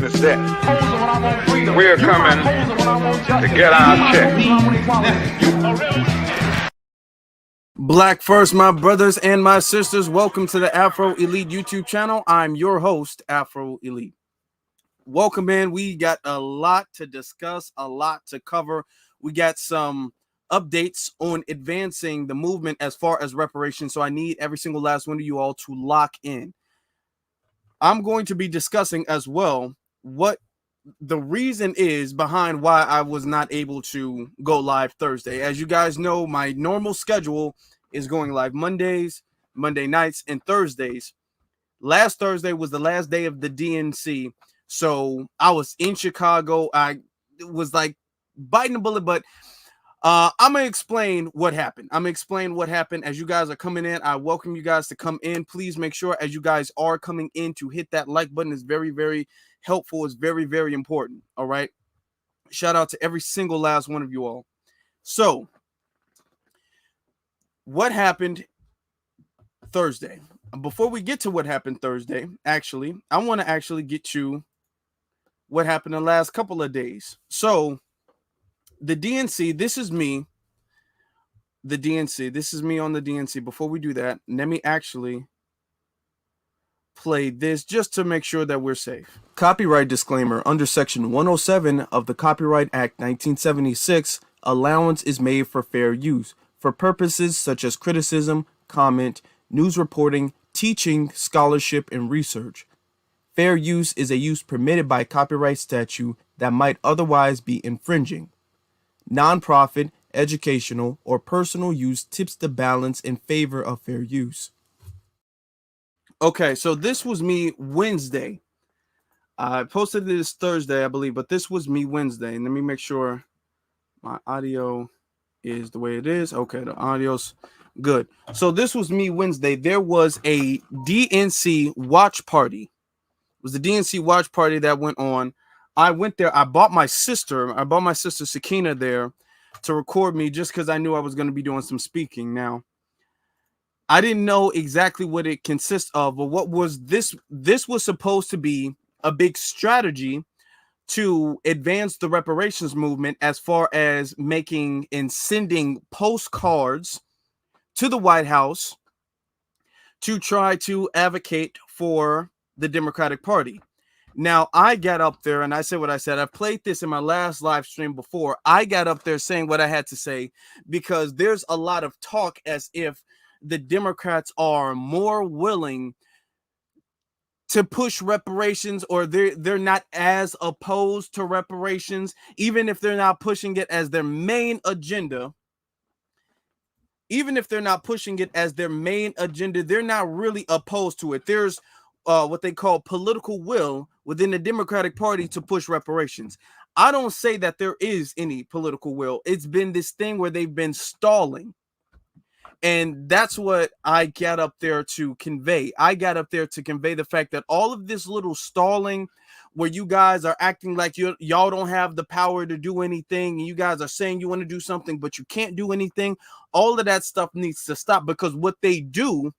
We're coming to get our check. Black first, my brothers and my sisters. Welcome to the Afro Elite YouTube channel. I'm your host, Afro Elite. Welcome in. We got a lot to discuss, a lot to cover. We got some updates on advancing the movement as far as reparations. So I need every single last one of you all to lock in. I'm going to be discussing as well what the reason is behind why I was not able to go live Thursday. As you guys know, my normal schedule is going live Mondays, Monday nights, and Thursdays. Last Thursday was the last day of the DNC. So I was in Chicago. I was like biting a bullet, but I'm going to explain what happened. As you guys are coming in. I welcome you guys to come in. Please make sure as you guys are coming in to hit that like button. Is very, very helpful. It's very, very important. All right. Shout out to every single last one of you all. So what happened Thursday? Before we get to what happened Thursday, actually, I want to actually get to what happened the last couple of days. So the DNC, this is me. This is me on the DNC. Before we do that, let me actually play this just to make sure that we're safe. Copyright disclaimer. Under Section 107 of the Copyright Act 1976, allowance is made for fair use for purposes such as criticism, comment, news reporting, teaching, scholarship, and research. Fair use is a use permitted by copyright statute that might otherwise be infringing. Nonprofit, educational, or personal use tips the balance in favor of fair use. Okay, so this was me Wednesday. I posted this Thursday, I believe, but this was me Wednesday. And let me make sure my audio is the way it is. Okay, the audio's good. So this was me Wednesday. There was a DNC watch party. It was the DNC watch party that went on. I went there. I bought my sister Sakina there to record me just because I knew I was going to be doing some speaking. Now, I didn't know exactly what it consists of, but what was this? This was supposed to be a big strategy to advance the reparations movement as far as making and sending postcards to the White House to try to advocate for the Democratic Party. Now, I got up there and I said what I said. I played this in my last live stream before. I got up there saying what I had to say because there's a lot of talk as if the Democrats are more willing to push reparations, or they're not as opposed to reparations, even if they're not pushing it as their main agenda. Even if they're not pushing it as their main agenda, they're not really opposed to it. There's what they call political will within the Democratic Party to push reparations. I don't say that there is any political will. It's been this thing where they've been stalling. And that's what I got up there to convey. I got up there to convey the fact that all of this little stalling where you guys are acting like y'all don't have the power to do anything, and you guys are saying you want to do something, but you can't do anything. All of that stuff needs to stop, because what they do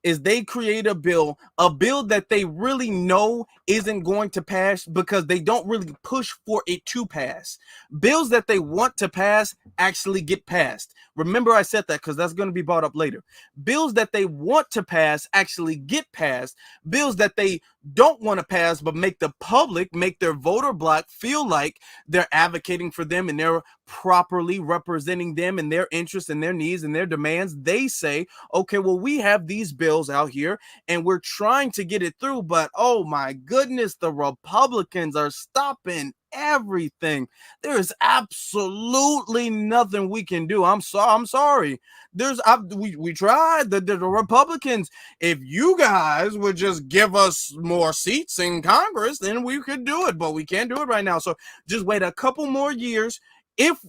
is they create a bill that they really know isn't going to pass because they don't really push for it to pass. Bills that they want to pass actually get passed. Remember, I said that because that's going to be brought up later. Bills that they want to pass actually get passed. Bills that they don't want to pass but make the public, make their voter bloc feel like they're advocating for them and they're properly representing them and their interests and their needs and their demands. They say, okay, well, we have these bills out here and we're trying to get it through, but oh my goodness, the Republicans are stopping everything. There is absolutely nothing we can do. I'm sorry. We tried. The Republicans, if you guys would just give us more seats in Congress, then we could do it, but we can't do it right now. So just wait a couple more years. If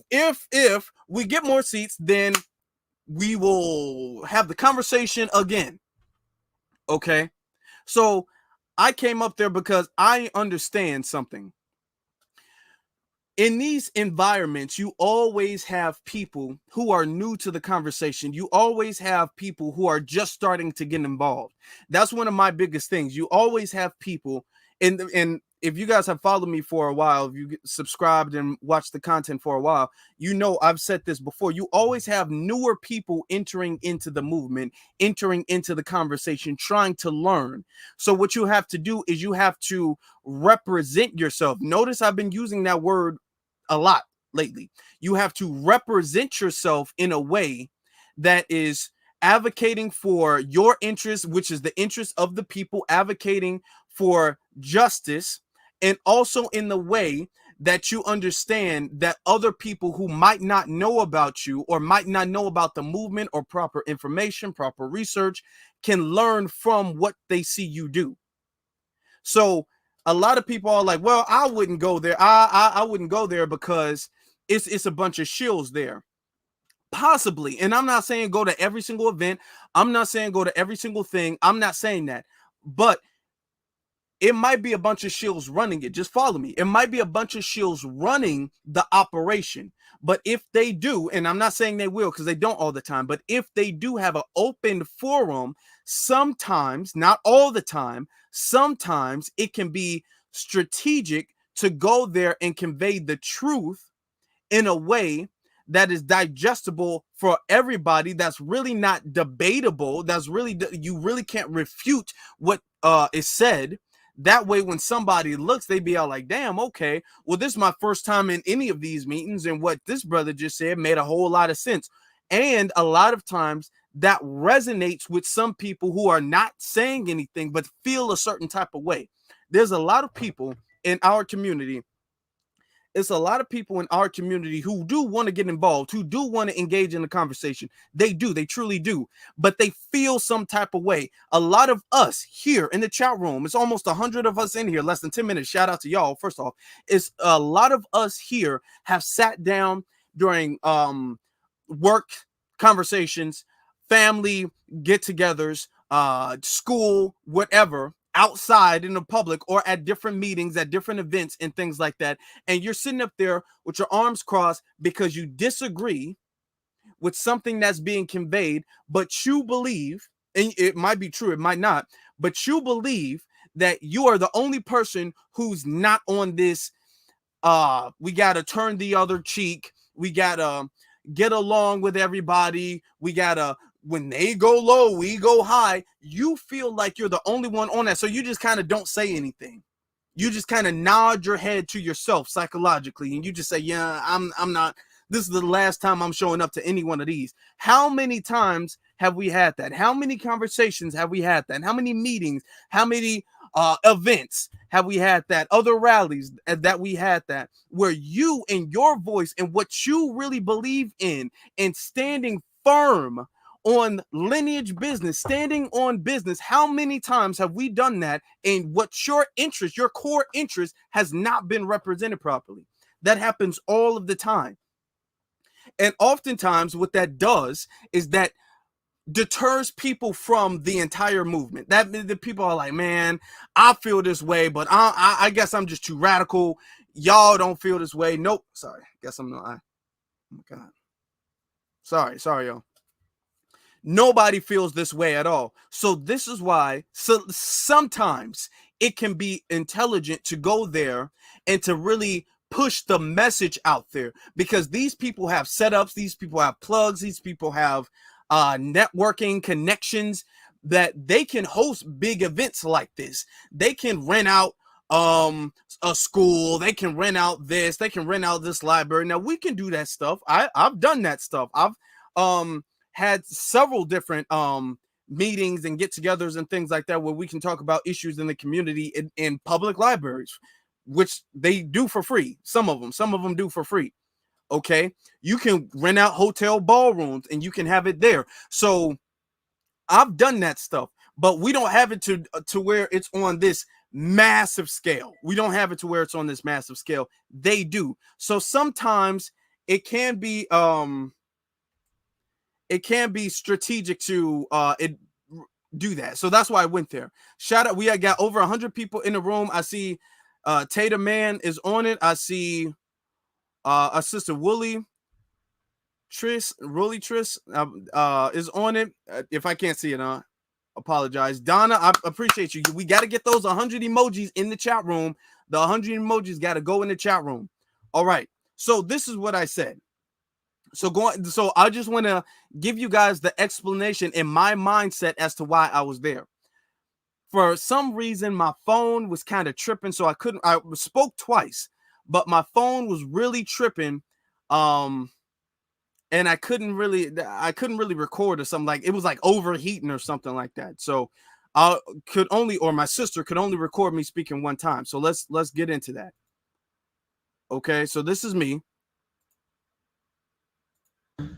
we get more seats, then we will have the conversation again. Okay. So I came up there because I understand something. In these environments, you always have people who are new to the conversation. You always have people who are just starting to get involved. That's one of my biggest things. You always have people And if you guys have followed me for a while, if you subscribed and watched the content for a while, you know I've said this before. You always have newer people entering into the movement, entering into the conversation, trying to learn. So what you have to do is you have to represent yourself. Notice I've been using that word a lot lately. You have to represent yourself in a way that is advocating for your interest, which is the interest of the people, advocating for justice, and also in the way that you understand that other people who might not know about you or might not know about the movement or proper information, proper research, can learn from what they see you do. So a lot of people are like, well, I wouldn't go there. I wouldn't go there because it's a bunch of shills there. Possibly. And I'm not saying go to every single event. I'm not saying go to every single thing. I'm not saying that. But it might be a bunch of shills running it. Just follow me. It might be a bunch of shills running the operation. But if they do, and I'm not saying they will because they don't all the time, but if they do have an open forum, sometimes, not all the time, sometimes it can be strategic to go there and convey the truth in a way that is digestible for everybody, that's really not debatable, that's really, you really can't refute what is said. That way when somebody looks, they be all like, damn, okay, well, this is my first time in any of these meetings, and what this brother just said made a whole lot of sense. And a lot of times that resonates with some people who are not saying anything but feel a certain type of way. There's a lot of people in our community, it's a lot of people in our community who do want to get involved, who do want to engage in the conversation. They do, they truly do, but they feel some type of way. A lot of us here in the chat room, it's almost 100 of us in here, less than 10 minutes. Shout out to y'all. First off, it's a lot of us here have sat down during work conversations, family get-togethers, school, whatever, outside in the public or at different meetings, at different events and things like that. And you're sitting up there with your arms crossed because you disagree with something that's being conveyed, but you believe, and it might be true, it might not, but you believe that you are the only person who's not on this. We got to turn the other cheek. We got to get along with everybody. We got to, when they go low, we go high. You feel like you're the only one on that. So you just kind of don't say anything. You just kind of nod your head to yourself psychologically. And you just say, yeah, I'm not, this is the last time I'm showing up to any one of these. How many times have we had that? How many conversations have we had that? How many meetings? How many events have we had that? Other rallies that we had that, where you and your voice and what you really believe in and standing firm on lineage business, standing on business. How many times have we done that? And what your interest, your core interest, has not been represented properly. That happens all of the time. And oftentimes what that does is that deters people from the entire movement. That the people are like, man, I feel this way, but I guess I'm just too radical. Y'all don't feel this way. Nope. Sorry. Guess I'm not. Oh my God. Sorry, y'all. Nobody feels this way at all. So this is why sometimes it can be intelligent to go there and to really push the message out there, because these people have setups, these people have plugs, these people have networking connections that they can host big events like this. They can rent out a school, they can rent out this, they can rent out this library. Now we can do that stuff. I've done that stuff. I've had several different meetings and get-togethers and things like that where we can talk about issues in the community in public libraries, which they do for free. Some of them do for free. Okay, you can rent out hotel ballrooms and you can have it there. So I've done that stuff, but we don't have it to where it's on this massive scale. We don't have it to where it's on this massive scale. They do. So sometimes it can be strategic to do that. So that's why I went there. Shout out, we got over 100 people in the room. I see Tater Man is on it. I see our sister Wooly Tris is on it. If I can't see it, apologize. Donna, I appreciate you. We got to get those 100 emojis in the chat room. The 100 emojis got to go in the chat room. All right. So this is what I said. So I just want to give you guys the explanation in my mindset as to why I was there. For some reason, my phone was kind of tripping, so I spoke twice, but my phone was really tripping. And I couldn't really record or something, like it was like overheating or something like that. So my sister could only record me speaking one time. So let's get into that. Okay, so this is me.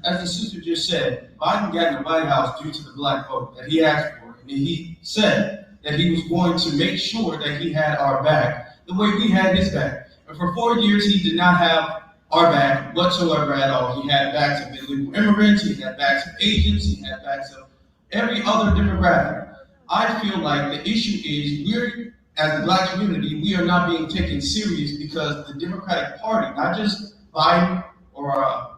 As the sister just said, Biden got in the White House due to the black vote that he asked for. And he said that he was going to make sure that he had our back the way we had his back. And for 4 years, he did not have our back whatsoever at all. He had backs of illegal immigrants, he had backs of Asians, he had backs of every other demographic. I feel like the issue is as the black community, we are not being taken serious because the Democratic Party, not just Biden or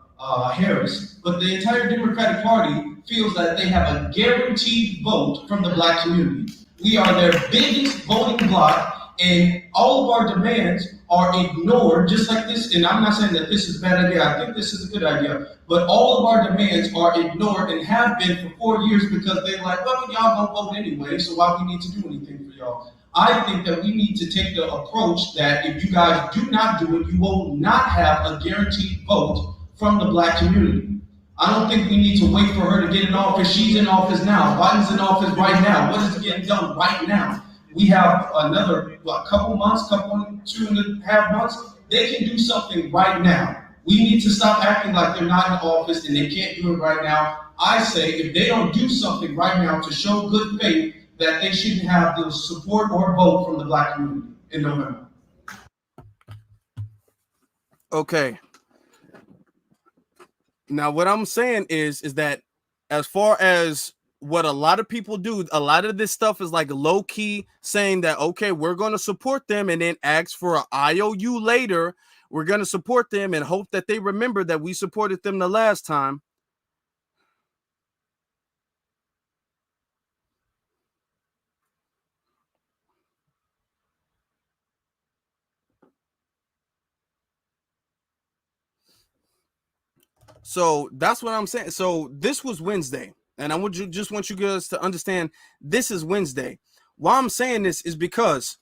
Harris, but the entire Democratic Party feels that they have a guaranteed vote from the black community. We are their biggest voting bloc, and all of our demands are ignored, just like this. And I'm not saying that this is a bad idea. I think this is a good idea. But all of our demands are ignored and have been for 4 years because they're like, well, y'all don't vote anyway, so why we need to do anything for y'all? I think that we need to take the approach that if you guys do not do it, you will not have a guaranteed vote from the black community. I don't think we need to wait for her to get in office. She's in office now. Biden's in office right now. What is getting done right now? We have another couple months, 2.5 months. They can do something right now. We need to stop acting like they're not in office and they can't do it right now. I say if they don't do something right now to show good faith, that they shouldn't have the support or vote from the black community in November. Okay. Now, what I'm saying is that as far as what a lot of people do, a lot of this stuff is like low key saying that, okay, we're going to support them and then ask for an IOU later. We're going to support them and hope that they remember that we supported them the last time. So that's what I'm saying. So this was Wednesday, and I want you guys to understand this is Wednesday. Why I'm saying this is because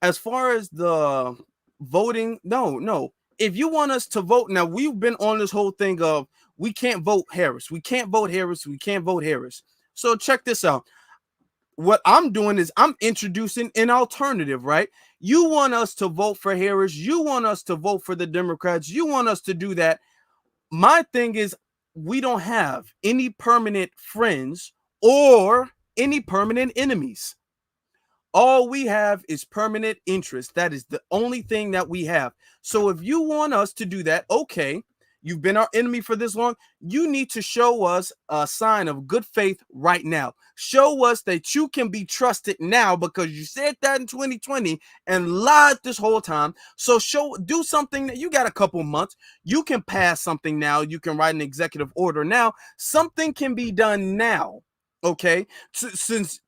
as far as the voting, no. If you want us to vote, now we've been on this whole thing of we can't vote Harris. We can't vote Harris. We can't vote Harris. So check this out. What I'm doing is I'm introducing an alternative, right? You want us to vote for Harris. You want us to vote for the Democrats. You want us to do that. My thing is, we don't have any permanent friends or any permanent enemies. All we have is permanent interest. That is the only thing that we have. So if you want us to do that, okay, you've been our enemy for this long. You need to show us a sign of good faith right now. Show us that you can be trusted now because you said that in 2020 and lied this whole time. So do something that you got a couple months. You can pass something now. You can write an executive order now. Something can be done now. Okay. Since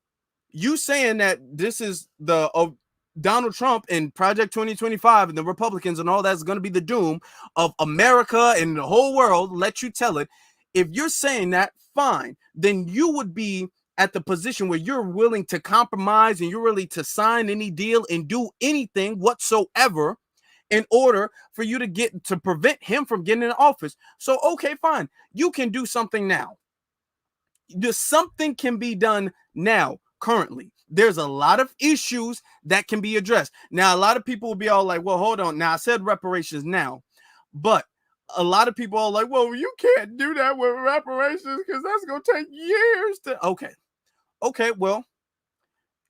you saying that this is the Donald Trump and Project 2025 and the Republicans and all that's going to be the doom of America and the whole world, let you tell it. If you're saying that, fine, then you would be at the position where you're willing to compromise and you're willing to sign any deal and do anything whatsoever in order for you to prevent him from getting in office. So, okay, fine. You can do something now. Something can be done now. Currently, there's a lot of issues that can be addressed. Now, a lot of people will be all like, well, hold on. Now, I said reparations now, but a lot of people are like, well, you can't do that with reparations because that's going to take years to. Okay. Well,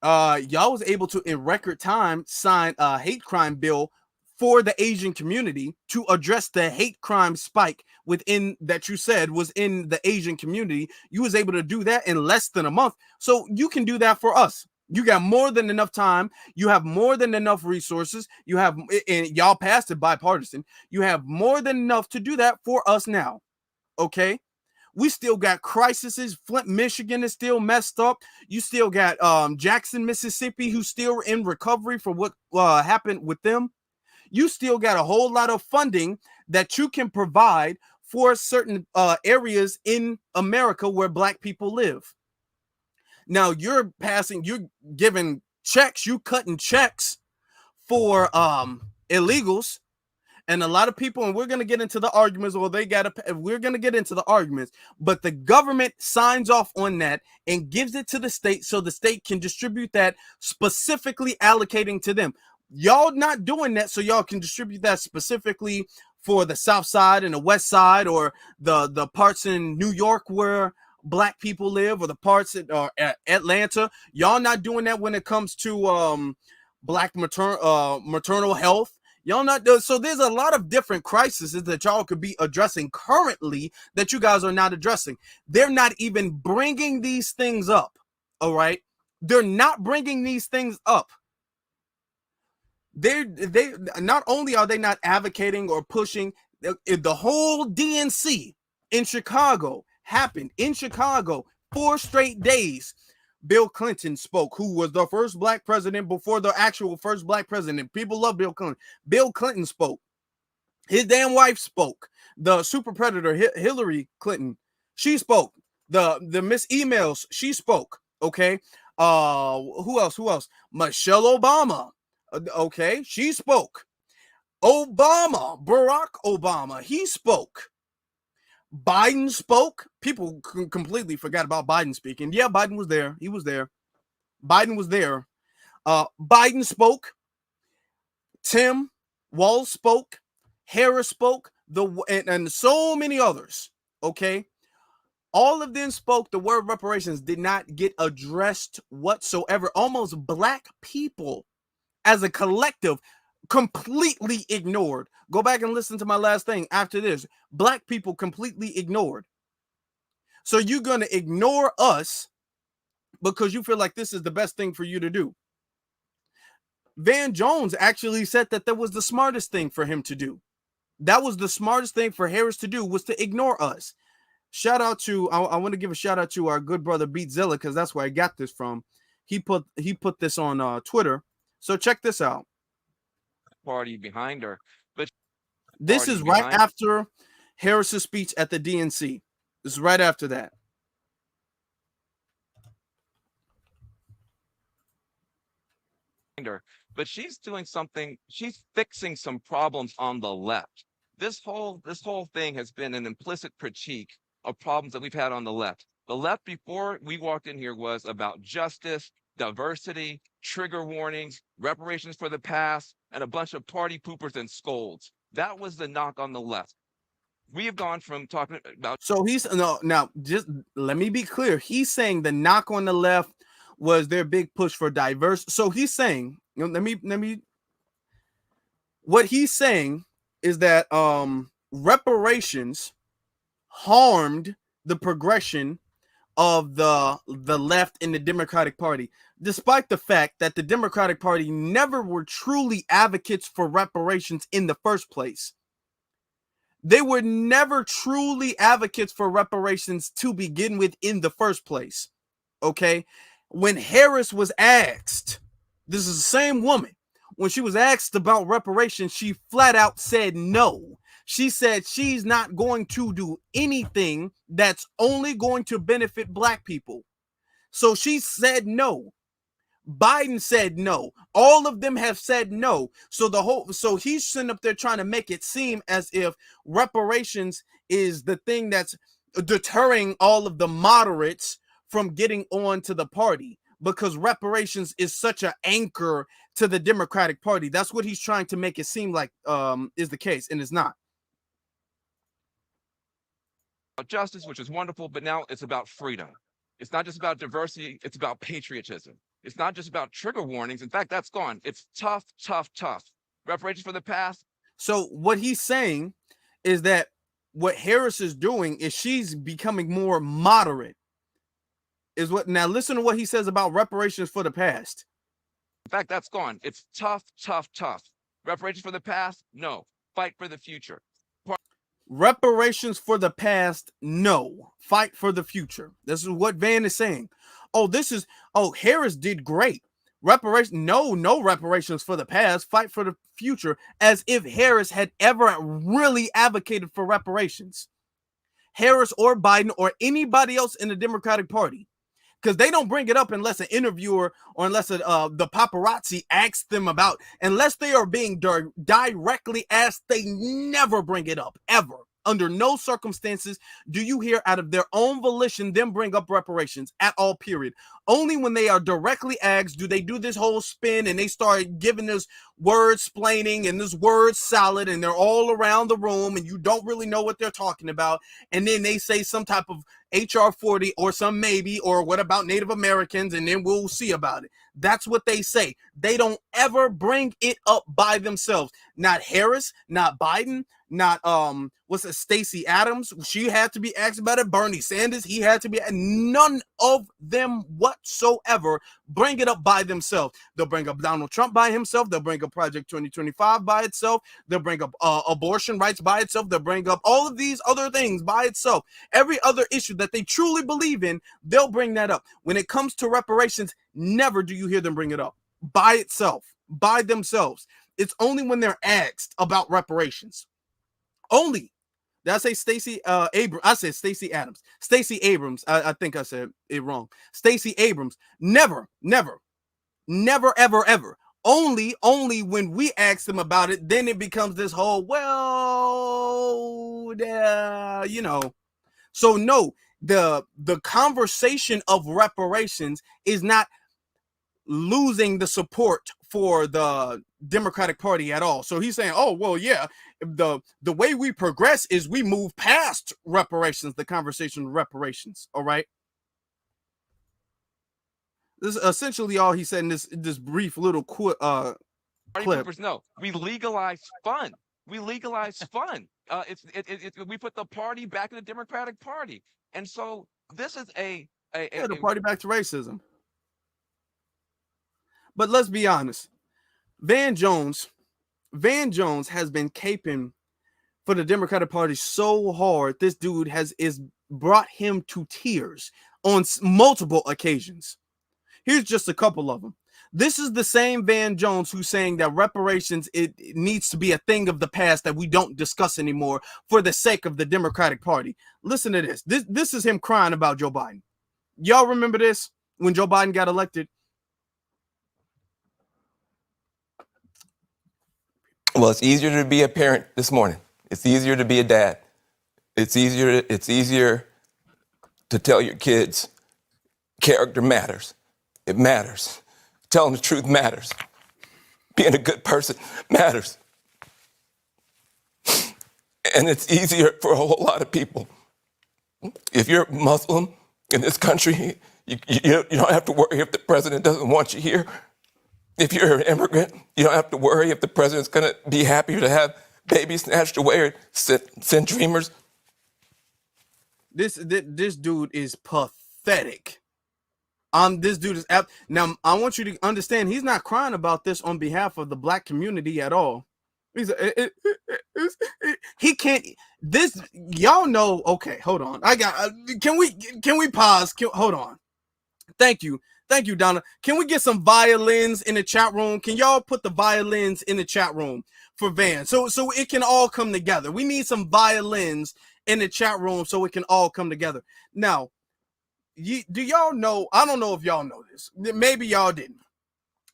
y'all was able to, in record time, sign a hate crime bill for the Asian community to address the hate crime spike within that you said was in the Asian community. You was able to do that in less than a month. So you can do that for us. You got more than enough time. You have more than enough resources. You have, and y'all passed it bipartisan. You have more than enough to do that for us now. Okay. We still got crises. Flint, Michigan is still messed up. You still got Jackson, Mississippi, who's still in recovery for what happened with them. You still got a whole lot of funding that you can provide for certain areas in America where Black people live. Now you're giving checks, you cutting checks for illegals. And a lot of people, and we're going to get into the arguments, or we're going to get into the arguments, but the government signs off on that and gives it to the state so the state can distribute that, specifically allocating to them. Y'all not doing that so y'all can distribute that specifically for the South Side and the West Side, or the parts in New York where Black people live, or the parts in Atlanta. Y'all not doing that when it comes to Black maternal health. Y'all not do. So there's a lot of different crises that y'all could be addressing currently that you guys are not addressing. They're not even bringing these things up. All right, they're not bringing these things up. They not only are they not advocating or pushing, the whole DNC in Chicago happened in Chicago 4 straight days. Bill Clinton spoke, who was the first Black president before the actual first Black president. People love Bill Clinton. Bill Clinton spoke. His damn wife spoke. The super predator Hillary Clinton, she spoke. The Miss Emails, she spoke. Okay. Who else? Michelle Obama. Okay, she spoke. Barack Obama, he spoke. Biden spoke. People completely forgot about Biden speaking. Yeah, Biden was there. He was there. Biden was there. Biden spoke. Tim Walz spoke. Harris spoke. And so many others. Okay. All of them spoke. The word reparations did not get addressed whatsoever. Almost Black people as a collective completely ignored. Go back and listen to my last thing after this. Black people completely ignored. So you're going to ignore us because you feel like this is the best thing for you to do. Van Jones actually said that was the smartest thing for him to do. That was the smartest thing for Harris to do, was to ignore us. Shout out to, I want to give a shout out to our good brother Beat Zelle, because that's where I got this from. He put this on Twitter. So check this out. Party behind her, but this is right after Harris's speech at the DNC. This is right after that. But she's doing something. She's fixing some problems on the left. This whole thing has been an implicit critique of problems that we've had on the left. The left before we walked in here was about justice, diversity, trigger warnings, reparations for the past, and a bunch of party poopers and scolds. That was the knock on the left. We have gone from talking about. So now just let me be clear. He's saying the knock on the left was their big push for diverse. So he's saying, what he's saying is that reparations harmed the progression of the left in the Democratic Party, despite the fact that the Democratic Party never were truly advocates for reparations in the first place. They were never truly advocates for reparations to begin with in the first place. Okay? When Harris was asked, this is the same woman, when she was asked about reparations, she flat out said no. She said she's not going to do anything that's only going to benefit Black people. So she said no. Biden said no. All of them have said no. So he's sitting up there trying to make it seem as if reparations is the thing that's deterring all of the moderates from getting on to the party, because reparations is such an anchor to the Democratic Party. That's what he's trying to make it seem like is the case, and it's not. Justice, which is wonderful, but now it's about freedom. It's not just about diversity, it's about patriotism. It's not just about trigger warnings. In fact, that's gone. It's tough, tough, tough. Reparations for the past. So what he's saying is that what Harris is doing is she's becoming more moderate. Now listen to what he says about reparations for the past. In fact, that's gone. It's tough, tough, tough. Reparations for the past? No. Fight for the future. Reparations for the past, no. Fight for the future. This is what Van is saying. Harris did great. Reparations, no reparations for the past. Fight for the future, as if Harris had ever really advocated for reparations. Harris or Biden or anybody else in the Democratic Party. Because they don't bring it up unless an interviewer or unless the paparazzi asks them about, unless they are being directly asked, they never bring it up, ever. Under no circumstances do you hear out of their own volition them bring up reparations at all, period. Only when they are directly asked do they do this whole spin and they start giving this word splaining and this word salad and they're all around the room and you don't really know what they're talking about. And then they say some type of HR 40 or some maybe, or what about Native Americans, and then we'll see about it. That's what they say. They don't ever bring it up by themselves. Not Harris, not Biden, not Stacey Adams. She had to be asked about it. Bernie Sanders, he had to be. None of them whatsoever bring it up by themselves. They'll bring up Donald Trump by himself. They'll bring up Project 2025 by itself. They'll bring up abortion rights by itself. They'll bring up all of these other things by itself. Every other issue that they truly believe in, they'll bring that up. When it comes to reparations, never do you hear them bring it up by itself, by themselves. It's only when they're asked about reparations. Only. Did I say Stacey Abrams? I said Stacey Adams. Stacey Abrams. I think I said it wrong. Stacey Abrams. Never, ever. Only when we ask them about it, then it becomes this whole, So no, the conversation of reparations is not losing the support for the Democratic Party at all. So he's saying, oh, well, yeah, the way we progress is we move past reparations, the conversation of reparations. All right. This is essentially all he said in this brief little clip. No, we legalize fun. We legalize fun. We put the party back in the Democratic Party. And so this is the party back to racism. But let's be honest. Van Jones has been caping for the Democratic Party so hard. This dude is brought him to tears on multiple occasions. Here's just a couple of them. This is the same Van Jones who's saying that reparations, it needs to be a thing of the past that we don't discuss anymore for the sake of the Democratic Party. Listen to this. This is him crying about Joe Biden. Y'all remember this when Joe Biden got elected? Well, it's easier to be a parent this morning. It's easier to be a dad. It's easier to tell your kids character matters. It matters. Telling the truth matters. Being a good person matters. And it's easier for a whole lot of people. If you're Muslim in this country, you don't have to worry if the president doesn't want you here. If you're an immigrant, you don't have to worry if the president's going to be happier to have babies snatched away or send dreamers. This dude is pathetic. This dude is now. I want you to understand. He's not crying about this on behalf of the black community at all. He can't. This y'all know. Okay, hold on. Can we pause? Hold on. Thank you, Donna. Can we get some violins in the chat room? Can y'all put the violins in the chat room for Van, so it can all come together? We need some violins in the chat room so it can all come together. Now, do y'all know? I don't know if y'all know this. Maybe y'all didn't.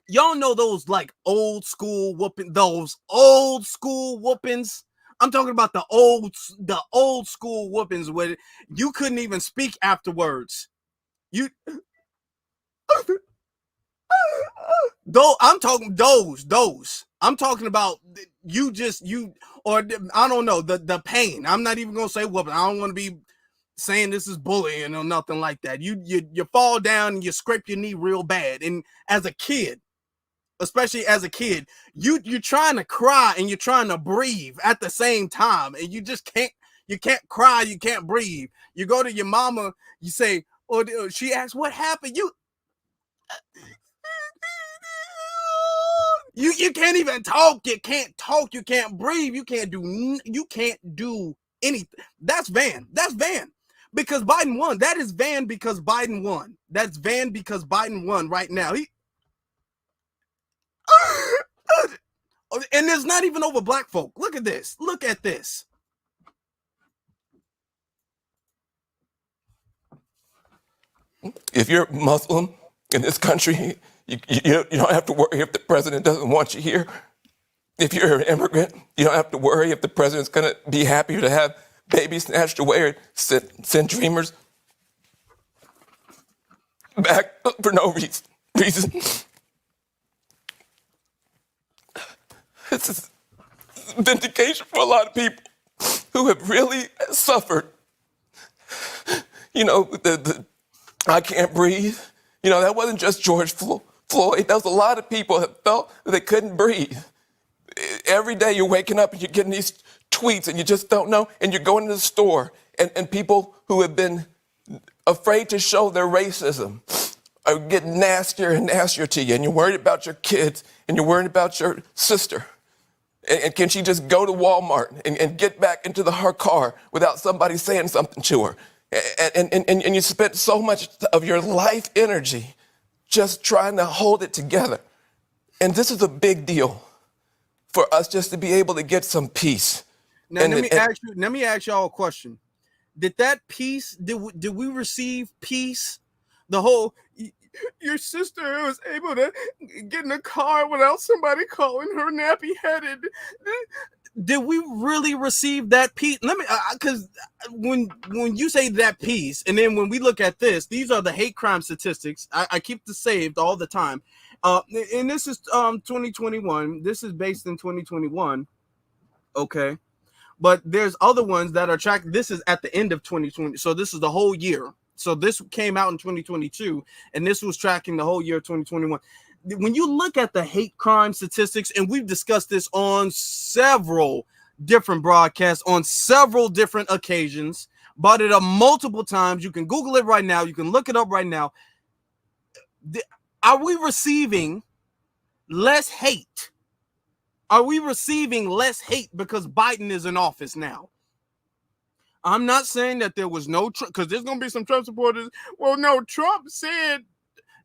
Y'all know those like old school whooping, those old school whoopings. I'm talking about the old school whoopings where you couldn't even speak afterwards. I'm talking those. I'm talking about or I don't know, the pain. I'm not even gonna say whooping. I don't want to be saying this is bullying or nothing like that. You fall down and you scrape your knee real bad. And as a kid, especially as a kid, you're trying to cry and you're trying to breathe at the same time, and you just can't. You can't cry, you can't breathe. You go to your mama, you say, or she asks, "What happened?" You can't even talk. You can't talk. You can't breathe. You can't do anything. That's Van. That's Van. Because Biden won. That is Van because Biden won. That's Van because Biden won right now. And it's not even over black folk. Look at this. Look at this. If you're Muslim in this country, you don't have to worry if the president doesn't want you here. If you're an immigrant, you don't have to worry if the president's going to be happier to have babies snatched away or send dreamers back for no reason. This is vindication for a lot of people who have really suffered. You know, the I can't breathe. You know, that wasn't just George Floyd. That was a lot of people that felt that they couldn't breathe. Every day you're waking up and you're getting these tweets and you just don't know, and you're going to the store and people who have been afraid to show their racism are getting nastier and nastier to you, and you're worried about your kids and you're worried about your sister. And can she just go to Walmart and get back into her car without somebody saying something to her? And you spent so much of your life energy just trying to hold it together. And this is a big deal for us just to be able to get some peace. Now, let me ask y'all a question. Did that peace, did we receive peace? The whole, your sister was able to get in a car without somebody calling her nappy-headed. Did we really receive that peace? Let me, because when you say that peace, and then when we look at this, these are the hate crime statistics. I keep this saved all the time. And this is 2021. This is based in 2021. Okay. But there's other ones that are tracked. This is at the end of 2020. So this is the whole year. So this came out in 2022, and this was tracking the whole year of 2021. When you look at the hate crime statistics, and we've discussed this on several different broadcasts, on several different occasions, brought it up multiple times. You can Google it right now. You can look it up right now. Are we receiving less hate? Are we receiving less hate because Biden is in office now? I'm not saying that there was no Trump, because there's going to be some Trump supporters. Well, no, Trump said.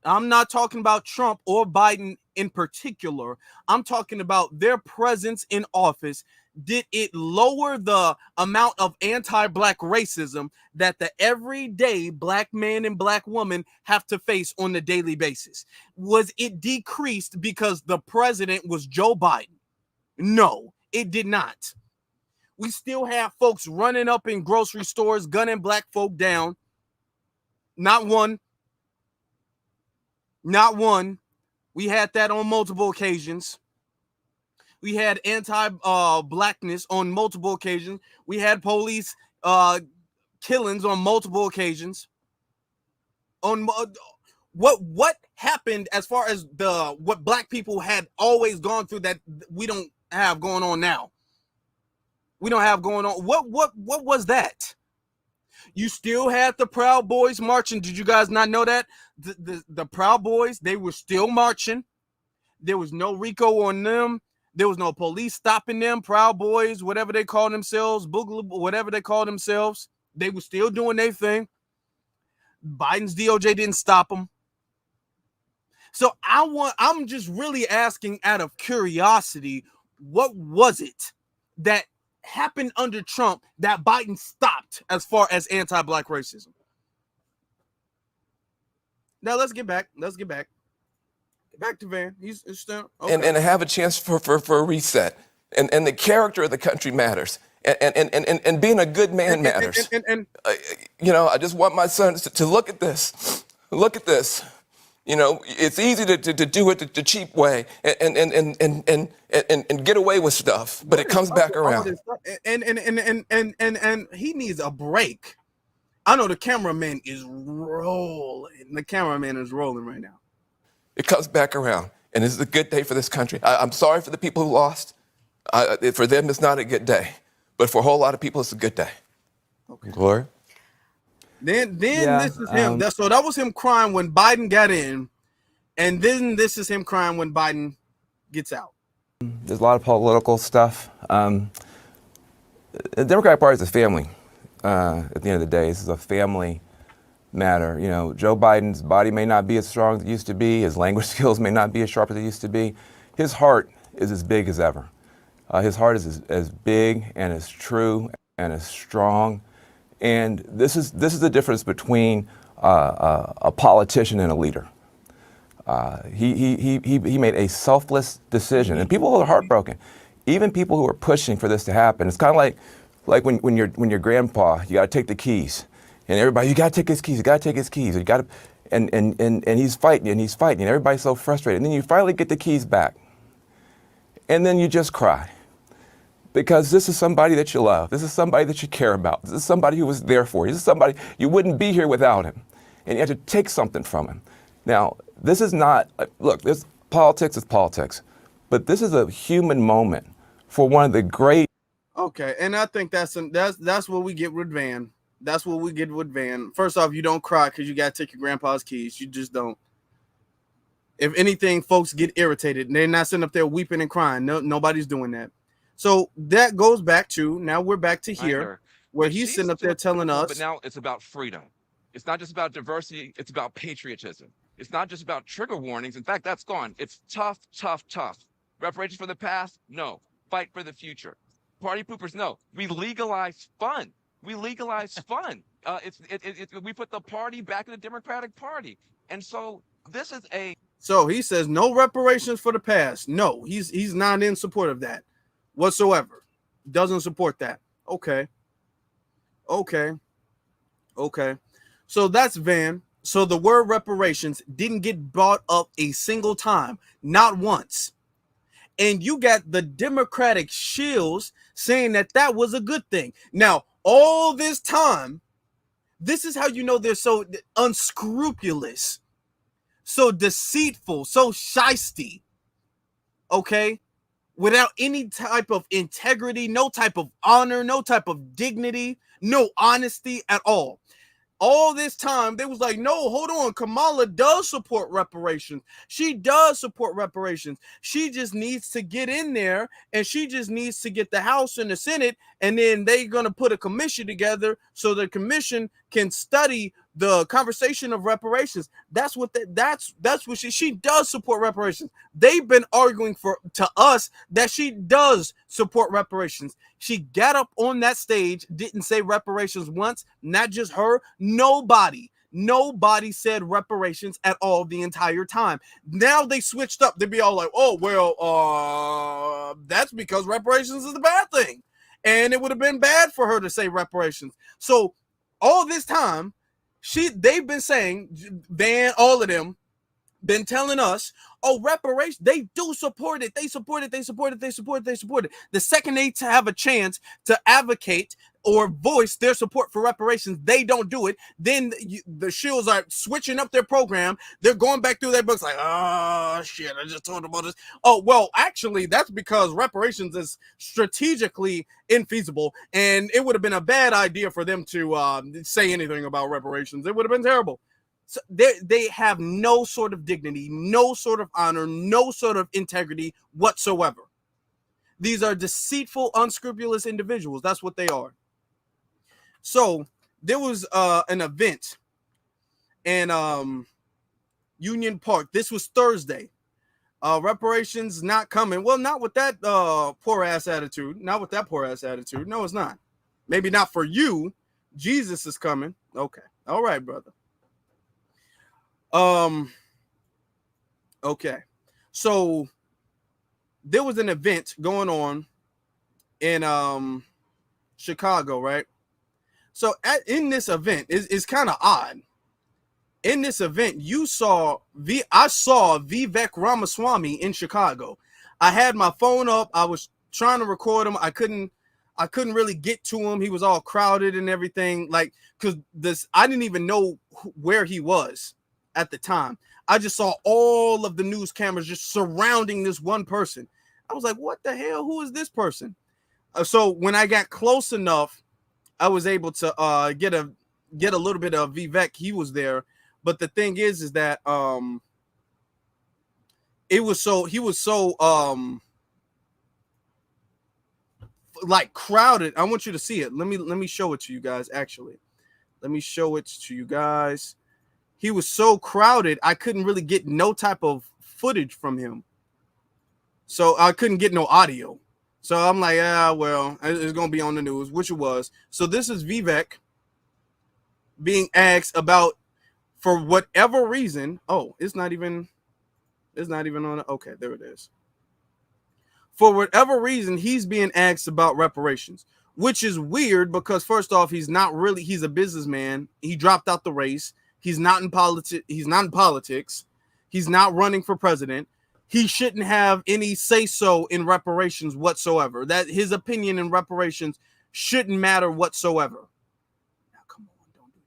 I'm not talking about Trump or Biden in particular. I'm talking about their presence in office. Did it lower the amount of anti-black racism that the everyday black man and black woman have to face on a daily basis? Was it decreased because the president was Joe Biden? No, it did not. We still have folks running up in grocery stores, gunning black folk down. Not one. Not one. We had that on multiple occasions. We had anti-blackness on multiple occasions. We had police killings on multiple occasions. On what happened as far as what black people had always gone through that we don't have going on now? We don't have going on. What was that? You still had the Proud Boys marching. Did you guys not know that? The Proud Boys, they were still marching. There was no RICO on them. There was no police stopping them. Proud Boys, whatever they call themselves, Boogaloo, whatever they call themselves, they were still doing their thing. Biden's DOJ didn't stop them. So I'm just really asking out of curiosity, what was it that happened under Trump that Biden stopped as far as anti-black racism? Now let's get back. Back to Van. He's still okay. And have a chance for a reset. And the character of the country matters. And being a good man matters. You know, I just want my sons to look at this. Look at this. You know, it's easy to do it the cheap way and get away with stuff, but it comes back around. And he needs a break. I know the cameraman is rolling. The cameraman is rolling right now. It comes back around, and this is a good day for this country. I'm sorry for the people who lost. For them, it's not a good day, but for a whole lot of people, it's a good day. Okay. Gloria? Then this is him. So that was him crying when Biden got in, and then this is him crying when Biden gets out. There's a lot of political stuff. the Democratic Party is a family. At the end of the day, this is a family matter. You know, Joe Biden's body may not be as strong as it used to be. His language skills may not be as sharp as they used to be. His heart is as big as ever. His heart is as big and as true and as strong. And this is the difference between a politician and a leader. He made a selfless decision, and people are heartbroken. Even people who are pushing for this to happen. It's kind of like when your grandpa, you got to take the keys, and everybody, you got to take his keys, you got to take his keys, you got to, and he's fighting and he's fighting, and everybody's so frustrated, and then you finally get the keys back, and then you just cry. Because this is somebody that you love. This is somebody that you care about. This is somebody who was there for you. This is somebody you wouldn't be here without him. And you have to take something from him. Now, this is not, look, this politics is politics. But this is a human moment for one of the great. Okay, and I think that's what we get with Van. That's what we get with Van. First off, you don't cry because you got to take your grandpa's keys. You just don't. If anything, folks get irritated. They're not sitting up there weeping and crying. No, nobody's doing that. So that goes back to, now we're back to here, where he's sitting up there telling us. But now it's about freedom. It's not just about diversity. It's about patriotism. It's not just about trigger warnings. In fact, that's gone. It's tough, tough, tough. Reparations for the past? No. Fight for the future. Party poopers? No. We legalize fun. We legalize fun. We put the party back in the Democratic Party. And so this is a. So he says no reparations for the past. No, he's not in support of that whatsoever. Doesn't support that. Okay. So that's Van. So the word reparations didn't get brought up a single time, not once. And you got the Democratic shills saying that was a good thing. Now, all this time, this is how you know they're so unscrupulous, so deceitful, so shysty. Okay? Without any type of integrity, no type of honor, no type of dignity, no honesty at all. All this time, they was like, no, hold on. Kamala does support reparations. She does support reparations. She just needs to get in there, and she just needs to get the House and the Senate, and then they're going to put a commission together so the commission can study the conversation of reparations. That's what she does support reparations. They've been arguing to us that she does support reparations. She got up on that stage, didn't say reparations once, not just her, nobody said reparations at all the entire time. Now they switched up. They'd be all like, oh, well, that's because reparations is a bad thing. And it would have been bad for her to say reparations. So all this time, they've been saying, all of them, been telling us, oh, reparations, they do support it. They support it. The second they have a chance to advocate or voice their support for reparations, they don't do it. Then the shills are switching up their program. They're going back through their books like, oh, shit, I just told them about this. Oh, well, actually, that's because reparations is strategically infeasible, and it would have been a bad idea for them to say anything about reparations. It would have been terrible. So they have no sort of dignity, no sort of honor, no sort of integrity whatsoever. These are deceitful, unscrupulous individuals. That's what they are. So there was an event in Union Park. This was Thursday. Reparations not coming. Well, not with that poor ass attitude. Not with that poor ass attitude. No, it's not. Maybe not for you. Jesus is coming. Okay. All right, brother. Okay. So there was an event going on in Chicago, right? So in this event, it's kind of odd. In this event, I saw Vivek Ramaswamy in Chicago. I had my phone up. I was trying to record him. I couldn't really get to him. He was all crowded and everything. Like, because I didn't even know where he was at the time. I just saw all of the news cameras just surrounding this one person. I was like, what the hell? Who is this person? So when I got close enough, I was able to get a little bit of Vivek. He was there. But the thing is that he was so like crowded. I want you to see it. Let me show it to you guys. Actually, let me show it to you guys. He was so crowded, I couldn't really get no type of footage from him. So I couldn't get no audio. So I'm like, well, it's going to be on the news, which it was. So this is Vivek being asked about, for whatever reason. Oh, it's not even on it. Okay, there it is. For whatever reason, he's being asked about reparations, which is weird because first off, he's a businessman. He dropped out the race. He's not in politics. He's not running for president. He shouldn't have any say-so in reparations whatsoever. That his opinion in reparations shouldn't matter whatsoever. Now, come on, don't do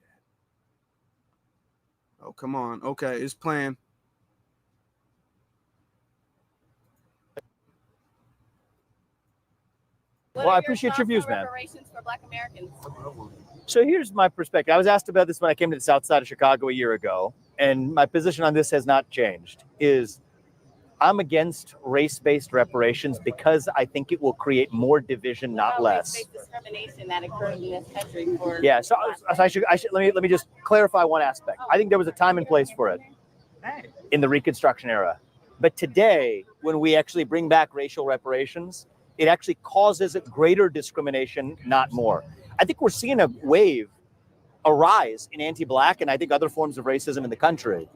that. Oh, come on. Okay, it's playing. Well, I appreciate your views, man. Reparations for Black Americans. So here's my perspective. I was asked about this when I came to the South Side of Chicago a year ago, and my position on this has not changed. I'm against race-based reparations because I think it will create more division, not less. Race-based discrimination that occurred in this country for let me just clarify one aspect. I think there was a time and place for it in the Reconstruction era, but today, when we actually bring back racial reparations, it actually causes greater discrimination, not more. I think we're seeing a rise in anti-Black and I think other forms of racism in the country.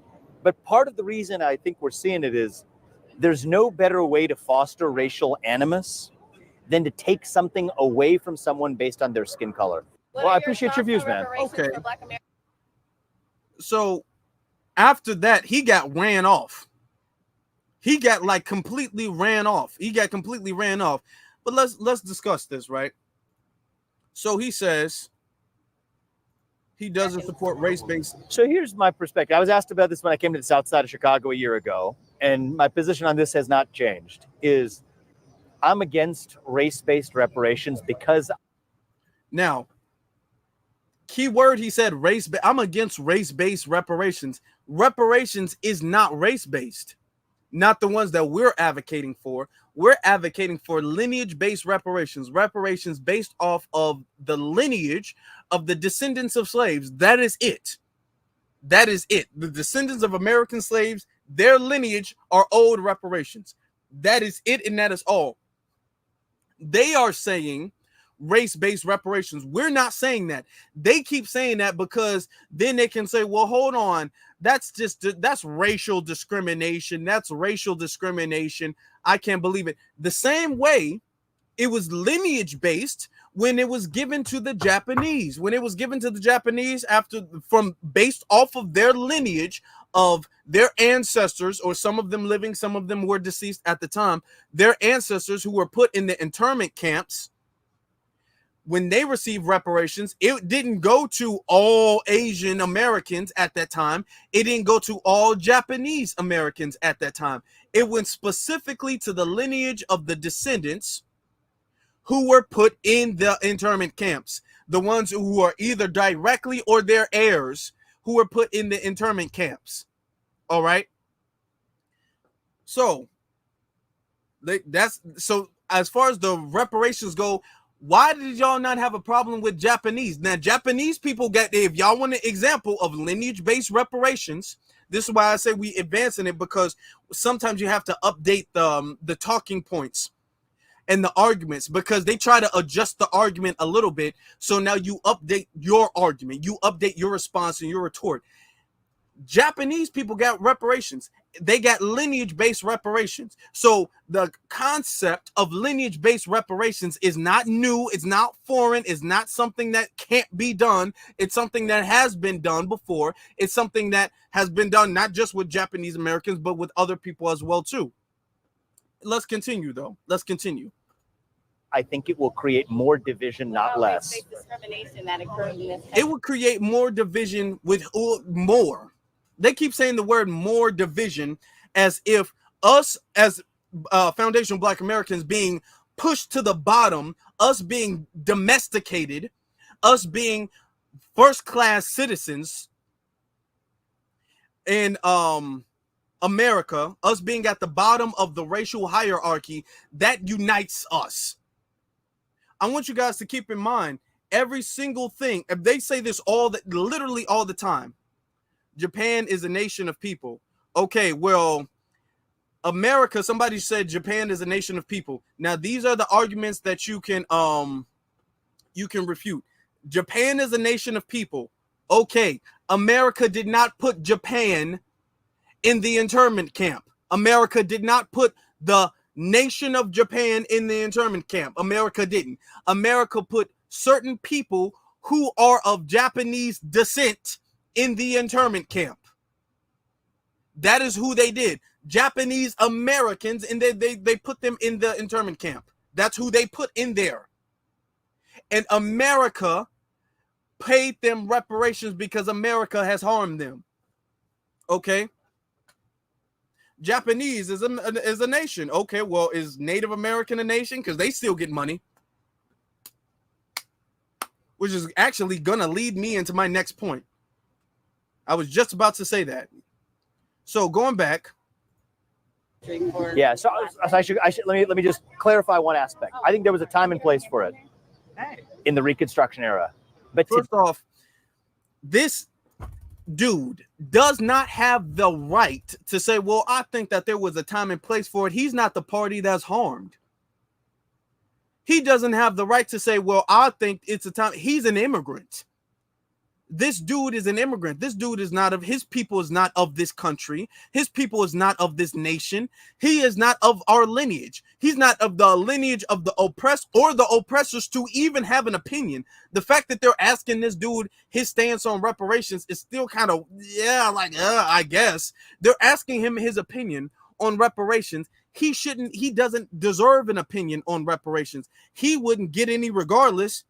But part of the reason I think we're seeing it is there's no better way to foster racial animus than to take something away from someone based on their skin color. Well, I appreciate your views, man. Okay. So after that, he got ran off. He got completely ran off. But let's discuss this, right? So he says he doesn't support race-based. So here's my perspective. I was asked about this when I came to the South Side of Chicago a year ago, and my position on this has not changed. I'm against race-based reparations because. Now, keyword, he said race. I'm against race-based reparations. Reparations is not race-based. Not the ones that we're advocating for. We're advocating for lineage-based reparations, reparations based off of the lineage of the descendants of slaves. That is it. That is it. The descendants of American slaves, their lineage are owed reparations. That is it, and that is all. They are saying race-based reparations. We're not saying that. They keep saying that because then they can say, well, hold on. That's racial discrimination. That's racial discrimination. I can't believe it. The same way it was lineage based when it was given to the Japanese. When it was given to the Japanese based off of their lineage of their ancestors, or some of them living, some of them were deceased at the time, their ancestors who were put in the internment camps. When they received reparations, it didn't go to all Asian Americans at that time. It didn't go to all Japanese Americans at that time. It went specifically to the lineage of the descendants who were put in the internment camps. The ones who are either directly or their heirs who were put in the internment camps. All right. So as far as the reparations go, why did y'all not have a problem with Japanese? Now, Japanese people if y'all want an example of lineage-based reparations, this is why I say we advancing it, because sometimes you have to update the talking points and the arguments, because they try to adjust the argument a little bit. So now you update your argument, you update your response and your retort. Japanese people got reparations. They got lineage-based reparations. So the concept of lineage-based reparations is not new. It's not foreign. It's not something that can't be done. It's something that has been done before. It's something that has been done not just with Japanese Americans, but with other people as well, too. Let's continue, though. Let's continue. I think it will create more division, not less. Discrimination that occurred in this country. It will create more division with more. They keep saying the word more division as if us as foundational Black Americans being pushed to the bottom, us being domesticated, us being first-class citizens in America, us being at the bottom of the racial hierarchy, that unites us. I want you guys to keep in mind every single thing. If they say this literally all the time, Japan is a nation of people. Okay, well, America, somebody said Japan is a nation of people. Now, these are the arguments that you can refute. Japan is a nation of people. Okay, America did not put Japan in the internment camp. America did not put the nation of Japan in the internment camp. America didn't. America put certain people who are of Japanese descent in the internment camp. That is who they did. Japanese Americans, and they put them in the internment camp. That's who they put in there. And America paid them reparations because America has harmed them. Okay? Japanese is a nation. Okay, well, is Native American a nation? Because they still get money. Which is actually going to lead me into my next point. I was just about to say that. So going back. Yeah, so I should let me just clarify one aspect. I think there was a time and place for it in the Reconstruction era. But first off, this dude does not have the right to say, well, I think that there was a time and place for it. He's not the party that's harmed. He doesn't have the right to say, well, I think it's a time. He's an immigrant. This dude is an immigrant. This dude is not of his people, is not of this country. His people is not of this nation. He is not of our lineage. He's not of the lineage of the oppressed or the oppressors to even have an opinion. The fact that they're asking this dude his stance on reparations is still kind of, I guess. They're asking him his opinion on reparations. He doesn't deserve an opinion on reparations. He wouldn't get any regardless.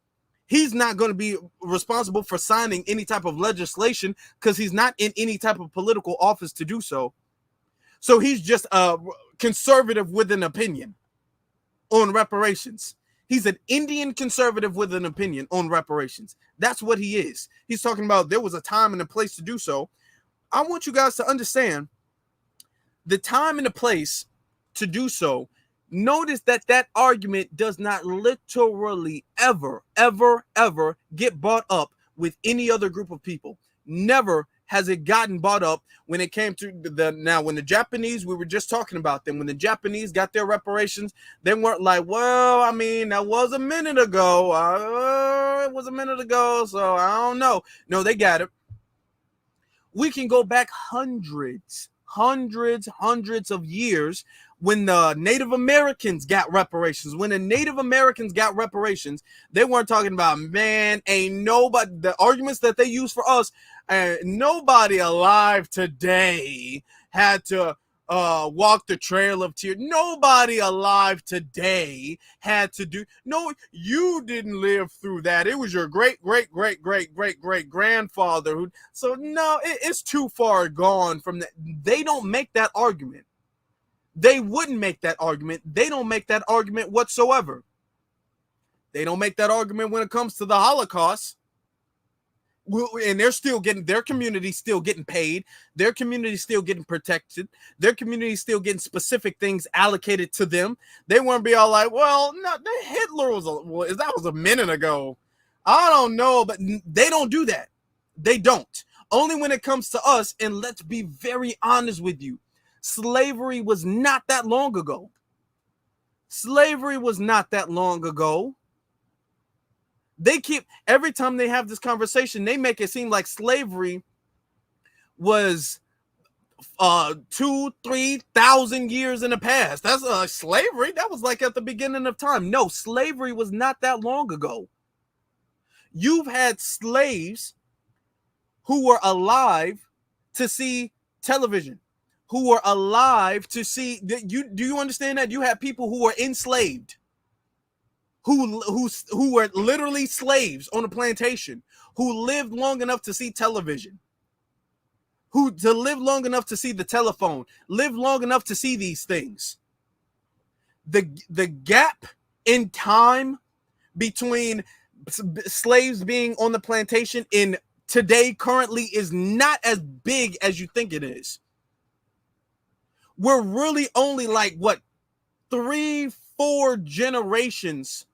He's not going to be responsible for signing any type of legislation because he's not in any type of political office to do so. So he's just a conservative with an opinion on reparations. He's an Indian conservative with an opinion on reparations. That's what he is. He's talking about there was a time and a place to do so. I want you guys to understand the time and the place to do so. Notice that argument does not literally ever get brought up with any other group of people. Never has it gotten brought up when it came to when the Japanese, we were just talking about them, when the Japanese got their reparations, they weren't like, well, I mean, that was a minute ago. It was a minute ago, so I don't know. No, they got it. We can go back hundreds of years when the Native Americans got reparations. When the Native Americans got reparations, they weren't talking about, man, ain't nobody, the arguments that they use for us, nobody alive today had to walk the trail of tears. Nobody alive today had to do. No, you didn't live through that. It was your great grandfather who. So no, it's too far gone from that. They don't make that argument. They wouldn't make that argument. They don't make that argument whatsoever. They don't make that argument when it comes to the Holocaust. And they're still getting, their community still getting paid. Their community still getting protected. Their community still getting specific things allocated to them. They won't be all like, well, no, Hitler that was a minute ago. I don't know, but they don't do that. They don't. Only when it comes to us, and let's be very honest with you, slavery was not that long ago. Slavery was not that long ago. They keep, every time they have this conversation, they make it seem like slavery was 2,000-3,000 years in the past. That's slavery. That was like at the beginning of time. No, slavery was not that long ago. You've had slaves who were alive to see television, who were alive to see. Do you understand that? You have people who were enslaved, who were literally slaves on a plantation, who lived long enough to see television, to live long enough to see the telephone, live long enough to see these things. The gap in time between slaves being on the plantation in today currently is not as big as you think it is. We're really only like, what, 3-4 generations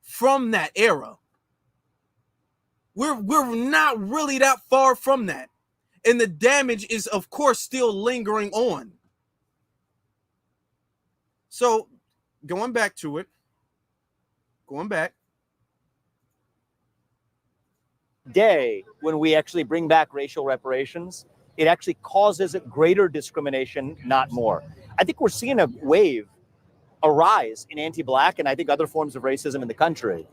from that era. We're not really that far from that. And the damage is, of course, still lingering on. So, going back to it. Day, when we actually bring back racial reparations, it actually causes greater discrimination, not more. I think we're seeing a rise in anti-Black and I think other forms of racism in the country.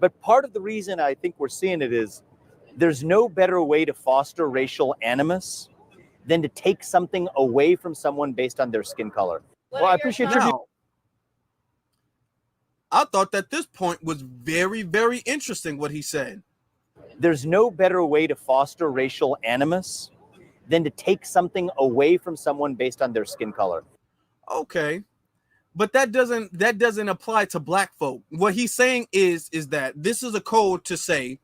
But part of the reason I think we're seeing it is there's no better way to foster racial animus than to take something away from someone based on their skin color. Well, I appreciate your view. I thought that this point was very, very interesting what he said. There's no better way to foster racial animus than to take something away from someone based on their skin color. Okay. But that doesn't apply to Black folk. What he's saying is that this is a code to say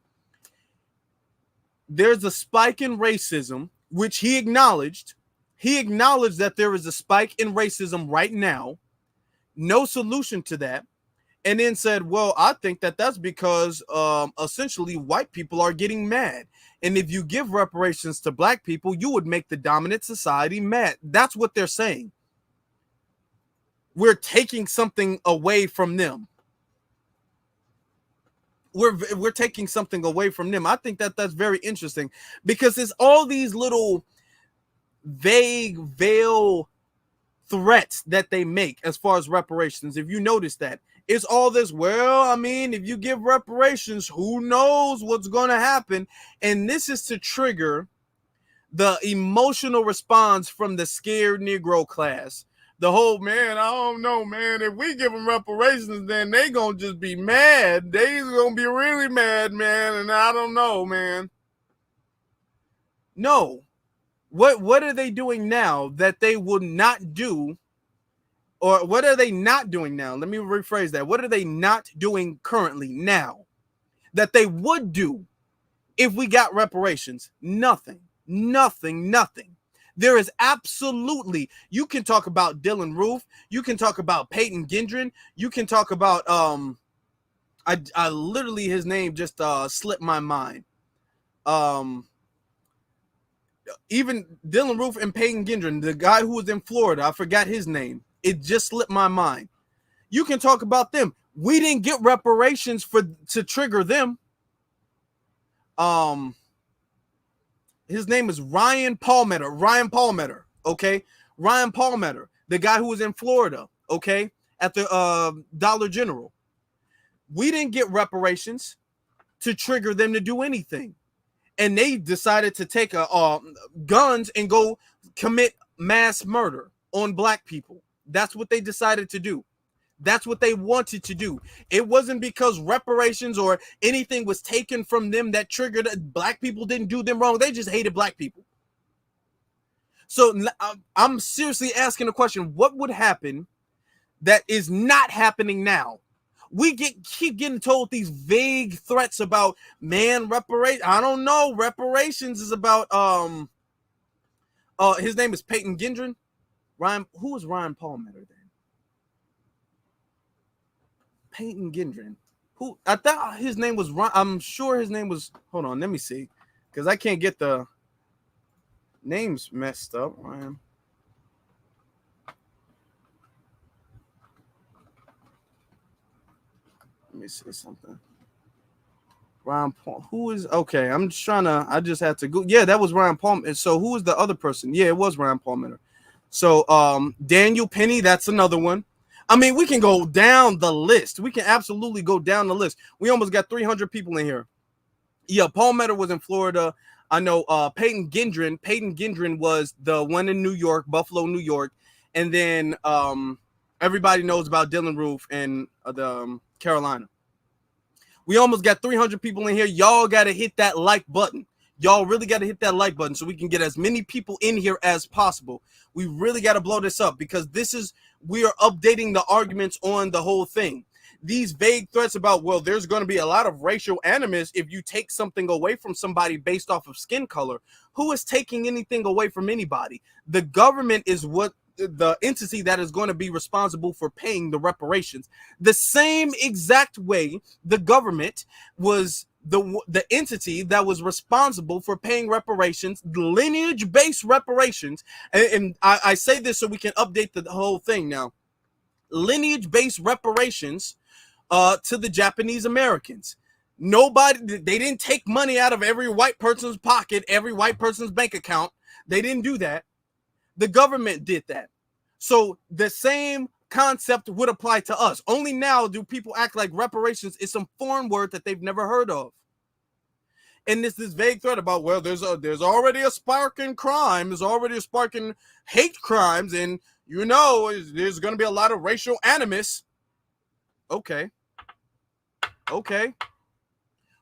there's a spike in racism, which he acknowledged. He acknowledged that there is a spike in racism right now. No solution to that. And then said, well, I think that that's because essentially white people are getting mad. And if you give reparations to Black people, you would make the dominant society mad. That's what they're saying. We're taking something away from them. We're taking something away from them. I think that that's very interesting because there's all these little vague veil threats that they make as far as reparations. If you notice that, it's all this, well, I mean, if you give reparations, who knows what's going to happen? And this is to trigger the emotional response from the scared Negro class. The whole, man, I don't know, man. If we give them reparations, then they going to just be mad. They going to be really mad, man. And I don't know, man. No. What are they doing now that they would not do? Or what are they not doing now? Let me rephrase that. What are they not doing currently now that they would do if we got reparations? Nothing. There is absolutely, you can talk about Dylan Roof. You can talk about Peyton Gendron. You can talk about, I literally, his name just slipped my mind. Even Dylan Roof and Peyton Gendron, the guy who was in Florida, I forgot his name. It just slipped my mind. You can talk about them. We didn't get reparations to trigger them. His name is Ryan Palmetto. Okay. Ryan Palmetto, the guy who was in Florida. Okay. At the Dollar General. We didn't get reparations to trigger them to do anything. And they decided to take guns and go commit mass murder on Black people. That's what they decided to do. That's what they wanted to do. It wasn't because reparations or anything was taken from them that triggered it. Black people didn't do them wrong. They just hated Black people. So I'm seriously asking a question. What would happen that is not happening now? We keep getting told these vague threats about, man, reparations. I don't know. Reparations is about his name is Peyton Gendron. Who was Ryan Palmetto then? Peyton Gendron. Who? I thought his name was Ryan. I'm sure his name was. Hold on, let me see, because I can't get the names messed up. Ryan. Let me see something. Ryan Palm. Who is okay? I'm just trying to. I just had to go. Yeah, that was Ryan Palm. And so who was the other person? Yeah, it was Ryan Palmetto. So Daniel Penny, that's another one. I mean, we can go down the list. We can absolutely go down the list. We almost got 300 people in here. Yeah, Palmetto was in Florida. I know Peyton Gendron was the one in New York, Buffalo, New York. And then everybody knows about Dylan Roof in Carolina. We almost got 300 people in here. Y'all got to hit that like button. Y'all really got to hit that like button so we can get as many people in here as possible. We really got to blow this up because we are updating the arguments on the whole thing. These vague threats about, well, there's going to be a lot of racial animus if you take something away from somebody based off of skin color. Who is taking anything away from anybody? The government is what the entity that is going to be responsible for paying the reparations. The same exact way the government was the entity that was responsible for paying reparations, lineage-based reparations. And I say this so we can update the whole thing now. Lineage-based reparations to the Japanese Americans. They didn't take money out of every white person's pocket, every white person's bank account. They didn't do that. The government did that. So the same concept would apply to us. Only now do people act like reparations is some foreign word that they've never heard of. And this vague threat about, well, there's already a spark in crime, there's already a spark in hate crimes, and there's going to be a lot of racial animus. Okay.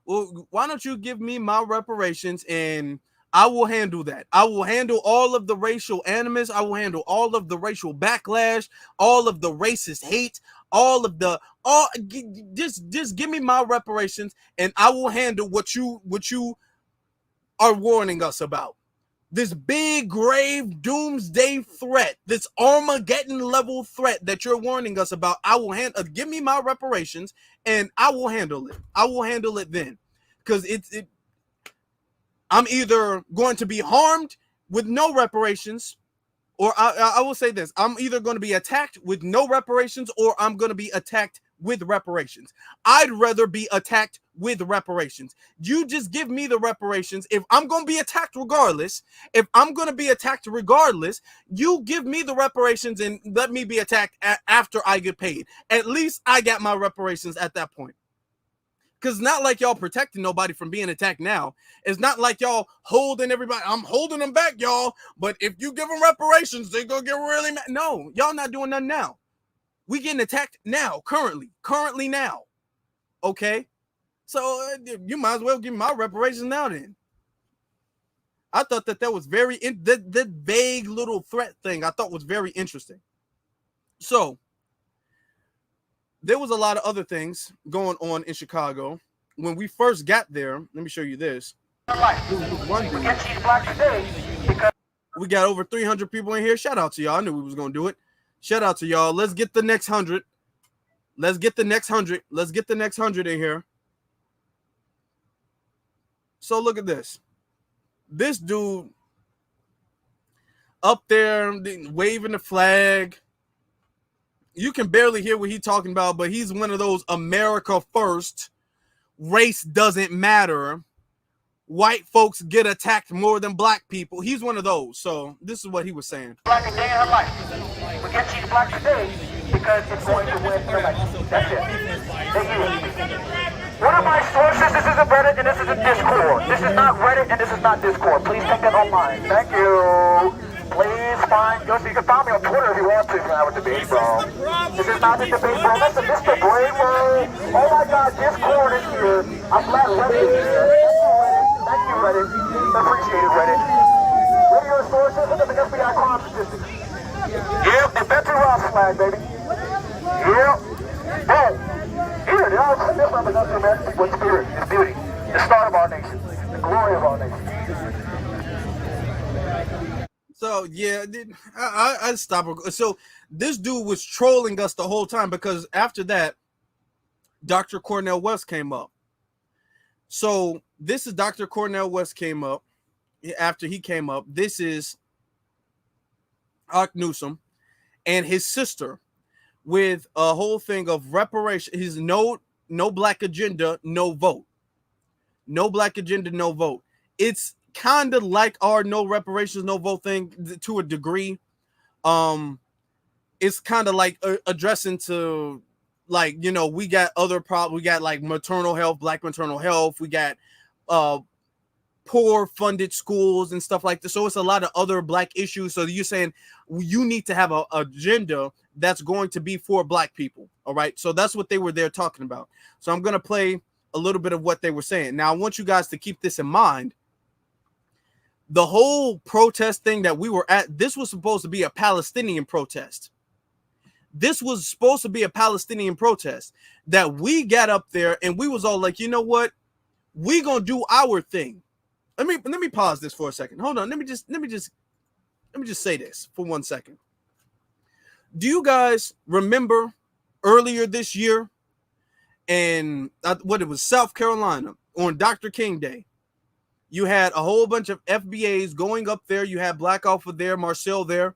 Well, why don't you give me my reparations and I will handle that. I will handle all of the racial animus. I will handle all of the racial backlash, all of the racist hate, just give me my reparations and I will handle what you are warning us about. This big, grave, doomsday threat, this Armageddon level threat that you're warning us about, I will give me my reparations and I will handle it. I will handle it then. Because I'm either going to be harmed with no reparations, or I will say this, I'm either going to be attacked with no reparations or I'm going to be attacked with reparations. I'd rather be attacked with reparations. You just give me the reparations. If I'm going to be attacked regardless, you give me the reparations and let me be attacked after I get paid. At least I got my reparations at that point. Because it's not like y'all protecting nobody from being attacked now. It's not like y'all holding everybody. I'm holding them back, y'all. But if you give them reparations, they're going to get really mad. No, y'all not doing nothing now. We getting attacked now, currently now. Okay? So you might as well give me my reparations now then. I thought that was very, that vague little threat thing I thought was very interesting. So, there was a lot of other things going on in Chicago. When we first got there, let me show you this. We got over 300 people in here. Shout out to y'all. I knew we was going to do it. Shout out to y'all. Let's get the next 100. Let's get the next 100 in here. So look at this. This dude up there waving the flag. You can barely hear what he's talking about, but he's one of those America first, race doesn't matter, white folks get attacked more than black people. He's one of those. So this is what he was saying. Black a day in her life. We can't teach black today because it's going to win her life. That's it. Thank you. One of my sources, this is a Reddit and this is a Discord. This is not Reddit and this is not Discord. Please take that on mine. Thank you. Please find, you can find me on Twitter if you want to have a debate, bro. This is not the debate, bro. That's the Mr. Brainwave. Oh my God, Discord is here. I'm glad Reddit is here. Thank you, Reddit. Appreciate it, Reddit. What are your sources? Look at the FBI crime statistics. Yep, the Betty Ross flag, baby. Yep. Boom. Here, the all this represents the American people in spirit, in beauty, the start of our nation, the glory of our nation. So yeah, I stopped. So this dude was trolling us the whole time because after that, Dr. Cornell West came up. So this is Dr. Cornell West came up. After he came up, this is Ark Newsom and his sister with a whole thing of reparation. His no black agenda, no vote. No black agenda, no vote. It's kind of like our no reparations, no vote thing to a degree. It's kind of like addressing to, like, we got other problems. We got like maternal health, black maternal health. We got poor funded schools and stuff like this. So it's a lot of other black issues. So you're saying you need to have an agenda that's going to be for black people. All right. So that's what they were there talking about. So I'm going to play a little bit of what they were saying. Now, I want you guys to keep this in mind. The whole protest thing that we were at, this was supposed to be a Palestinian protest. This was supposed to be a Palestinian protest that we got up there and we was all like, you know what? We gonna do our thing. Let me pause this for a second. Hold on. Let me just say this for 1 second. Do you guys remember earlier this year in what it was, South Carolina, on Dr. King Day? You had a whole bunch of FBAs going up there. You had Black Alpha there, Marcel there.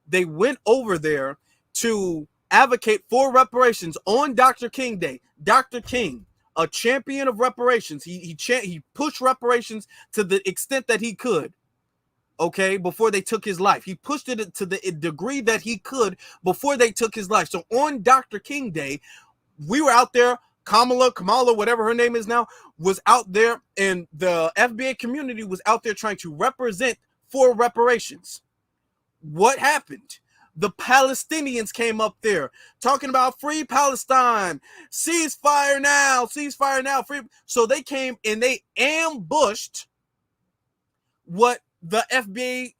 They went over there to advocate for reparations on Dr. King Day. Dr. King, a champion of reparations, he pushed reparations to the extent that he could. Okay, before they took his life, he pushed it to the degree that he could before they took his life. So on Dr. King Day, we were out there. Kamala, whatever her name is now, was out there, and the FBA community was out there trying to represent for reparations. What happened? The Palestinians came up there talking about free Palestine, ceasefire now, free. So they came and they ambushed what the FBA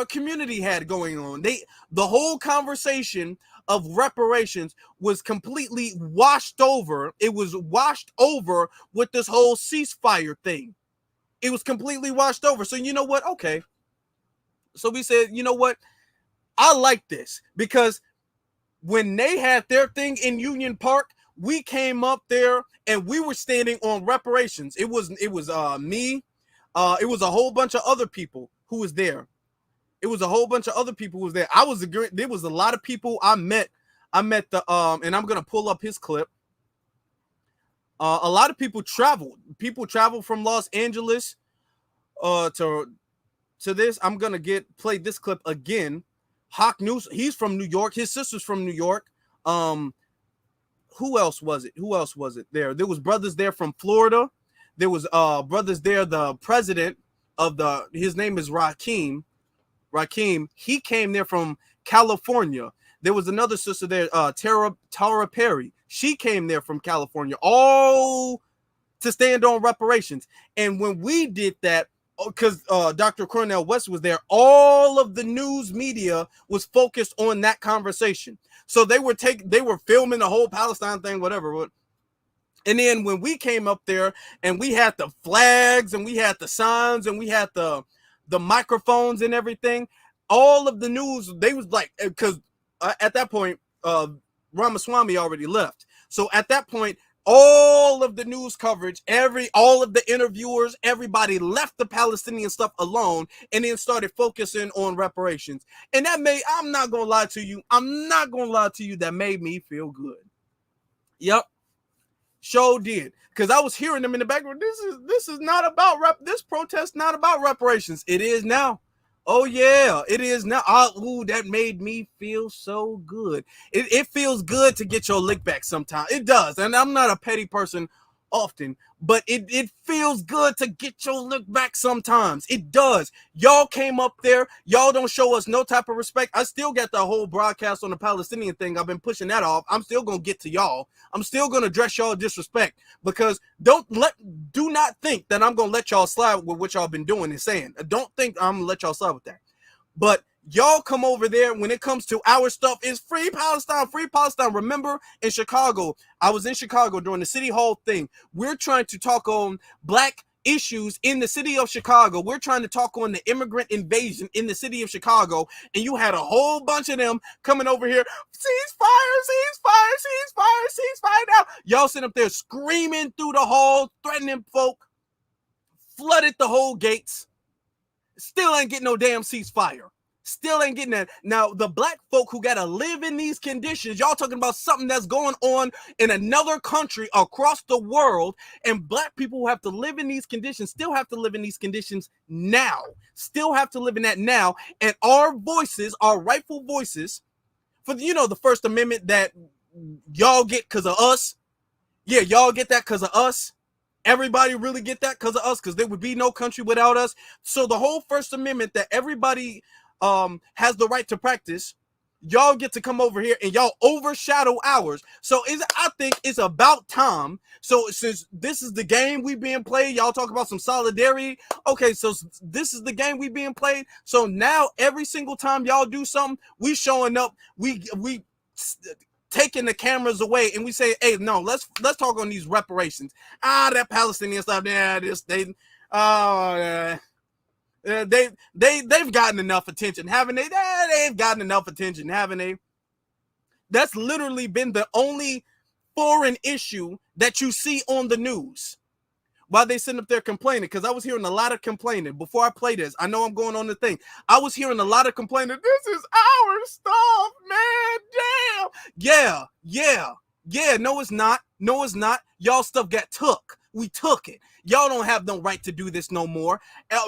community had going on. The whole conversation of reparations was completely washed over. It was washed over with this whole ceasefire thing. It was completely washed over. So you know what? Okay. So we said, you know what? I like this, because when they had their thing in Union Park, we came up there and we were standing on reparations. It was me. It was a whole bunch of other people who was there. There was a lot of people I met. And I'm gonna pull up his clip. A lot of people traveled. People traveled from Los Angeles to this. I'm gonna play this clip again. Hawk News, he's from New York. His sister's from New York. Who else was it there? There was brothers there from Florida. There was brothers there. The president of his name is Rakim. He came there from California. There was another sister there, Tara Perry. She came there from California, all to stand on reparations. And when we did that, because Dr. Cornell West was there, all of the news media was focused on that conversation. So they were filming the whole Palestine thing, whatever. And then when we came up there and we had the flags and we had the signs and we had the microphones and everything, all of the news, they was like, because at that point, Ramaswamy already left. So at that point, all of the news coverage, all of the interviewers, everybody left the Palestinian stuff alone and then started focusing on reparations. And I'm not going to lie to you, that made me feel good. Yep. Sure did. Because I was hearing them in the background. This is not about this protest, not about reparations. It is now. Oh yeah, it is now. That made me feel so good. It feels good to get your lick back sometimes. It does. And I'm not a petty person often, but it feels good to get your lick back sometimes. It does. Y'all came up there. Y'all don't show us no type of respect. I still got the whole broadcast on the Palestinian thing. I've been pushing that off. I'm still going to get to y'all. I'm still going to address y'all disrespect, because do not think that I'm going to let y'all slide with what y'all been doing and saying. Don't think I'm going to let y'all slide with that. But y'all come over there when it comes to our stuff. It's free Palestine, free Palestine. Remember in Chicago, I was in Chicago during the City Hall thing. We're trying to talk on black issues in the city of Chicago. We're trying to talk on the immigrant invasion in the city of Chicago. And you had a whole bunch of them coming over here. Ceasefire now. Y'all sit up there screaming through the hall, threatening folk, flooded the whole gates. Still ain't getting no damn ceasefire. Still ain't getting that. Now, the black folk who got to live in these conditions, y'all talking about something that's going on in another country across the world, and black people who have to live in these conditions still have to live in these conditions now. Still have to live in that now. And our voices, our rightful voices, for the First Amendment that y'all get because of us. Yeah, y'all get that because of us. Everybody really get that because of us, because there would be no country without us. So the whole First Amendment that everybody has the right to practice, y'all get to come over here and y'all overshadow ours. So I think it's about time. So since this is the game we being played, y'all talk about some solidarity. Okay, so this is the game we being played. So now every single time y'all do something, we showing up, we taking the cameras away and we say, hey, no, let's talk on these reparations. That Palestinian stuff, they've gotten enough attention, haven't they? They've gotten enough attention, haven't they? That's literally been the only foreign issue that you see on the news while they sitting up there complaining. Because I was hearing a lot of complaining before I play this. I know I'm going on the thing. I was hearing a lot of complaining. This is our stuff, man. Damn. Yeah. No, it's not. Y'all stuff got took. We took it. Y'all don't have no right to do this no more.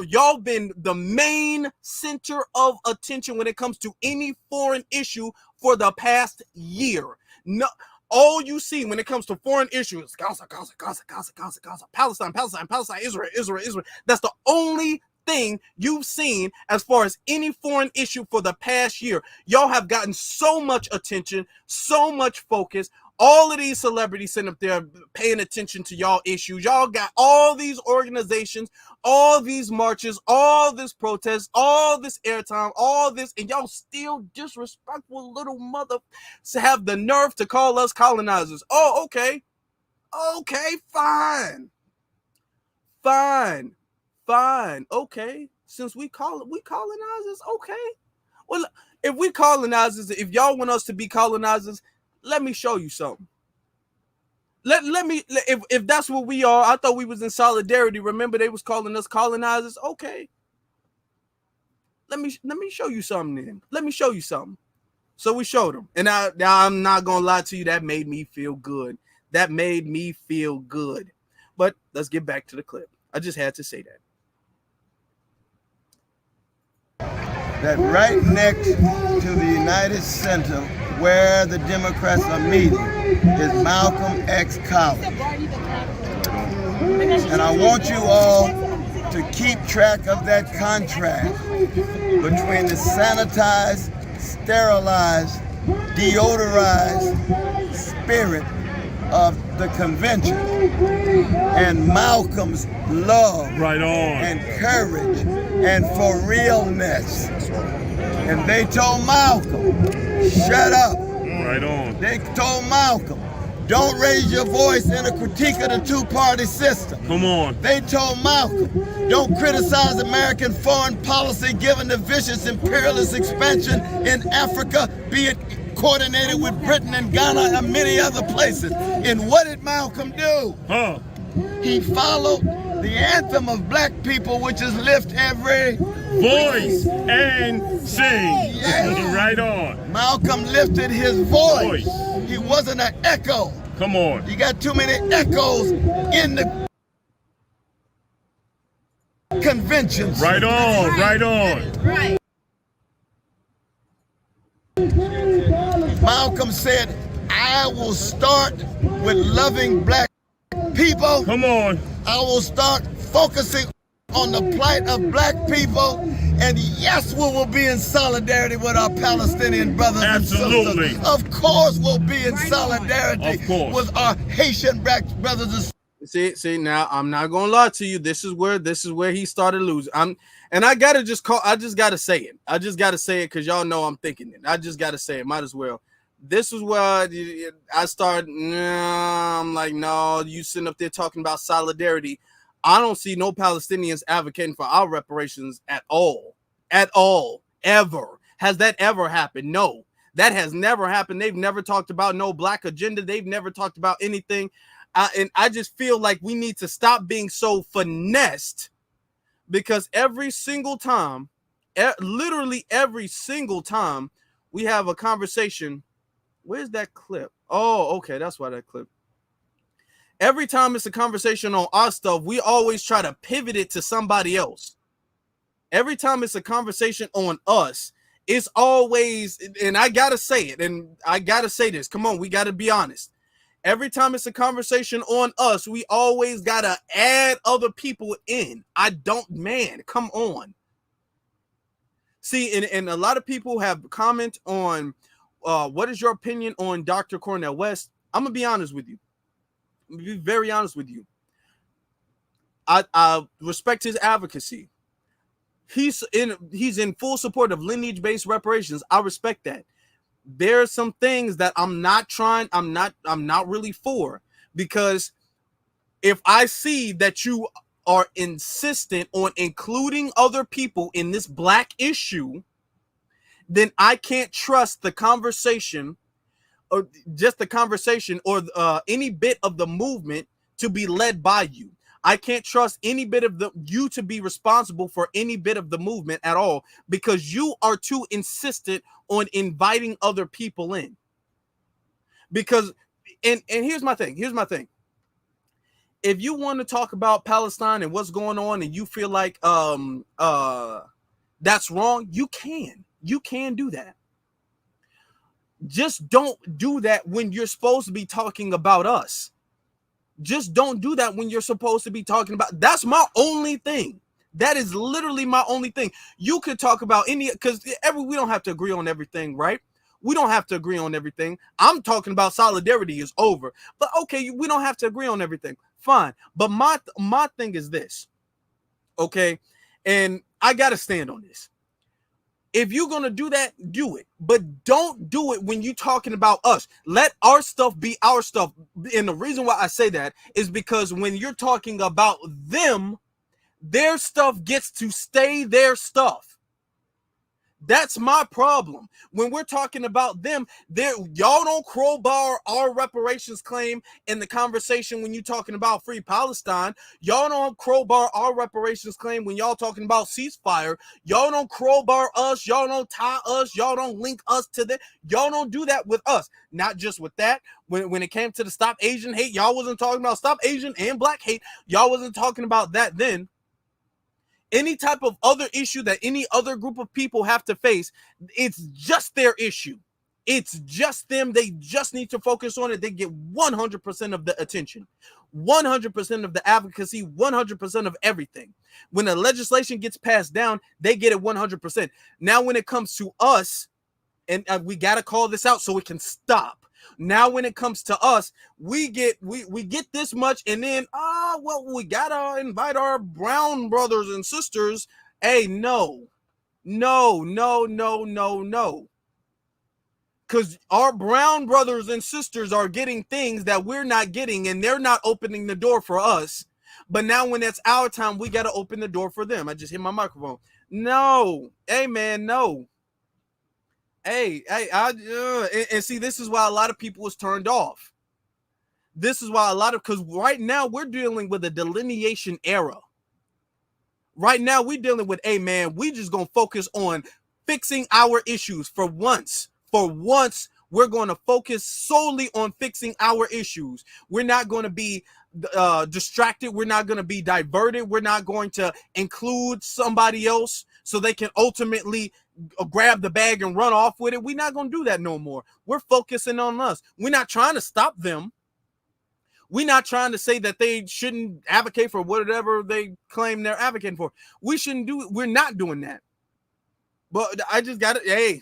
Y'all been the main center of attention when it comes to any foreign issue for the past year. No, all you see when it comes to foreign issues, Gaza, Palestine, Israel. That's the only thing you've seen as far as any foreign issue for the past year. Y'all have gotten so much attention, so much focus. All of these celebrities sitting up there paying attention to y'all issues. Y'all got all these organizations, all these marches, all this protest, all this airtime, all this, and y'all still disrespectful little mother have the nerve to call us colonizers. Oh, okay. Okay, fine. Okay. Since we colonizers, okay. Well, if we colonizers, if y'all want us to be colonizers, let me show you something. Let me, if that's what we are, I thought we was in solidarity. Remember they was calling us colonizers. Okay. Let me show you something then. Let me show you something. So we showed them. And I'm not going to lie to you. That made me feel good. But let's get back to the clip. I just had to say that. That right next to the United Center where the Democrats are meeting is Malcolm X College. And I want you all to keep track of that contrast between the sanitized, sterilized, deodorized spirit of the convention and Malcolm's love and courage and for realness. And they told Malcolm, shut up. Right on. They told Malcolm, don't raise your voice in a critique of the two-party system. Come on. They told Malcolm, don't criticize American foreign policy given the vicious imperialist expansion in Africa, be it coordinated with Britain and Ghana and many other places. And what did Malcolm do? He followed the anthem of black people, which is lift every voice and sing. Yes. Right on. Malcolm lifted his voice. He wasn't an echo. Come on. You got too many echoes in the conventions. Right on. Right. Malcolm said, I will start with loving black people. Come on. I will start focusing on the plight of black people. And yes, we will be in solidarity with our Palestinian brothers and sisters. Of course, we'll be in solidarity with our Haitian black brothers and sisters. See, now I'm not gonna lie to you. This is where he started losing. I just gotta say it. I just gotta say it because y'all know I'm thinking it. I just gotta say it. Might as well. This is where I started. I'm like, no, you sitting up there talking about solidarity. I don't see no Palestinians advocating for our reparations at all, ever. Has that ever happened? No, that has never happened. They've never talked about no black agenda. They've never talked about anything. And I just feel like we need to stop being so finessed, because every single time, literally every single time we have a conversation, where's that clip? Oh, okay, that's why that clip. Every time it's a conversation on our stuff, we always try to pivot it to somebody else. Every time it's a conversation on us, it's always, and I gotta say it, and I gotta say this. Come on, we gotta be honest. Every time it's a conversation on us, we always gotta add other people in. Come on. See, and a lot of people have comment on what is your opinion on Dr. Cornell West. I'm gonna be honest with you. I'm gonna be very honest with you. I respect his advocacy. He's in full support of lineage-based reparations. I respect that. There are some things that I'm not really for, because if I see that you are insistent on including other people in this black issue, then I can't trust the conversation just the conversation or any bit of the movement to be led by you. I can't trust any bit of you to be responsible for any bit of the movement at all, because you are too insistent on inviting other people in. Because, and here's my thing. If you want to talk about Palestine and what's going on, and you feel like that's wrong, you can do that. Just don't do that when you're supposed to be talking about us. Just don't do that when you're supposed to be talking about. That's my only thing. That is literally my only thing. You could talk about any, because we don't have to agree on everything, right? We don't have to agree on everything. I'm talking about solidarity is over. But okay, we don't have to agree on everything. Fine. But my thing is this. Okay? And I got to stand on this. If you're going to do that, do it. But don't do it when you're talking about us. Let our stuff be our stuff. And the reason why I say that is because when you're talking about them, their stuff gets to stay their stuff. That's my problem. When we're talking about them, y'all don't crowbar our reparations claim in the conversation when you're talking about free Palestine. Y'all don't crowbar our reparations claim when y'all talking about ceasefire. Y'all don't crowbar us. Y'all don't tie us. Y'all don't link us to them. Y'all don't do that with us. Not just with that. When it came to the Stop Asian Hate, y'all wasn't talking about Stop Asian and Black Hate. Y'all wasn't talking about that then. Any type of other issue that any other group of people have to face, it's just their issue. It's just them. They just need to focus on it. They get 100% of the attention, 100% of the advocacy, 100% of everything. When the legislation gets passed down, they get it 100%. Now, when it comes to us, and we got to call this out so it can stop. Now, when it comes to us, we get this much, and then we gotta invite our brown brothers and sisters. Hey, no, because our brown brothers and sisters are getting things that we're not getting, and they're not opening the door for us. But now, when it's our time, we gotta open the door for them. I just hit my microphone. No, hey man, no. Hey, and see, this is why a lot of people was turned off. This is why because right now we're dealing with a delineation era. Right now we're dealing with, hey man, we just gonna focus on fixing our issues for once. For once, we're going to focus solely on fixing our issues. We're not going to be distracted. We're not going to be diverted. We're not going to include somebody else so they can ultimately grab the bag and run off with it. We're not going to do that no more. We're focusing on us. We're not trying to stop them. We're not trying to say that they shouldn't advocate for whatever they claim they're advocating for. We shouldn't do it. We're not doing that. But I just got it. Hey,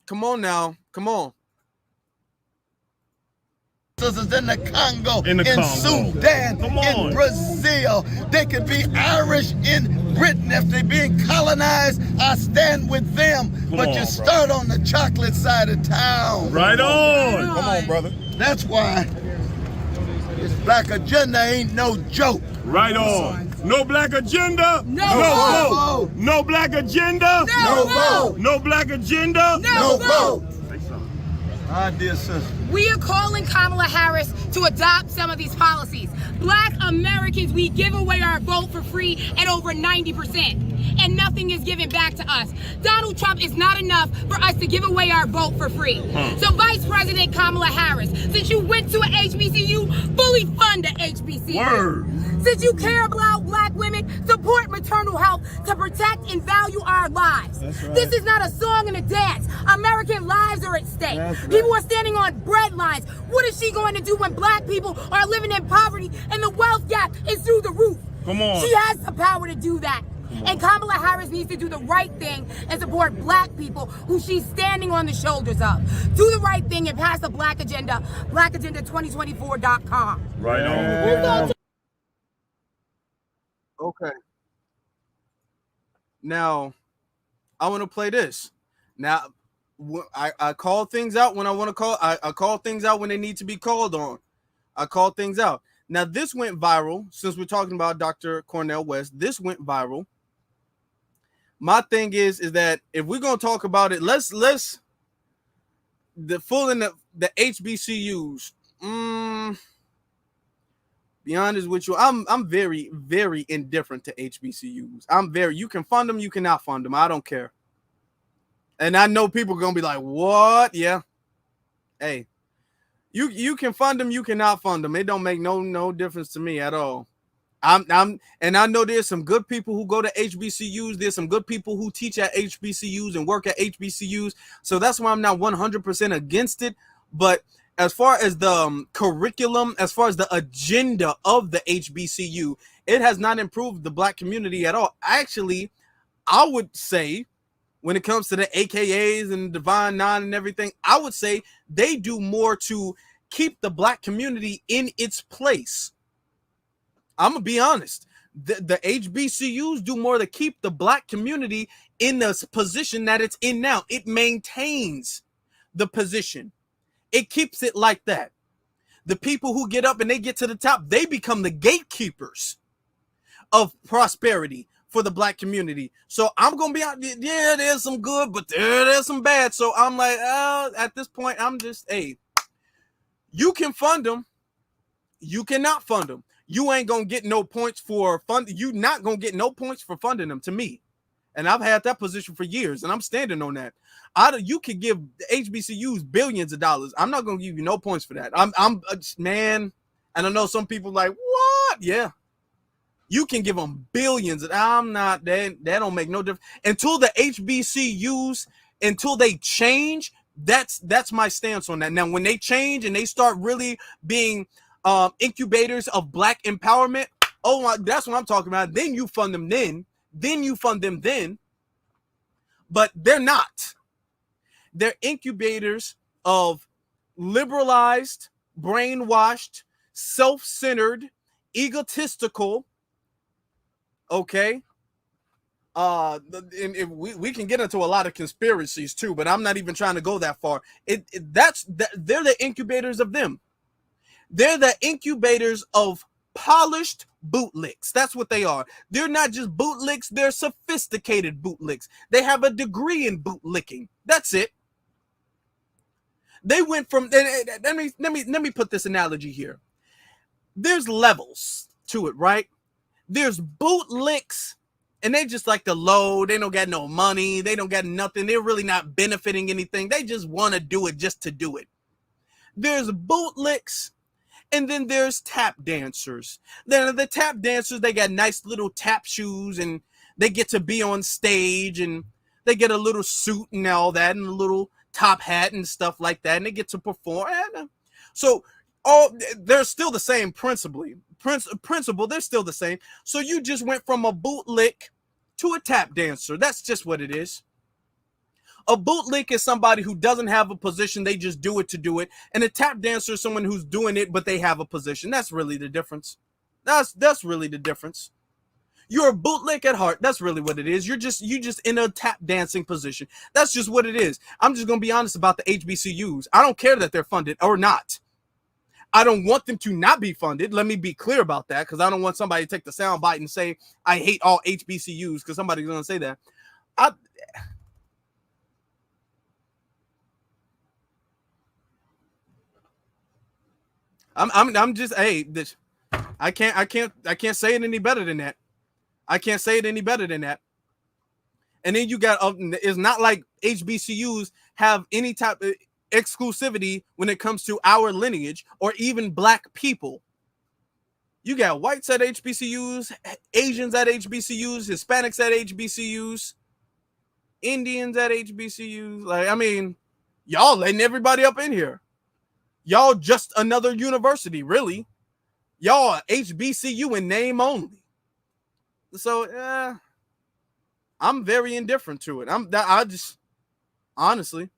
come on now. Come on. Sisters in the Congo, in Sudan, in Brazil. They could be Irish in Britain if they're being colonized. I stand with them. But you start on the chocolate side of town. Right on. Come on, brother. That's why this black agenda ain't no joke. Right on. No black agenda. No vote. No black agenda. No vote. No black agenda. No vote. My dear sister. We are calling Kamala Harris to adopt some of these policies. Black Americans, we give away our vote for free at over 90%, and nothing is given back to us. Donald Trump is not enough for us to give away our vote for free. So Vice President Kamala Harris, since you went to a HBCU, fully fund a HBCU. Word. Since you care about black women, support maternal health to protect and value our lives. Right. This is not a song and a dance. American lives are at stake. People are standing on bread lines. What is she going to do when black people are living in poverty and the wealth gap is through the roof? Come on. She has the power to do that. And Kamala Harris needs to do the right thing and support black people who she's standing on the shoulders of. Do the right thing and pass the Black Agenda, blackagenda2024.com. Right on. Okay. Now, I want to play this. Now, I call things out when I want to call. I call things out when they need to be called on. I call things out. Now, this went viral. Since we're talking about Dr. Cornell West, this went viral. My thing is that if we're gonna talk about it, let's the HBCUs. Be honest with you, I'm very, very indifferent to HBCUs. You can fund them, you cannot fund them. I don't care. And I know people are gonna be like, what? Yeah. Hey, you can fund them, you cannot fund them. It don't make no difference to me at all. And I know there's some good people who go to HBCUs. There's some good people who teach at HBCUs and work at HBCUs. So that's why I'm not 100% against it. But as far as the curriculum, as far as the agenda of the HBCU, it has not improved the Black community at all. Actually, I would say when it comes to the AKAs and Divine Nine and everything, I would say they do more to keep the Black community in its place. I'm going to be honest. The HBCUs do more to keep the Black community in the position that it's in now. It maintains the position. It keeps it like that. The people who get up and they get to the top, they become the gatekeepers of prosperity for the Black community. So I'm going to be out. Yeah, there's some good, but there's some bad. So I'm like, at this point, I'm just, hey, you can fund them. You cannot fund them. You ain't going to get no points for funding. You not going to get no points for funding them, to me. And I've had that position for years, and I'm standing on that. You could give HBCUs billions of dollars. I'm not going to give you no points for that. Man, and I know some people like, what? Yeah. You can give them billions. I'm not, that don't make no difference. Until the HBCUs, until they change, that's my stance on that. Now, when they change and they start really being incubators of Black empowerment, that's what I'm talking about. Then you fund them then you fund them then. But they're not. They're incubators of liberalized, brainwashed, self-centered, egotistical, okay? And if we can get into a lot of conspiracies too, but I'm not even trying to go that far. They're the incubators of them. They're the incubators of polished bootlicks. That's what they are. They're not just bootlicks, they're sophisticated bootlicks. They have a degree in bootlicking. That's it. They went from, let me put this analogy here. There's levels to it, right? There's bootlicks, and they just like the low. They don't got no money. They don't got nothing. They're really not benefiting anything. They just want to do it just to do it. There's bootlicks. And then there's tap dancers. Then the tap dancers, they got nice little tap shoes and they get to be on stage and they get a little suit and all that and a little top hat and stuff like that. And they get to perform. So they're still the same principle. They're still the same. So you just went from a bootlick to a tap dancer. That's just what it is. A bootlick is somebody who doesn't have a position. They just do it to do it. And a tap dancer is someone who's doing it, but they have a position. That's really the difference. That's really the difference. You're a bootlick at heart. That's really what it is. You just in a tap dancing position. That's just what it is. I'm just going to be honest about the HBCUs. I don't care that they're funded or not. I don't want them to not be funded. Let me be clear about that, because I don't want somebody to take the sound bite and say, I hate all HBCUs, because somebody's going to say that. I'm just, hey, I can't say it any better than that. I can't say it any better than that. And then you got, it's not like HBCUs have any type of exclusivity when it comes to our lineage or even Black people. You got whites at HBCUs, Asians at HBCUs, Hispanics at HBCUs, Indians at HBCUs. Like, I mean, y'all letting everybody up in here. Y'all just another university, really. Y'all are HBCU in name only. So, I'm very indifferent to it. I just, honestly.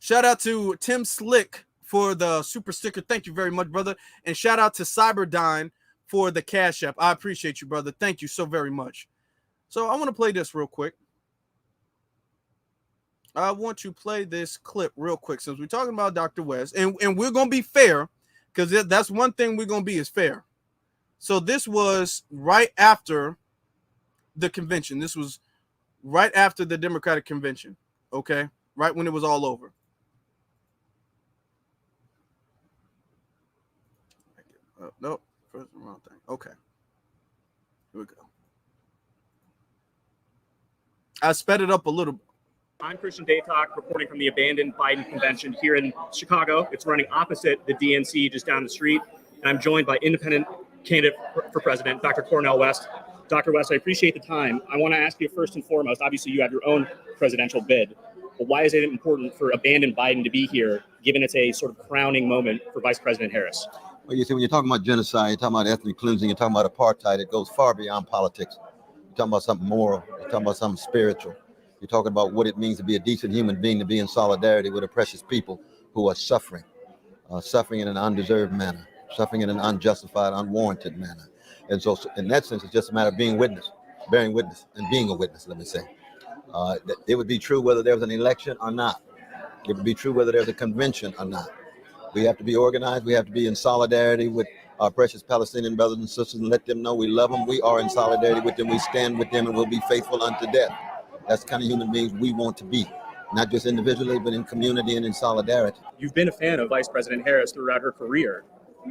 Shout out to Tim Slick for the super sticker. Thank you very much, brother. And shout out to Cyberdyne for the Cash App. I appreciate you, brother. Thank you so very much. So I want to play this real quick. I want to play this clip real quick since we're talking about Dr. West. And we're going to be fair, because that's one thing we're going to be is fair. So this was right after the convention. This was right after the Democratic convention. Okay? right when it was all over. Nope, first wrong thing. Okay, here we go. I sped it up a little. I'm Christian Daytalk, reporting from the abandoned Biden convention here in Chicago. It's running opposite the DNC just down the street. And I'm joined by independent candidate for president, Dr. Cornell West. Dr. West, I appreciate the time. I want to ask you first and foremost, obviously you have your own presidential bid, but why is it important for abandoned Biden to be here, given it's a sort of crowning moment for Vice President Harris? Well, you see, when you're talking about genocide, you're talking about ethnic cleansing, you're talking about apartheid, it goes far beyond politics. You're talking about something moral, you're talking about something spiritual. You're talking about what it means to be a decent human being, to be in solidarity with the precious people who are suffering in an undeserved manner, suffering in an unjustified, unwarranted manner. And so in that sense, it's just a matter of bearing witness, and being a witness, let me say. It would be true whether there was an election or not. It would be true whether there's a convention or not. We have to be organized. We have to be in solidarity with our precious Palestinian brothers and sisters and let them know we love them. We are in solidarity with them. We stand with them and we'll be faithful unto death. That's the kind of human beings we want to be, not just individually, but in community and in solidarity. You've been a fan of Vice President Harris throughout her career.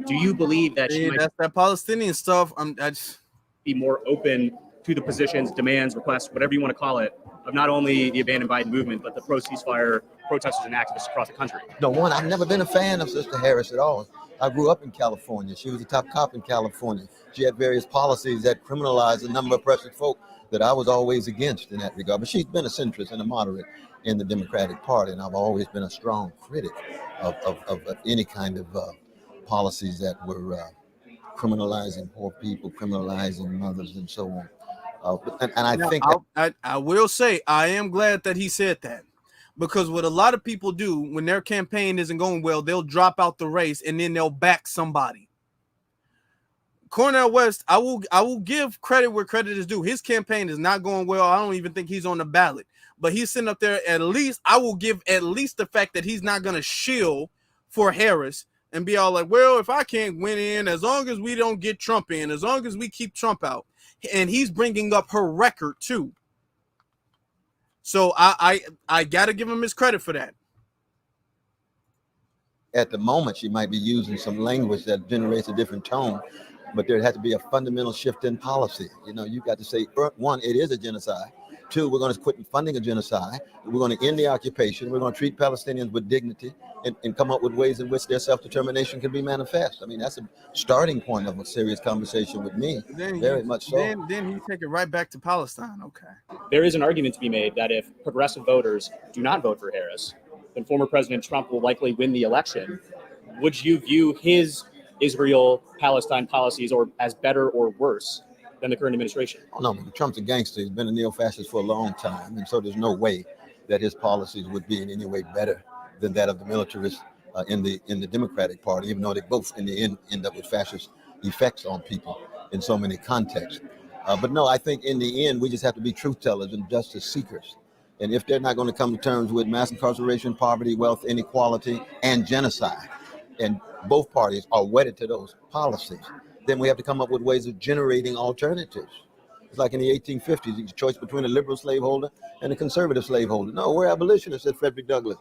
Do you believe that she might that Palestinian stuff? I just be more open to the positions, demands, requests, whatever you want to call it, of not only the abandoned Biden movement, but the pro-ceasefire protesters and activists across the country? No, one, I've never been a fan of Sister Harris at all. I grew up in California. She was the top cop in California. She had various policies that criminalized a number of precious folk that I was always against in that regard. But she's been a centrist and a moderate in the Democratic Party, and I've always been a strong critic of any kind of policies that were criminalizing poor people, criminalizing mothers, and so on. I will say I am glad that he said that, because what a lot of people do when their campaign isn't going well, they'll drop out the race and then they'll back somebody. Cornell West, I will give credit where credit is due. His campaign is not going well. I don't even think he's on the ballot, but he's sitting up there. At least I will give at least the fact that he's not going to shield for Harris and be all like, well, if I can't win in, as long as we don't get Trump in, as long as we keep Trump out. And he's bringing up her record too. So I got to give him his credit for that. At the moment, she might be using some language that generates a different tone, but there has to be a fundamental shift in policy. You know, you got to say, one, it is a genocide. Two, we're going to quit funding a genocide. We're going to end the occupation. We're going to treat Palestinians with dignity and come up with ways in which their self-determination can be manifest. I mean, that's a starting point of a serious conversation with me. Very much so. Then he take it right back to Palestine. Okay. There is an argument to be made that if progressive voters do not vote for Harris, then former President Trump will likely win the election. Would you view his Israel-Palestine policies or as better or worse than the current administration? Oh, no, Trump's a gangster. He's been a neo-fascist for a long time, and so there's no way that his policies would be in any way better than that of the militarists in the Democratic Party, even though they both in the end up with fascist effects on people in so many contexts. But no, I think in the end, we just have to be truth tellers and justice seekers. And if they're not going to come to terms with mass incarceration, poverty, wealth inequality, and genocide, and both parties are wedded to those policies, then we have to come up with ways of generating alternatives. It's like in the 1850s, it's a choice between a liberal slaveholder and a conservative slaveholder. No, we're abolitionists, said Frederick Douglass.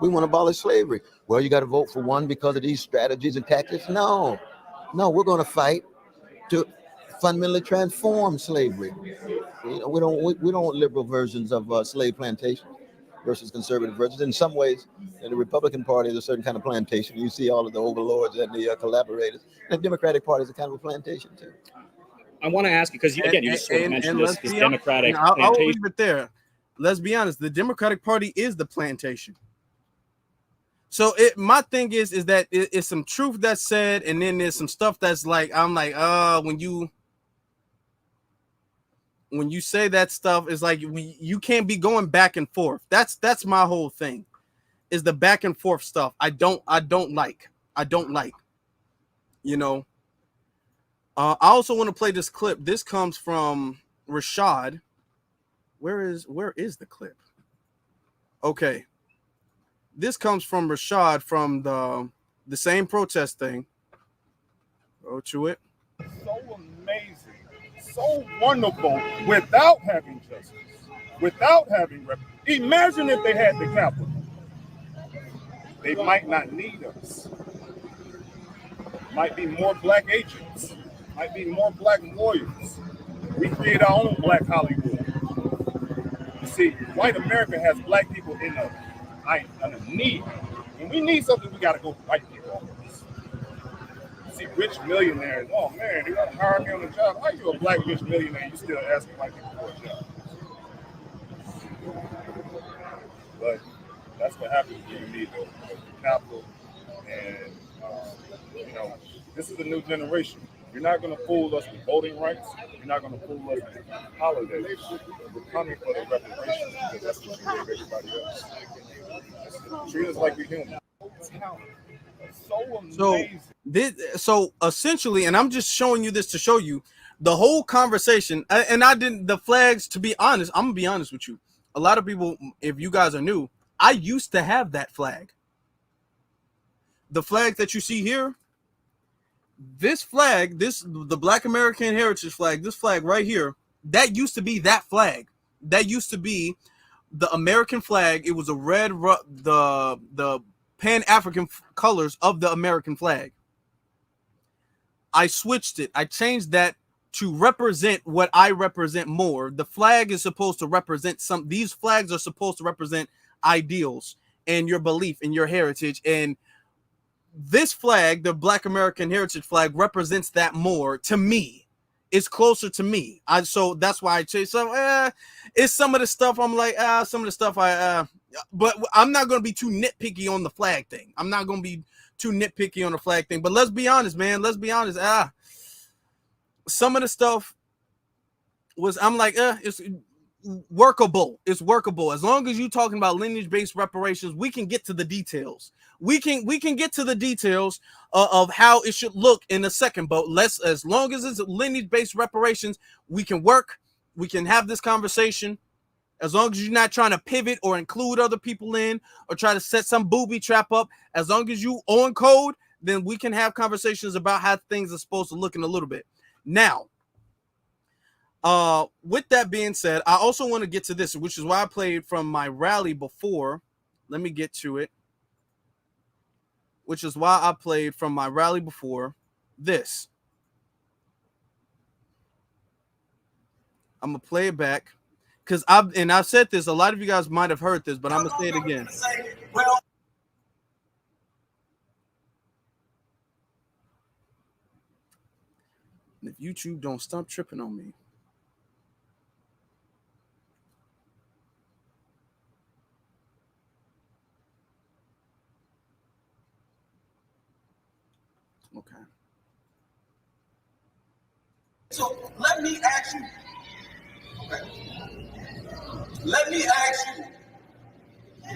We want to abolish slavery. Well, you got to vote for one because of these strategies and tactics. No, we're going to fight to fundamentally transform slavery. You know, we don't want liberal versions of slave plantation versus conservative versions. In some ways, in the Republican Party is a certain kind of plantation. You see all of the overlords and the collaborators. And the Democratic Party is a kind of a plantation too. I want to ask you, because again, you just sort of mentioned this Democratic plantation. I'll leave it there. Let's be honest. The Democratic Party is the plantation. So my thing is that it's some truth that's said, and then there's some stuff that's like, I'm like, when you say that stuff, it's like you can't be going back and forth. That's my whole thing, is the back and forth stuff. I don't like. You know. I also want to play this clip. This comes from Rashad. Where is the clip? Okay. This comes from Rashad from the same protest thing. Go to it. So amazing, so wonderful without having justice. without having imagine if they had the capital. They might not need us. Might be more black agents. Might be more black lawyers. We create our own black Hollywood. You see, white America has black people in a need. When we need something, we got to go to white people. You see, rich millionaires, oh man, they want to hire me on the job. Why are you a black rich millionaire? You still asking white people for a job. But that's what happens when you need the capital. And, you know, this is a new generation. You're not going to fool us with voting rights. You're not going to fool us with holidays. We're coming for the reparations because that's what you gave everybody else. Treat us like we're human. So amazing. So essentially, and I'm just showing you this to show you the whole conversation. And I didn't, the flags, to be honest, I'm going to be honest with you. A lot of people, if you guys are new, I used to have that flag. The flag that you see here, this flag, the Black American Heritage flag, this flag right here, that used to be that flag. That used to be the American flag. It was a red, the Pan-African colors of the American flag. I switched it. I changed that to represent what I represent more. The flag is supposed to represent these flags are supposed to represent ideals and your belief and your heritage. And this flag, the Black American Heritage flag, represents that more to me. It's closer to me. So that's why I changed. So it's some of the stuff I'm like, some of the stuff but I'm not going to be too nitpicky on the flag thing. I'm not going to be too nitpicky on the flag thing. But let's be honest, man. Let's be honest. Some of the stuff was, I'm like, it's workable. It's workable. As long as you're talking about lineage-based reparations, we can get to the details. We can get to the details of how it should look in a second. But as long as it's lineage-based reparations, we can work. We can have this conversation. As long as you're not trying to pivot or include other people in or try to set some booby trap up, as long as you on code, then we can have conversations about how things are supposed to look in a little bit. Now, with that being said, I also want to get to this, which is why I played from my rally before. Let me get to it. Which is why I played from my rally before this. I'm going to play it back. Because I've said this, a lot of you guys might have heard this, but I'm going to say it again. If YouTube don't stop tripping on me. Okay. So let me ask you. Okay. Let me ask you.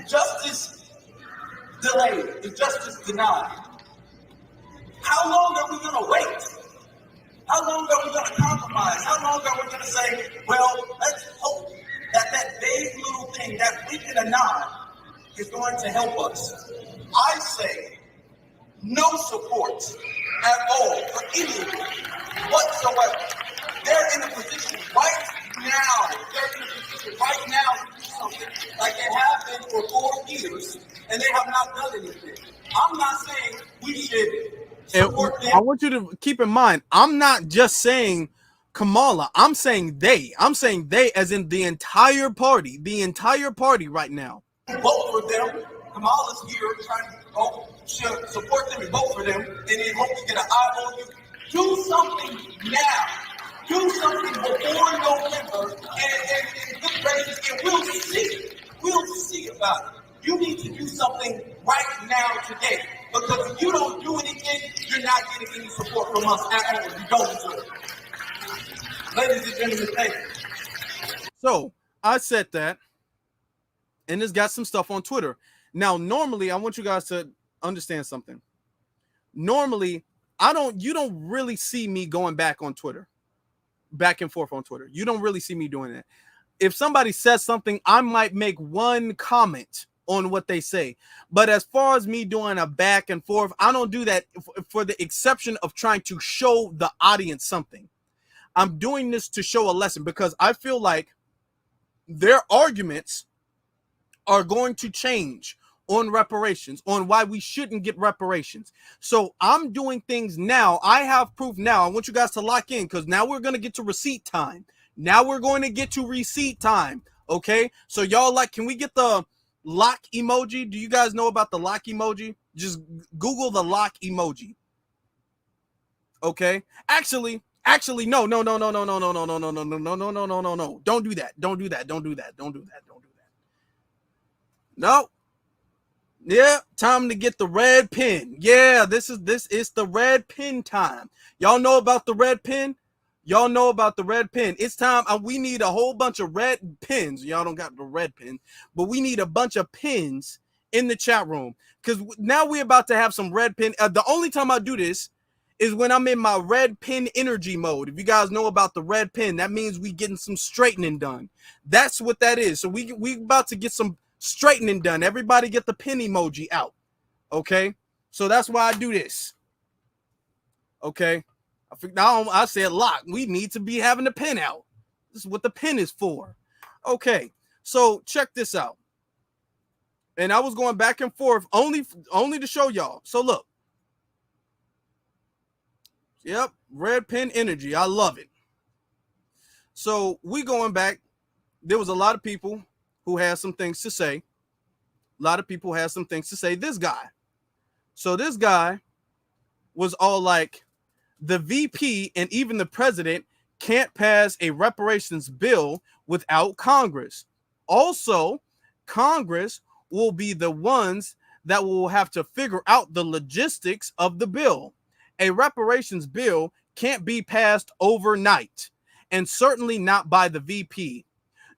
Justice delayed, if justice denied. How long are we going to wait? How long are we going to compromise? How long are we going to say, well, let's hope that that vague little thing, that wink and a nod, is going to help us? I say no support at all for any of it whatsoever. They're in a position right now. They're in a position right now to do something like they have been for 4 years, and they have not done anything. I'm not saying we should. I want you to keep in mind, I'm not just saying Kamala. I'm saying they. I'm saying they as in the entire party. The entire party right now. Vote for them. Kamala's here trying to support them and vote for them, and then hope to get an eye on you. Do something now. Do something before November and get ready, and we'll see. We'll see about it. You need to do something right now today. Because if you don't do anything, you're not getting any support from us at all. You don't deserve it. Ladies and gentlemen, thank you. So I said that, and it's got some stuff on Twitter. Now, normally, I want you guys to understand something. Normally, you don't really see me going back on Twitter, back and forth on Twitter. You don't really see me doing that. If somebody says something, I might make one comment on what they say. But as far as me doing a back and forth, I don't do that for the exception of trying to show the audience something. I'm doing this to show a lesson because I feel like their arguments are going to change on reparations, on why we shouldn't get reparations. So I'm doing things now. I have proof now. I want you guys to lock in, because now we're going to get to receipt time. Now we're going to get to receipt time. Okay. So y'all, like, can we get the lock emoji? Do you guys know about the lock emoji? Just Google the lock emoji. Okay. Actually, no. Don't do that. No. Yeah, time to get the red pin. Yeah, this is the red pin time. Y'all know about the red pin? Y'all know about the red pin. It's time. We need a whole bunch of red pins. Y'all don't got the red pin, but we need a bunch of pins in the chat room, because now we're about to have some red pin. The only time I do this is when I'm in my red pin energy mode. If you guys know about the red pin, that means we getting some straightening done. That's what that is. So we about to get some straightening done. Everybody get the pin emoji out. Okay, so that's why I do this. Okay, I said lock. We need to be having the pin out. This is what the pin is for. Okay, so check this out. And I was going back and forth only to show y'all. So look. Yep, red pin energy. I love it. So we going back. There was a lot of people who had some things to say. A lot of people had some things to say. This guy. So this guy was all like, the VP and even the president can't pass a reparations bill without Congress. Also, Congress will be the ones that will have to figure out the logistics of the bill. A reparations bill can't be passed overnight, and certainly not by the VP.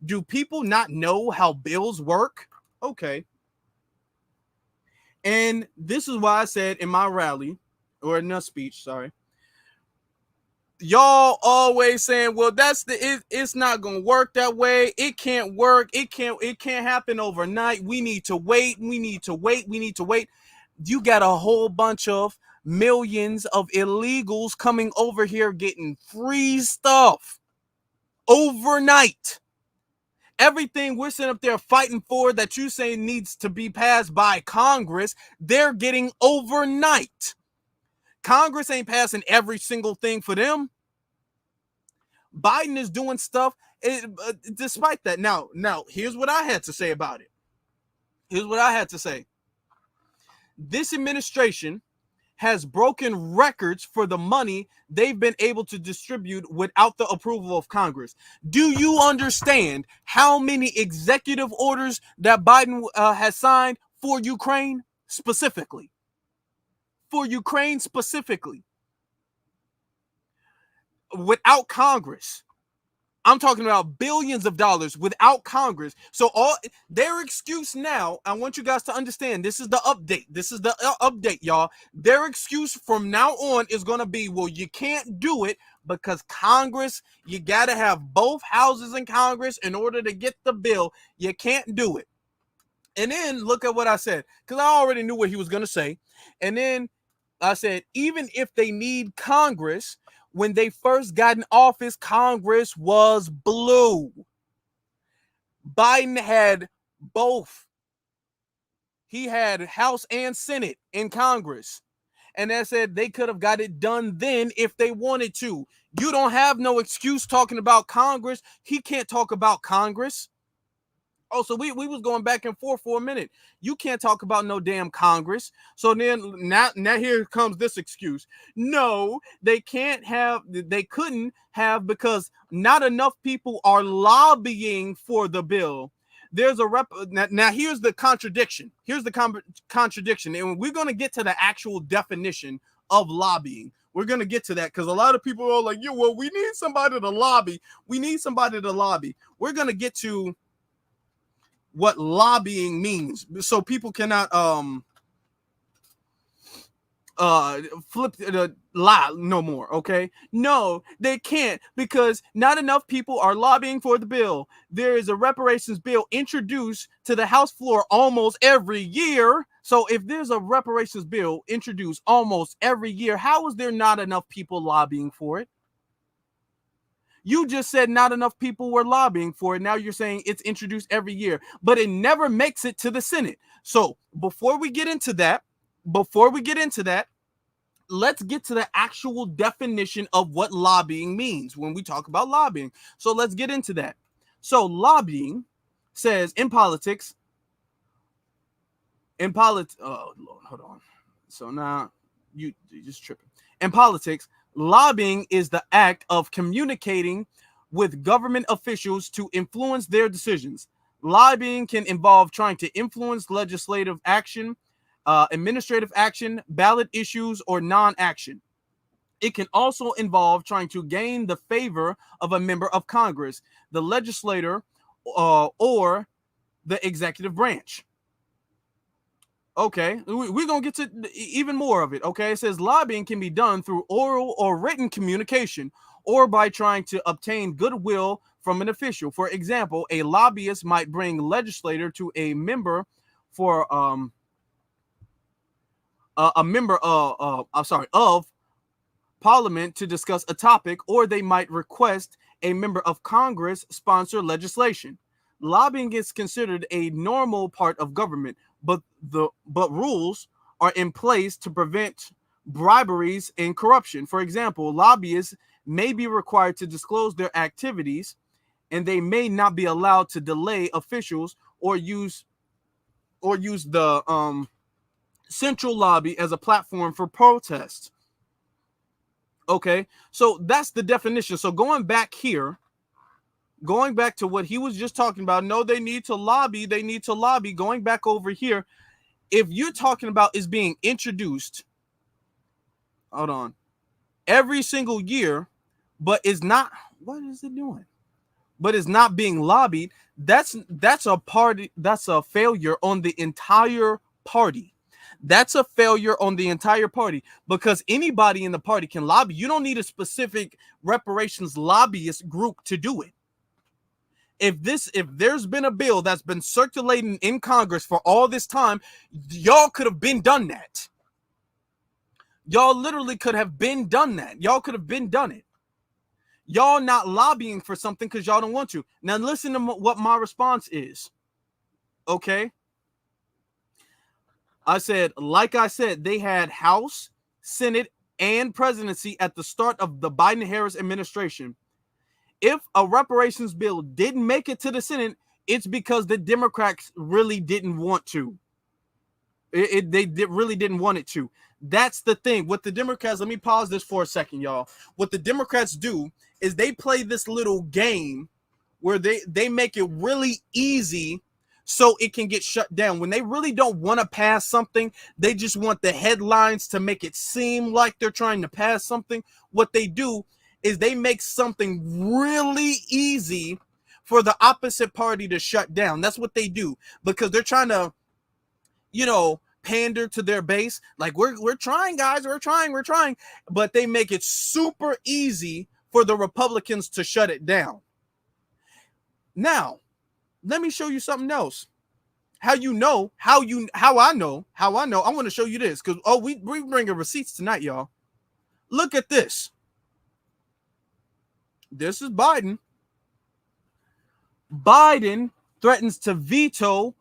Do people not know how bills work? Okay. And this is why I said in my rally, or in a speech, sorry, y'all always saying, well, it's not gonna work that way. It can't work. It can't happen overnight. We need to wait. You got a whole bunch of millions of illegals coming over here getting free stuff overnight. Everything we're sitting up there fighting for that you say needs to be passed by Congress, they're getting overnight. Congress ain't passing every single thing for them. Biden is doing stuff despite that. Now, here's what I had to say about it. Here's what I had to say. This administration has broken records for the money they've been able to distribute without the approval of Congress. Do you understand how many executive orders that Biden has signed for Ukraine specifically? For Ukraine specifically. Without Congress. I'm talking about billions of dollars without Congress. So all their excuse now, I want you guys to understand, this is the update. This is the update, y'all. Their excuse from now on is going to be, well, you can't do it because Congress, you got to have both houses in Congress in order to get the bill. You can't do it. And then look at what I said, because I already knew what he was going to say. And then I said, even if they need Congress, when they first got in office, Congress was blue. Biden had both. He had House and Senate in Congress. And that said they could have got it done then if they wanted to. You don't have no excuse talking about Congress. He can't talk about Congress. Oh, so we was going back and forth for a minute. You can't talk about no damn Congress. So then now here comes this excuse. No, they couldn't have because not enough people are lobbying for the bill. There's now here's the contradiction. Here's the contradiction. And we're going to get to the actual definition of lobbying. We're going to get to that because a lot of people are like, well, we need somebody to lobby. We need somebody to lobby. We're going to get to what lobbying means, so people cannot flip the lie no more. Okay, no, they can't, because not enough people are lobbying for the bill. There is a reparations bill introduced to the House floor almost every year. So if there's a reparations bill introduced almost every year, how is there not enough people lobbying for it? You just said not enough people were lobbying for it. Now you're saying it's introduced every year, but it never makes it to the Senate. So before we get into that, let's get to the actual definition of what lobbying means when we talk about lobbying. So let's get into that. So lobbying says in politics, oh Lord, hold on. So now you just tripping. In politics, lobbying is the act of communicating with government officials to influence their decisions. Lobbying can involve trying to influence legislative action, administrative action, ballot issues, or non-action. It can also involve trying to gain the favor of a member of Congress, the legislator, or the executive branch. Okay, we're going to get to even more of it. Okay, it says lobbying can be done through oral or written communication or by trying to obtain goodwill from an official. For example, a lobbyist might bring legislator to a member for of Parliament to discuss a topic, or they might request a member of Congress sponsor legislation. Lobbying is considered a normal part of government, but rules are in place to prevent briberies and corruption. For example, lobbyists may be required to disclose their activities, and they may not be allowed to delay officials or use the central lobby as a platform for protest. Okay, so that's the definition. So going back to what he was just talking about, no, they need to lobby. Going back over here, if you're talking about is being introduced, hold on, every single year, but is not, what is it doing? But is not being lobbied, that's a party, that's a failure on the entire party. That's a failure on the entire party, because anybody in the party can lobby. You don't need a specific reparations lobbyist group to do it. If there's been a bill that's been circulating in Congress for all this time, y'all could have been done that. Y'all literally could have been done that. Y'all could have been done it. Y'all not lobbying for something because y'all don't want to. Now listen to what my response is. Okay. I said, they had House, Senate, and presidency at the start of the Biden-Harris administration. If a reparations bill didn't make it to the Senate, it's because the Democrats really didn't want to. They really didn't want it to. That's the thing. What the Democrats, let me pause this for a second, y'all. What the Democrats do is they play this little game where they make it really easy so it can get shut down. When they really don't want to pass something, they just want the headlines to make it seem like they're trying to pass something. What they do is they make something really easy for the opposite party to shut down. That's what they do, because they're trying to, pander to their base. Like, we're trying, guys, we're trying. But they make it super easy for the Republicans to shut it down. Now, let me show you something else. How I know. I want to show you this, because we bringing receipts tonight, y'all. Look at this. This is Biden. Biden threatens to veto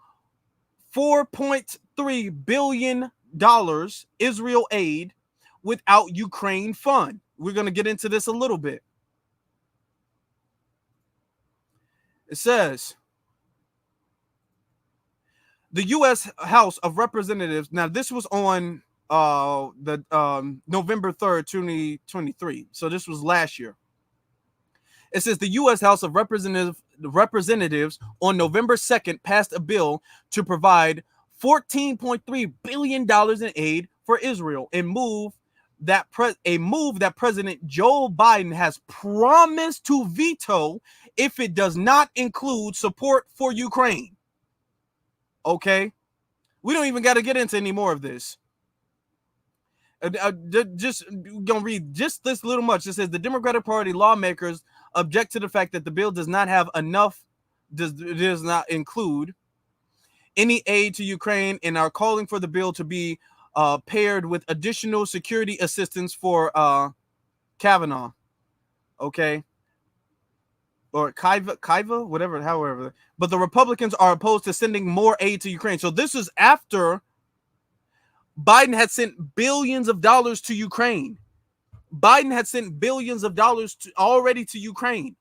$4.3 billion Israel aid without Ukraine fund. We're going to get into this a little bit. It says, the U.S. House of Representatives, now this was on the November 3rd, 2023. So this was last year. It says the U.S. House of Representatives on November 2nd passed a bill to provide $14.3 billion in aid for Israel, a move that President Joe Biden has promised to veto if it does not include support for Ukraine. Okay, we don't even got to get into any more of this. Just gonna read just this little much. It says the Democratic Party lawmakers object to the fact that the bill does not have enough, does not include any aid to Ukraine, and are calling for the bill to be paired with additional security assistance for Kavanaugh. Okay. or Kiva, whatever, however. But the Republicans are opposed to sending more aid to Ukraine. So this is after Biden had sent billions of dollars to Ukraine. Biden had sent billions of dollars already to Ukraine.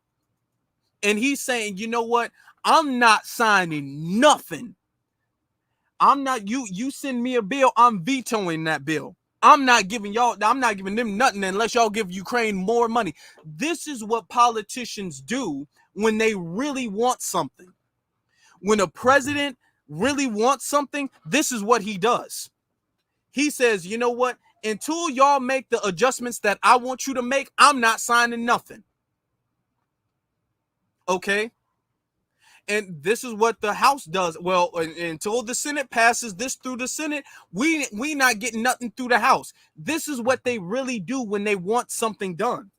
And he's saying, you know what? I'm not signing nothing. I'm not, you send me a bill, I'm vetoing that bill. I'm not giving them nothing unless y'all give Ukraine more money. This is what politicians do when they really want something. When a president really wants something, this is what he does. He says, you know what? Until y'all make the adjustments that I want you to make, I'm not signing nothing. Okay? And this is what the House does. Well, until the Senate passes this through the Senate, we not getting nothing through the House. This is what they really do when they want something done.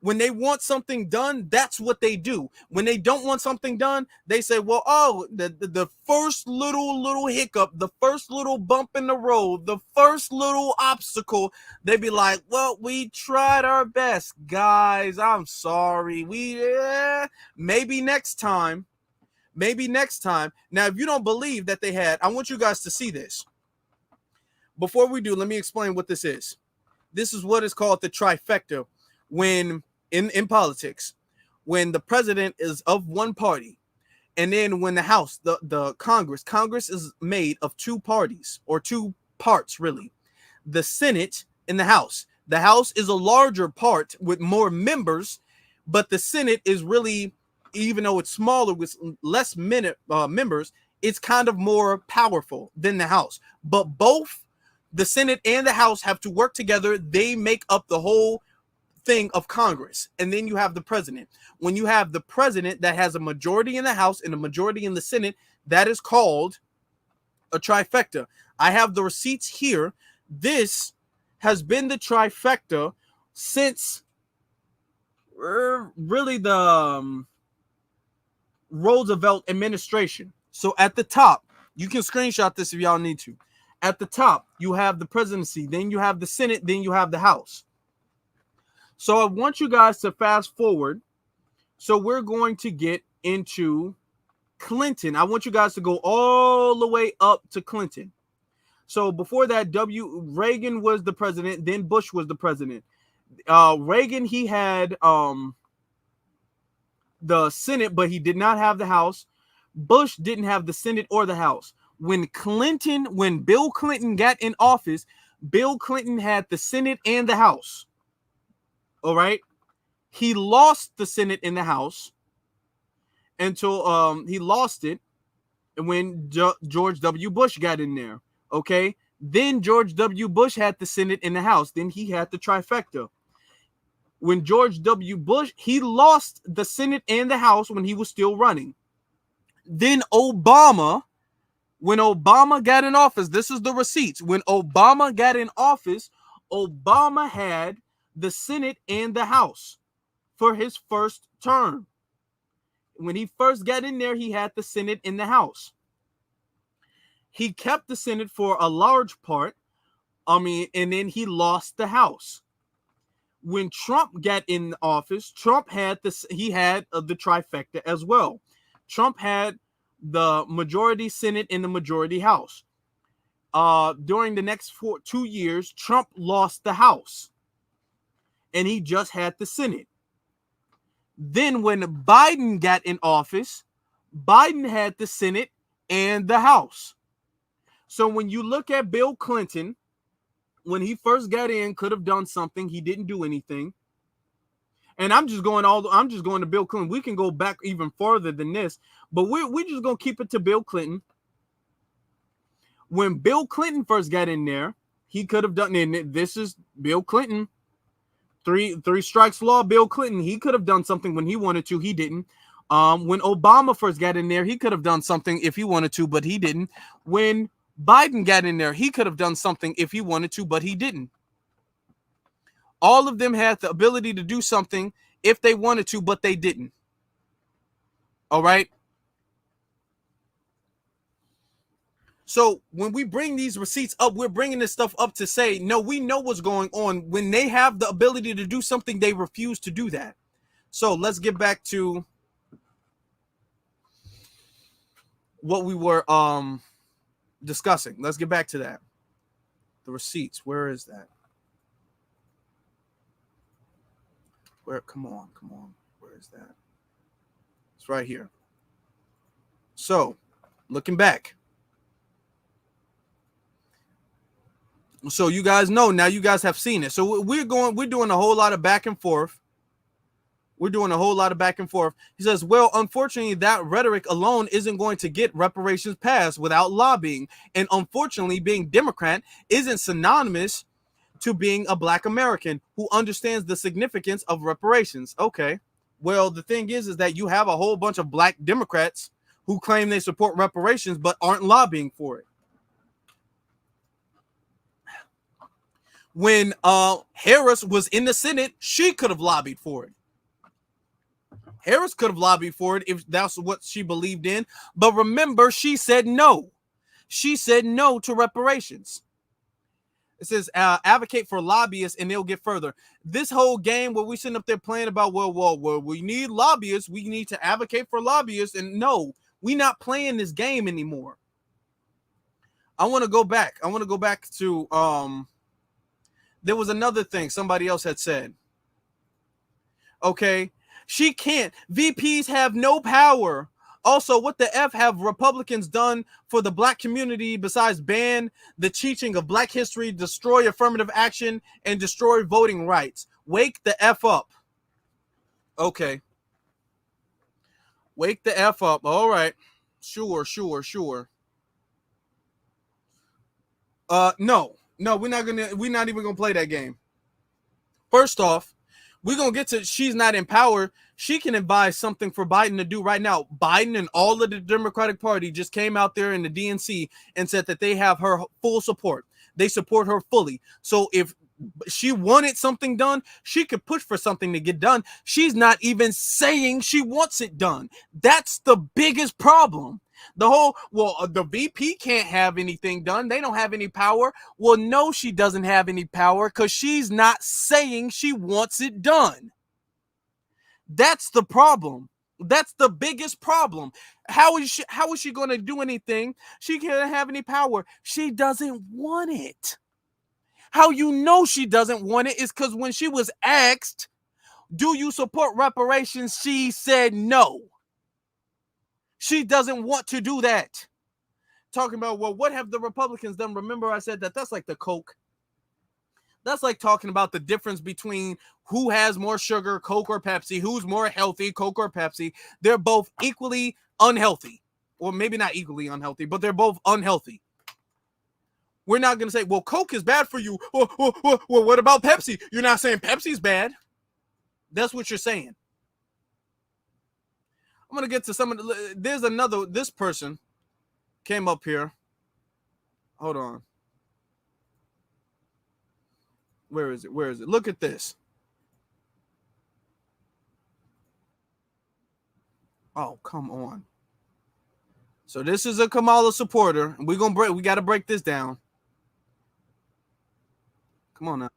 When they want something done, that's what they do. When they don't want something done, they say, well, oh, the first little hiccup, the first little bump in the road, the first little obstacle, they be like, well, we tried our best, guys. I'm sorry. Maybe next time. Maybe next time. Now, if you don't believe that they had, I want you guys to see this. Before we do, let me explain what this is. This is what is called the trifecta. When in politics, when the president is of one party, and then when the House, the Congress is made of two parties, or two parts, really. The Senate and the House. The House is a larger part with more members, but the Senate is really, even though it's smaller with less members, it's kind of more powerful than the House. But both the Senate and the House have to work together. They make up the whole thing of Congress. And then you have the president. When you have the president that has a majority in the House and a majority in the Senate, that is called a trifecta. I have the receipts here. This has been the trifecta since really the Roosevelt administration. So at the top, you can screenshot this if y'all need to. At the top, you have the presidency, then you have the Senate, then you have the House. So I want you guys to fast forward. So we're going to get into Clinton. I want you guys to go all the way up to Clinton. So before that, Reagan was the president, then Bush was the president. Reagan, he had the Senate, but he did not have the House. Bush didn't have the Senate or the House. When Bill Clinton got in office, Bill Clinton had the Senate and the House. All right. He lost the Senate and the House until he lost it. And when George W. Bush got in there. Okay. Then George W. Bush had the Senate and the House. Then he had the trifecta. When George W. Bush, he lost the Senate and the House when he was still running. Then Obama, when Obama got in office, this is the receipts. When Obama got in office, Obama had the Senate and the House for his first term. When he first got in there, he had the Senate and the House. He kept the Senate for a large part. And then he lost the House. When Trump got in office, Trump had the trifecta as well. Trump had the majority Senate and the majority House. During the next 2 years, Trump lost the House. And he just had the Senate. Then when Biden got in office, Biden had the Senate and the House. So when you look at Bill Clinton, when he first got in, could have done something. He didn't do anything. And I'm just going to Bill Clinton. We can go back even further than this, but we're just going to keep it to Bill Clinton. When Bill Clinton first got in there, he could have done, and this is Bill Clinton. Three strikes law, Bill Clinton. He could have done something when he wanted to. He didn't. When Obama first got in there, he could have done something if he wanted to, but he didn't. When Biden got in there, he could have done something if he wanted to, but he didn't. All of them had the ability to do something if they wanted to, but they didn't. All right. So when we bring these receipts up, we're bringing this stuff up to say, no, we know what's going on. When they have the ability to do something, they refuse to do that. So let's get back to what we were discussing. Let's get back to that. The receipts. Where is that? Where? Come on. Where is that? It's right here. So, looking back. So you guys know now. You guys have seen it. So we're doing a whole lot of back and forth. We're doing a whole lot of back and forth. He says, well, unfortunately, that rhetoric alone isn't going to get reparations passed without lobbying. And unfortunately, being Democrat isn't synonymous to being a Black American who understands the significance of reparations. Okay. Well, the thing is that you have a whole bunch of Black Democrats who claim they support reparations but aren't lobbying for it. When Harris was in the Senate, she could have lobbied for it. Harris could have lobbied for it if that's what she believed in. But remember, she said no. She said no to reparations. It says advocate for lobbyists and they'll get further. This whole game where we sitting up there playing about, well, we need lobbyists. We need to advocate for lobbyists. And no, we're not playing this game anymore. I want to go back. I want to go back to there was another thing somebody else had said. Okay. She can't. VPs have no power. Also, what the F have Republicans done for the Black community besides ban the teaching of Black history, destroy affirmative action, and destroy voting rights? Wake the F up. Okay. Wake the F up. All right. Sure. No, we're not even gonna play that game. First off, we're going to get to she's not in power. She can advise something for Biden to do right now. Biden and all of the Democratic Party just came out there in the DNC and said that they have her full support. They support her fully. So if she wanted something done, she could push for something to get done. She's not even saying she wants it done. That's the biggest problem. The VP can't have anything done. They don't have any power. Well, no, she doesn't have any power because she's not saying she wants it done. That's the problem. That's the biggest problem. How is she going to do anything? She can't have any power. She doesn't want it. How you know she doesn't want it is because when she was asked, do you support reparations? She said no. She doesn't want to do that. Talking about, well, what have the Republicans done? Remember I said that's like the Coke. That's like talking about the difference between who has more sugar, Coke or Pepsi, who's more healthy, Coke or Pepsi. They're both equally unhealthy. Or maybe not equally unhealthy, but they're both unhealthy. We're not going to say, well, Coke is bad for you. Well, what about Pepsi? You're not saying Pepsi's bad. That's what you're saying. I'm going to get to some of the, this person came up here. Hold on. Where is it? Look at this. Oh, come on. So this is a Kamala supporter. We got to break this down. Come on now.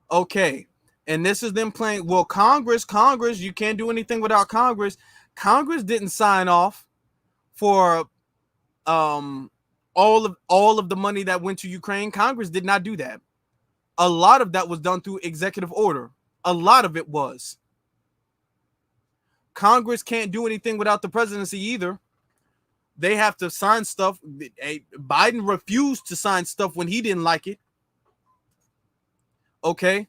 Okay. And this is them playing, well, Congress, you can't do anything without Congress. Congress didn't sign off for all of the money that went to Ukraine. Congress did not do that. A lot of that was done through executive order. A lot of it was. Congress can't do anything without the presidency either. They have to sign stuff. Biden refused to sign stuff when he didn't like it. Okay.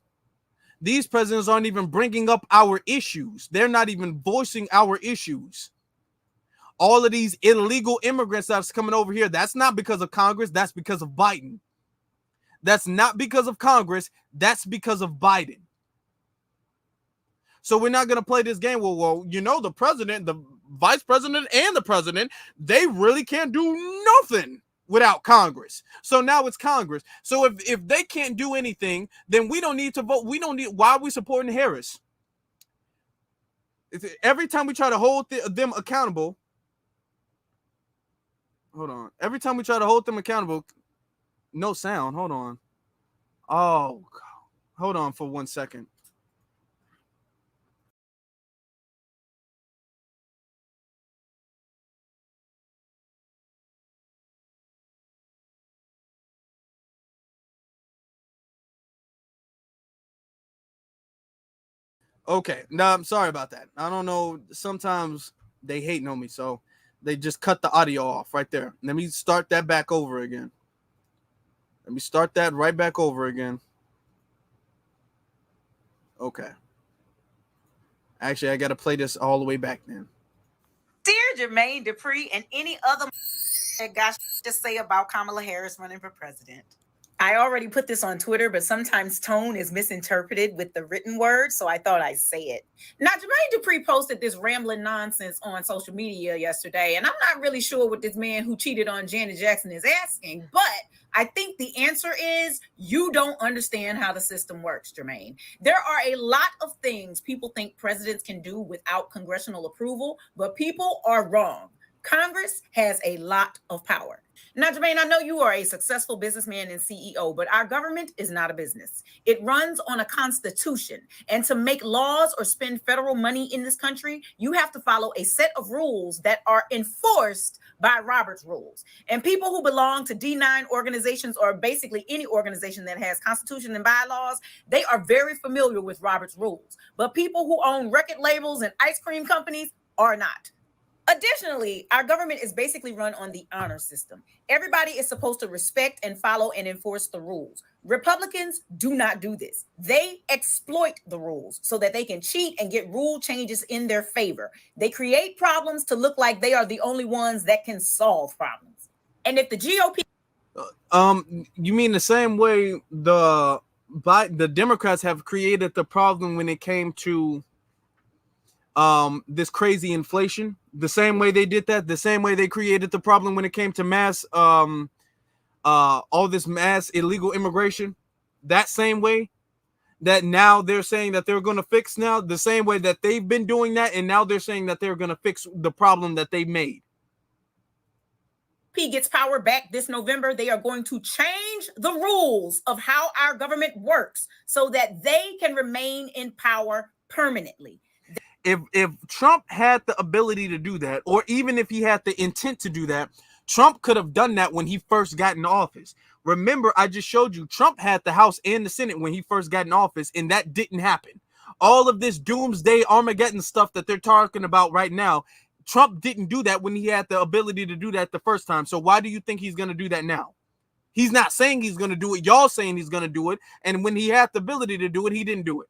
These presidents aren't even bringing up our issues. They're not even voicing our issues. All of these illegal immigrants that's coming over here, that's not because of Congress. That's because of Biden. That's not because of Congress. That's because of Biden. So we're not going to play this game. Well, you know, the president, the vice president, and the president, they really can't do nothing without Congress. So now it's Congress. So if they can't do anything, then we don't need to vote. We don't need. Why are we supporting Harris? Every time we try to hold them accountable, hold on. Every time we try to hold them accountable, no sound. Hold on. Oh, God. Hold on for 1 second. Okay, no, I'm sorry about that. I don't know. Sometimes they hating on me, so they just cut the audio off right there. Let me start that back over again. Let me start that right back over again. Okay. Actually, I got to play this all the way back then. Dear Jermaine Dupree and any other that got to say about Kamala Harris running for president. I already put this on Twitter, but sometimes tone is misinterpreted with the written word, so I thought I'd say it. Now, Jermaine Dupree posted this rambling nonsense on social media yesterday, and I'm not really sure what this man who cheated on Janet Jackson is asking, but I think the answer is you don't understand how the system works, Jermaine. There are a lot of things people think presidents can do without congressional approval, but people are wrong. Congress has a lot of power. Now, Jermaine, I know you are a successful businessman and CEO, but our government is not a business. It runs on a constitution. And to make laws or spend federal money in this country, you have to follow a set of rules that are enforced by Robert's rules. And people who belong to D9 organizations, or basically any organization that has constitution and bylaws, they are very familiar with Robert's rules. But people who own record labels and ice cream companies are not. Additionally, our government is basically run on the honor system. Everybody is supposed to respect and follow and enforce the rules. Republicans do not do this. They exploit the rules so that they can cheat and get rule changes in their favor. They create problems to look like they are the only ones that can solve problems. And if the GOP... You mean the same way the Democrats have created the problem when it came to this crazy inflation, the same way they did that, the same way they created the problem when it came to mass all this mass illegal immigration, that same way that now they're saying that they're going to fix, now the same way that they've been doing that, and now they're saying that they're going to fix the problem that they made. Gets power back this November, they are going to change the rules of how our government works so that they can remain in power permanently. If Trump had the ability to do that, or even if he had the intent to do that, Trump could have done that when he first got in office. Remember, I just showed you Trump had the House and the Senate when he first got in office, and that didn't happen. All of this doomsday Armageddon stuff that they're talking about right now, Trump didn't do that when he had the ability to do that the first time. So why do you think he's going to do that now? He's not saying he's going to do it. Y'all saying he's going to do it. And when he had the ability to do it, he didn't do it.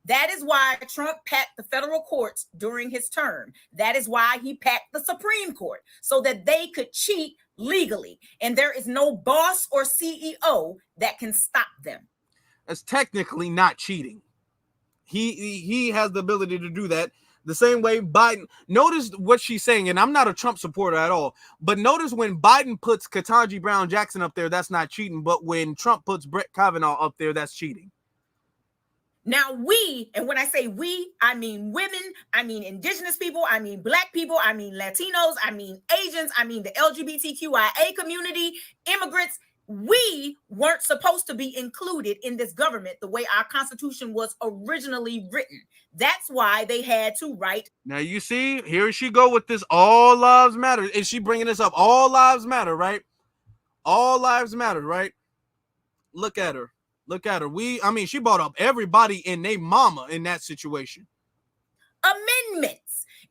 That is why Trump packed the federal courts during his term. That is why he packed the Supreme Court, so that they could cheat legally. And there is no boss or CEO that can stop them. That's technically not cheating. He has the ability to do that. The same way Biden, notice what she's saying, and I'm not a Trump supporter at all, but notice when Biden puts Ketanji Brown Jackson up there, that's not cheating. But when Trump puts Brett Kavanaugh up there, that's cheating. Now we, and when I say we, I mean women, I mean indigenous people, I mean black people, I mean Latinos, I mean Asians, I mean the LGBTQIA community, immigrants. We weren't supposed to be included in this government the way our Constitution was originally written. That's why they had to write. Now you see, here she go with this all lives matter. Is she bringing this up? All lives matter, right? All lives matter, right? Look at her. Look at her. She brought up everybody and they mama in that situation. Amendments.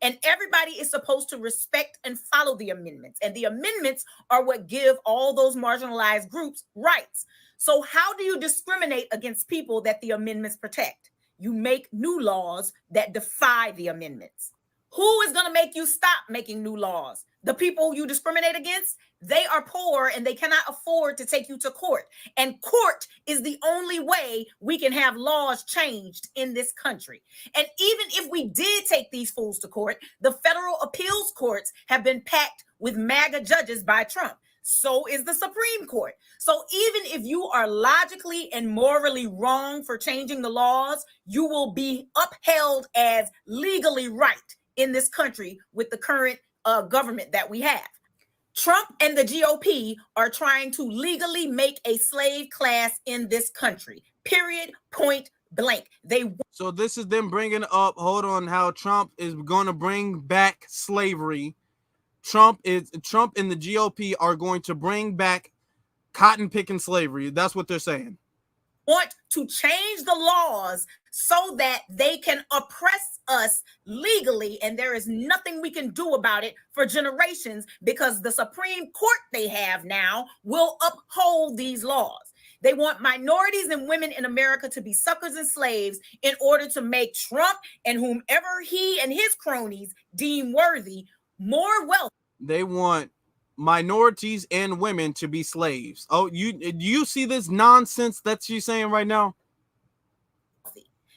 And everybody is supposed to respect and follow the amendments. And the amendments are what give all those marginalized groups rights. So how do you discriminate against people that the amendments protect? You make new laws that defy the amendments. Who is going to make you stop making new laws? The people you discriminate against? They are poor and they cannot afford to take you to court. And court is the only way we can have laws changed in this country. And even if we did take these fools to court, the federal appeals courts have been packed with MAGA judges by Trump. So is the Supreme Court. So even if you are logically and morally wrong for changing the laws, you will be upheld as legally right in this country with the current government that we have. Trump and the GOP are trying to legally make a slave class in this country. Period. Point blank. So this is them bringing up, hold on, how Trump is going to bring back slavery. Trump and the GOP are going to bring back cotton picking slavery. That's what they're saying. Want to change the laws so that they can oppress us legally, and there is nothing we can do about it for generations because the Supreme Court they have now will uphold these laws. They want minorities and women in America to be suckers and slaves in order to make Trump and whomever he and his cronies deem worthy more wealthy. They want minorities and women to be slaves. Oh, you see this nonsense that she's saying right now?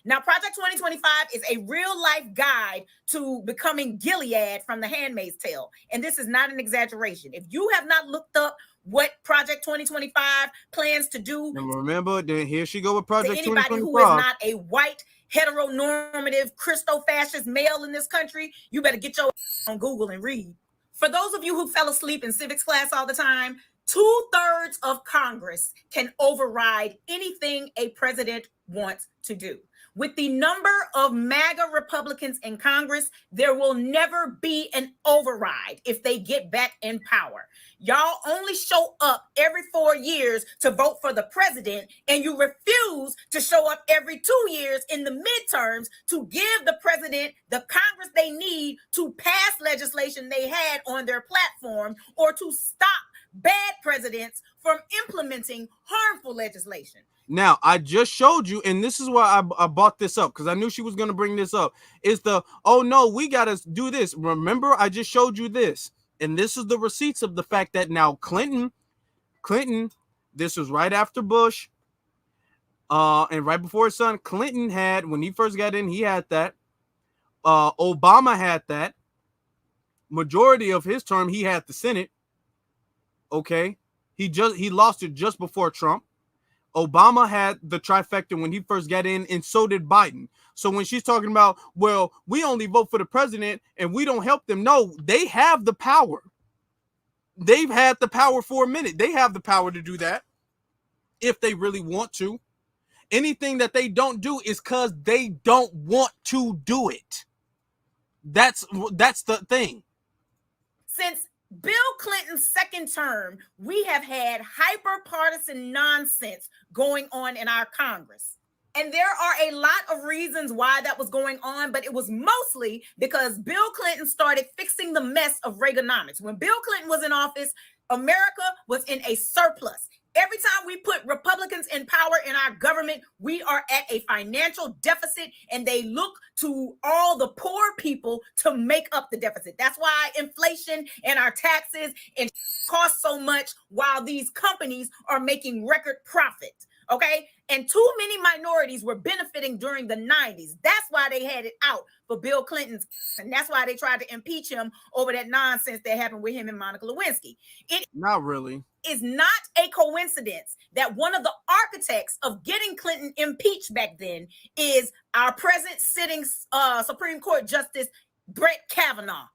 Now, Project 2025 is a real life guide to becoming Gilead from The Handmaid's Tale. And this is not an exaggeration. If you have not looked up what Project 2025 plans to do. And remember, then here she go with Project 2025. Anybody who is not a white, heteronormative, Christo-fascist male in this country, you better get your on Google and read. For those of you who fell asleep in civics class all the time, 2/3 of Congress can override anything a president wants to do. With the number of MAGA Republicans in Congress, there will never be an override if they get back in power. Y'all only show up every 4 years to vote for the president, and you refuse to show up every 2 years in the midterms to give the president the Congress they need to pass legislation they had on their platform or to stop bad presidents from implementing harmful legislation. Now, I just showed you, and this is why I brought this up, because I knew she was going to bring this up. Is the, oh, no, we got to do this. Remember, I just showed you this. And this is the receipts of the fact that now Clinton, this was right after Bush, and right before his son, Clinton had, when he first got in, he had that. Obama had that. Majority of his term, he had the Senate. Okay. He lost it just before Trump. Obama had the trifecta when he first got in, and so did Biden. So when she's talking about, well, we only vote for the president and we don't help them. No, they have the power. They've had the power for a minute. They have the power to do that if they really want to. Anything that they don't do is because they don't want to do it. That's the thing. Since Bill Clinton's second term, we have had hyper-partisan nonsense going on in our Congress. And there are a lot of reasons why that was going on, but it was mostly because Bill Clinton started fixing the mess of Reaganomics. When Bill Clinton was in office, America was in a surplus. Every time we put Republicans in power in our government, we are at a financial deficit, and they look to all the poor people to make up the deficit. That's why inflation and our taxes and cost so much while these companies are making record profit. Okay. And too many minorities were benefiting during the 90s. That's why they had it out for Bill Clinton's. And that's why they tried to impeach him over that nonsense that happened with him and Monica Lewinsky. It not really is not a coincidence that one of the architects of getting Clinton impeached back then is our present sitting Supreme Court Justice Brett Kavanaugh.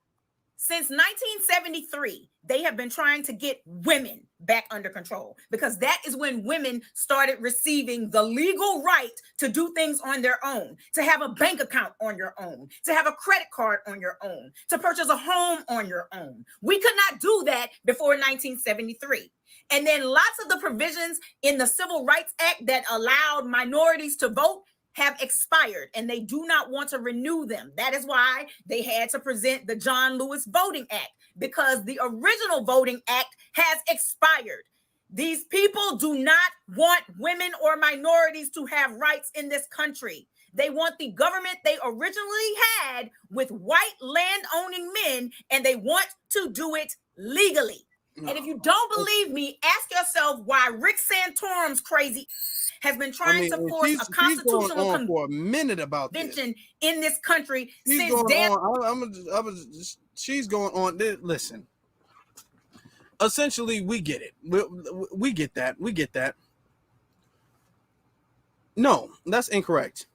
Since 1973, they have been trying to get women back under control, because that is when women started receiving the legal right to do things on their own, to have a bank account on your own, to have a credit card on your own, to purchase a home on your own. We could not do that before 1973. And then lots of the provisions in the Civil Rights Act that allowed minorities to vote have expired, and they do not want to renew them. That is why they had to present the John Lewis Voting Act, because the original Voting Act has expired. These people do not want women or minorities to have rights in this country. They want the government they originally had with white land-owning men, and they want to do it legally. And if you don't believe me, ask yourself why Rick Santorum's crazy has been trying to force a constitutional convention for a minute about this in this country she's since she's going on. Listen, essentially, we get it. We get that. We get that. No, that's incorrect.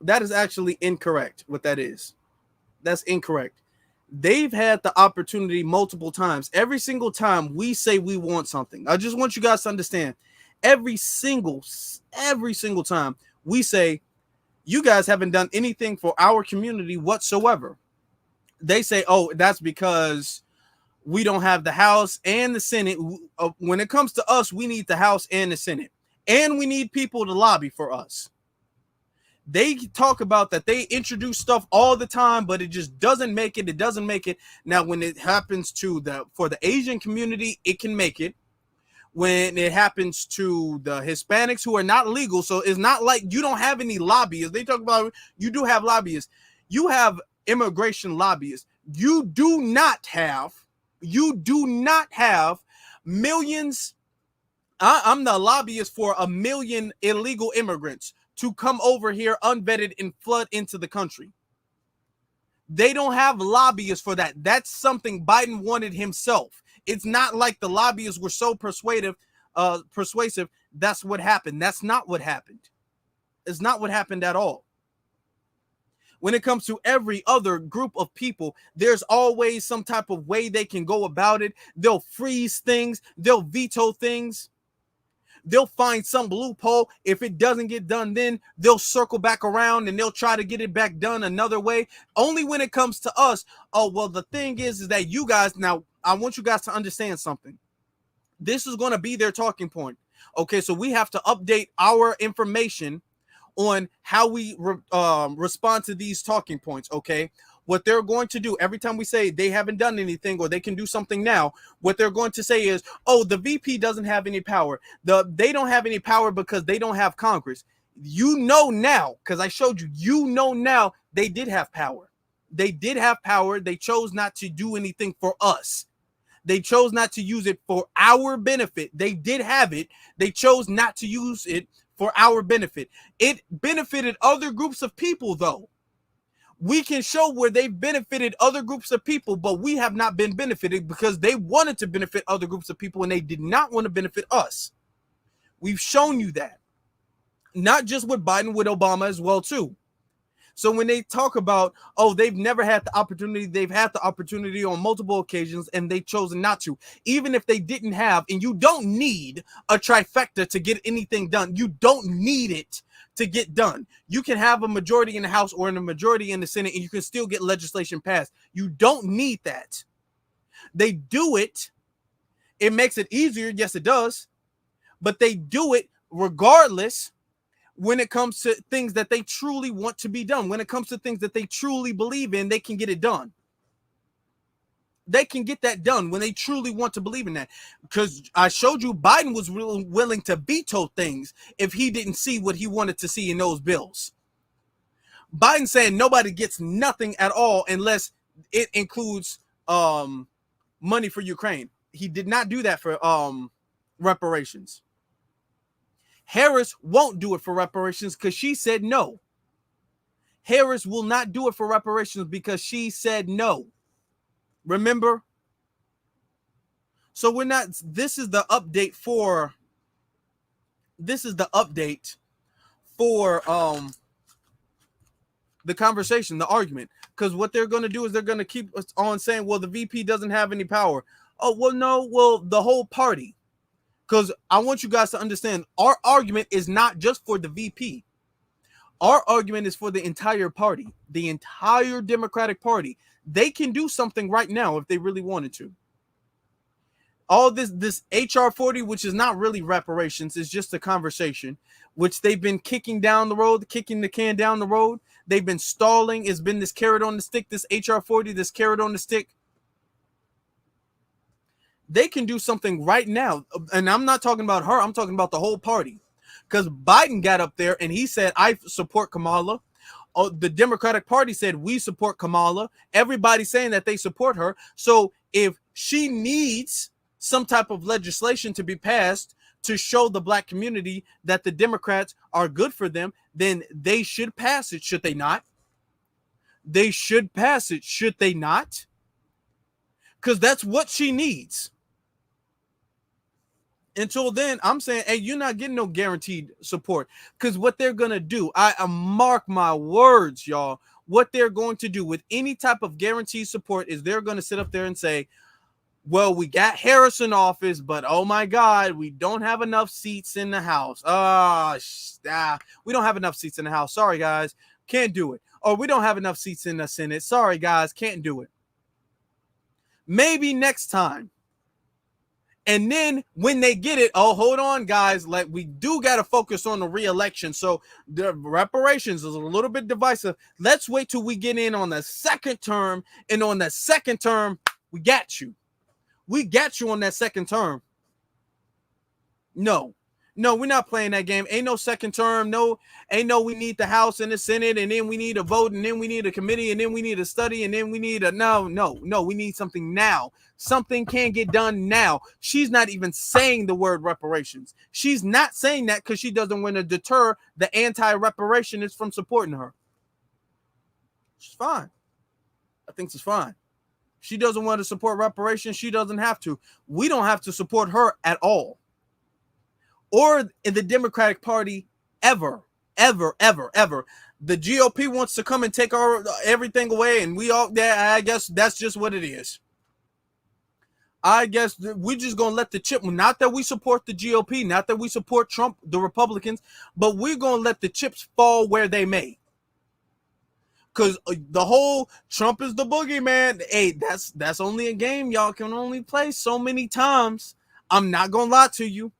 That is actually incorrect. What that is, that's incorrect. They've had the opportunity multiple times. Every single time we say we want something, I just want you guys to understand. Every single time we say, you guys haven't done anything for our community whatsoever. They say, oh, that's because we don't have the House and the Senate. When it comes to us, we need the House and the Senate, and we need people to lobby for us. They talk about that they introduce stuff all the time, but it just doesn't make it. It doesn't make it. Now, when it happens for the Asian community, it can make it. When it happens to the Hispanics who are not legal, so it's not like you don't have any lobbyists. They talk about you do have lobbyists. You have immigration lobbyists. You do not have millions. I'm the lobbyist for 1 million illegal immigrants to come over here unvetted and flood into the country. They don't have lobbyists for that. That's something Biden wanted himself. It's not like the lobbyists were so persuasive. That's what happened. That's not what happened. It's not what happened at all. When it comes to every other group of people, there's always some type of way they can go about it. They'll freeze things. They'll veto things. They'll find some loophole. If it doesn't get done, then they'll circle back around and they'll try to get it back done another way. Only when it comes to us. Oh, well, the thing is that you guys, now I want you guys to understand something. This is going to be their talking point. Okay, so we have to update our information on how we respond to these talking points. Okay, what they're going to do every time we say they haven't done anything or they can do something now, what they're going to say is, oh, the VP doesn't have any power. They don't have any power because they don't have Congress. You know now, because I showed you, now they did have power. They did have power. They chose not to do anything for us. They chose not to use it for our benefit. They did have it. They chose not to use it for our benefit. It benefited other groups of people, though. We can show where they've benefited other groups of people, but we have not been benefited because they wanted to benefit other groups of people and they did not want to benefit us. We've shown you that. Not just with Biden, with Obama as well, too. So when they talk about, oh, they've never had the opportunity, they've had the opportunity on multiple occasions and they've chosen not to. Even if they didn't have, and you don't need a trifecta to get anything done. You don't need it to get done. You can have a majority in the House or a majority in the Senate and you can still get legislation passed. You don't need that. They do it. It makes it easier. Yes, it does. But they do it regardless when it comes to things that they truly want to be done. When it comes to things that they truly believe in, they can get it done. They can get that done when they truly want to believe in that. Because I showed you Biden was really willing to veto things if he didn't see what he wanted to see in those bills. Biden saying nobody gets nothing at all unless it includes money for Ukraine. He did not do that for reparations. Harris won't do it for reparations because she said no. Harris will not do it for reparations because she said no. Remember? So we're not, this is the update for the conversation, the argument. Because what they're going to do is they're going to keep us on saying, well, the VP doesn't have any power. Oh, well, no, well, the whole party. Because I want you guys to understand, our argument is not just for the VP. Our argument is for the entire party, the entire Democratic Party. They can do something right now if they really wanted to. All this HR 40, which is not really reparations, is just a conversation, which they've been kicking down the road, kicking the can down the road. They've been stalling. It's been this carrot on the stick, this HR 40, this carrot on the stick. They can do something right now. And I'm not talking about her. I'm talking about the whole party. Because Biden got up there and he said, I support Kamala. Oh, the Democratic Party said, we support Kamala. Everybody's saying that they support her. So if she needs some type of legislation to be passed to show the black community that the Democrats are good for them, then they should pass it, should they not? They should pass it, should they not? Because that's what she needs. Until then, I'm saying, hey, you're not getting no guaranteed support. Because what they're going to do, I mark my words, y'all, what they're going to do with any type of guaranteed support is they're going to sit up there and say, well, we got Harris in office, but oh my God, we don't have enough seats in the House. We don't have enough seats in the House. Sorry, guys, can't do it. Or we don't have enough seats in the Senate. Sorry, guys, can't do it. Maybe next time. And then when they get it, oh, hold on, guys, like we do got to focus on the re-election. So the reparations is a little bit divisive. Let's wait till we get in on the second term. And on the second term, we got you. We got you on that second term. No, we're not playing that game. Ain't no second term. No, we need the House and the Senate, and then we need a vote, and then we need a committee, and then we need a study, and then we need a no, we need something now. Something can get done now. She's not even saying the word reparations. She's not saying that because she doesn't want to deter the anti-reparationists from supporting her. She's fine. I think she's fine. She doesn't want to support reparations. She doesn't have to. We don't have to support her at all. Or in the Democratic Party ever. The GOP wants to come and take our everything away, and we all, I guess that's just what it is. I guess we're just going to let the chip, not that we support the GOP, not that we support Trump, the Republicans, but we're going to let the chips fall where they may. Because the whole Trump is the boogeyman, hey, that's only a game y'all can only play so many times. I'm not going to lie to you.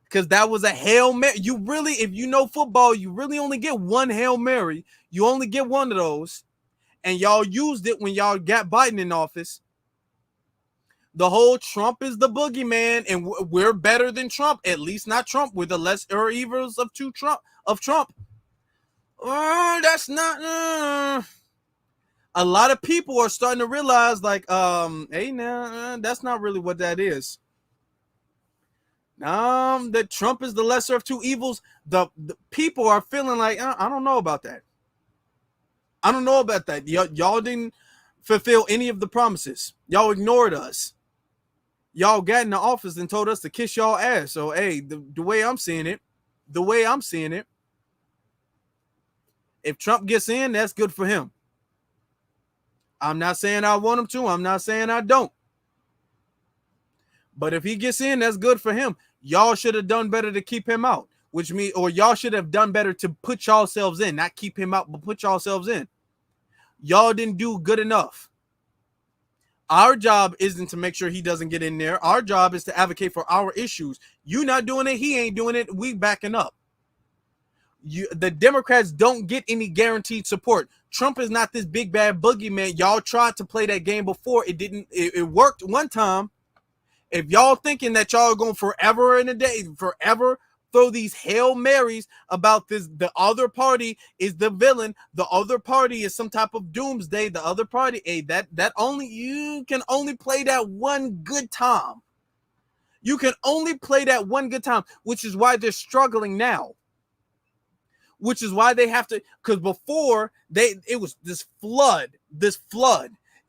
Because that was a Hail Mary. You really, if you know football, you really only get one Hail Mary. You only get one of those. And y'all used it when y'all got Biden in office. The whole Trump is the boogeyman, and we're better than Trump. At least not Trump. We're the lesser evils of Trump. That's not. A lot of people are starting to realize, like, hey, now that's not really what that is. That Trump is the lesser of two evils. The people are feeling like, I don't know about that. I don't know about that. Y'all didn't fulfill any of the promises. Y'all ignored us. Y'all got in the office and told us to kiss y'all ass. So, hey, the way I'm seeing it, if Trump gets in, that's good for him. I'm not saying I want him to. I'm not saying I don't. But if he gets in, that's good for him. Y'all should have done better to keep him out, which means, or y'all should have done better to put yourselves in, not keep him out, but put yourselves in. Y'all didn't do good enough. Our job isn't to make sure he doesn't get in there. Our job is to advocate for our issues. You not doing it. He ain't doing it. We backing up. The Democrats don't get any guaranteed support. Trump is not this big bad boogeyman. Y'all tried to play that game before. It didn't. It worked one time. If y'all thinking that y'all are going forever in a day, forever throw these Hail Marys about this, the other party is the villain, the other party is some type of doomsday, the other party, hey, that only, you can only play that one good time. You can only play that one good time, which is why they're struggling now. Which is why they have to, because before it was this flood.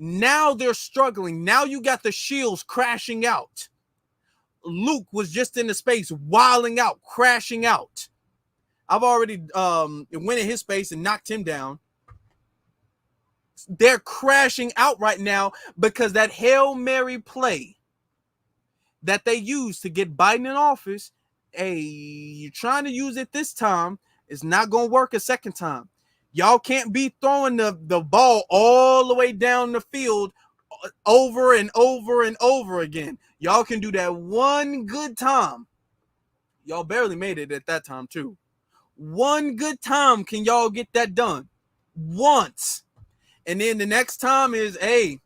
Now they're struggling. Now you got the shields crashing out. Luke was just in the space, wilding out, crashing out. I've already went in his space and knocked him down. They're crashing out right now because that Hail Mary play that they used to get Biden in office, hey, you're trying to use it this time, it's not going to work a second time. Y'all can't be throwing the ball all the way down the field over and over and over again. Y'all can do that one good time. Y'all barely made it at that time too. One good time can y'all get that done once. And then the next time is, hey,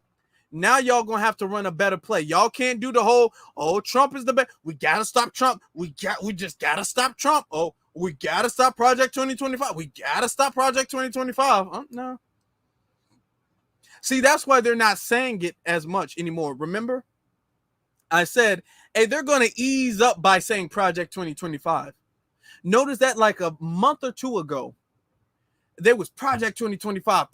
Now y'all gonna have to run a better play. Y'all can't do the whole, oh, Trump is the best. We gotta stop Trump. We just gotta stop Trump. Oh, we gotta stop Project 2025. We gotta stop Project 2025. No. See, that's why they're not saying it as much anymore. Remember? I said, hey, they're gonna ease up by saying Project 2025. Notice that like a month or two ago, there was Project 2025.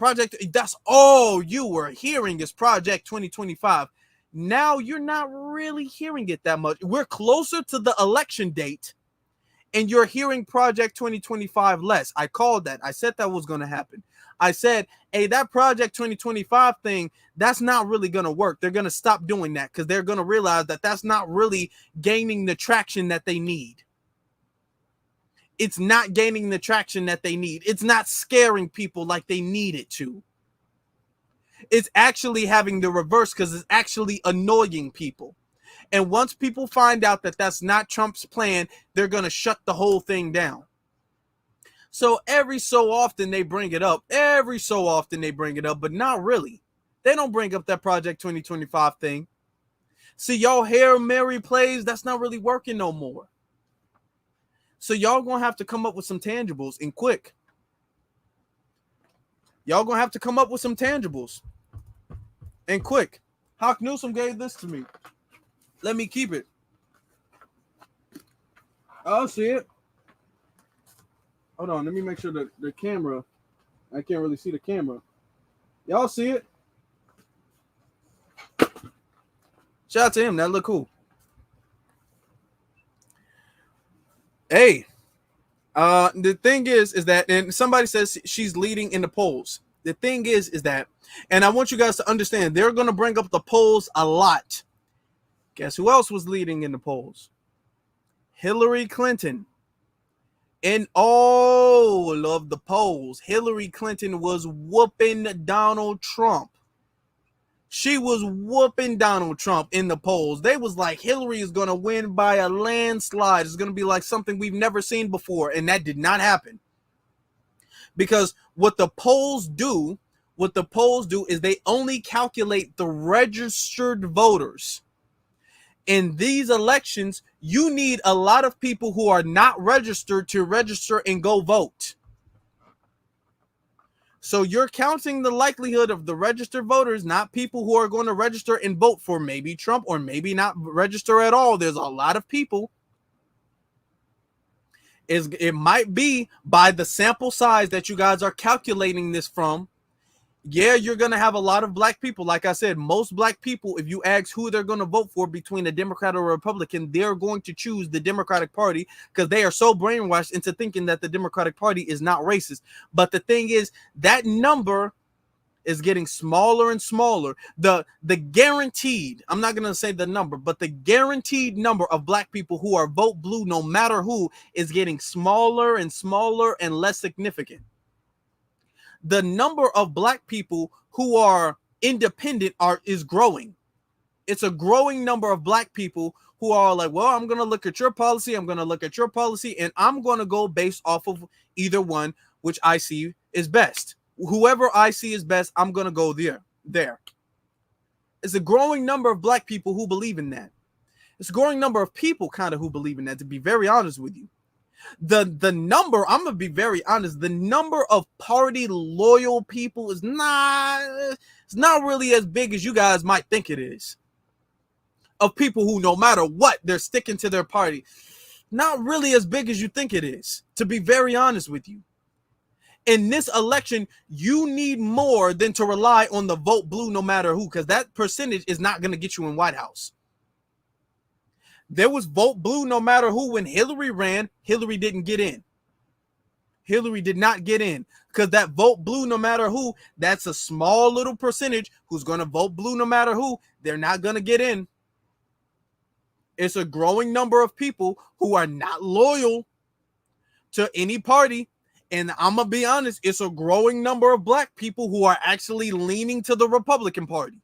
That's all you were hearing is Project 2025. Now you're not really hearing it that much. We're closer to the election date, and you're hearing Project 2025 less. I called that. I said that was going to happen. I said, hey, that Project 2025 thing, that's not really going to work. They're going to stop doing that because they're going to realize that that's not really gaining the traction that they need. It's not gaining the traction that they need. It's not scaring people like they need it to. It's actually having the reverse because it's actually annoying people. And once people find out that that's not Trump's plan, they're going to shut the whole thing down. So every so often they bring it up. But not really. They don't bring up that Project 2025 thing. See, y'all Hail Mary plays, that's not really working no more. So y'all gonna have to come up with some tangibles and quick. Hawk Newsom gave this to me. Let me keep it. I'll see it. Hold on, let me make sure that the camera, I can't really see the camera. Y'all see it? Shout out to him, that look cool. Hey, the thing is that, and somebody says she's leading in the polls. The thing is that, and I want you guys to understand, they're going to bring up the polls a lot. Guess who else was leading in the polls? Hillary Clinton. In all of the polls, Hillary Clinton was whooping Donald Trump. She was whooping Donald Trump in the polls. They was like, Hillary is going to win by a landslide. It's going to be like something we've never seen before. And that did not happen. Because what the polls do is they only calculate the registered voters. In these elections, you need a lot of people who are not registered to register and go vote. So you're counting the likelihood of the registered voters, not people who are going to register and vote for maybe Trump or maybe not register at all. There's a lot of people. It might be by the sample size that you guys are calculating this from. Yeah, you're going to have a lot of black people. Like I said, most black people, if you ask who they're going to vote for between a Democrat or a Republican, they're going to choose the Democratic Party because they are so brainwashed into thinking that the Democratic Party is not racist. But the thing is, that number is getting smaller and smaller. The guaranteed, I'm not going to say the number, but the guaranteed number of black people who are vote blue, no matter who, is getting smaller and smaller and less significant. The number of black people who are independent is growing. It's a growing number of black people who are like, well, I'm going to look at your policy. I'm going to look at your policy, and I'm going to go based off of either one, which I see is best. Whoever I see is best, I'm going to go there. It's a growing number of black people who believe in that. It's a growing number of people kind of who believe in that, to be very honest with you. The number, I'm gonna be very honest, the number of party loyal people is not really as big as you guys might think it is. Of people who, no matter what, they're sticking to their party. Not really as big as you think it is, to be very honest with you. In this election, you need more than to rely on the vote blue no matter who, because that percentage is not going to get you in White House. There was vote blue no matter who. When Hillary ran, Hillary didn't get in. Hillary did not get in because that vote blue no matter who, that's a small little percentage who's going to vote blue no matter who. They're not going to get in. It's a growing number of people who are not loyal to any party. And I'm going to be honest, it's a growing number of black people who are actually leaning to the Republican Party.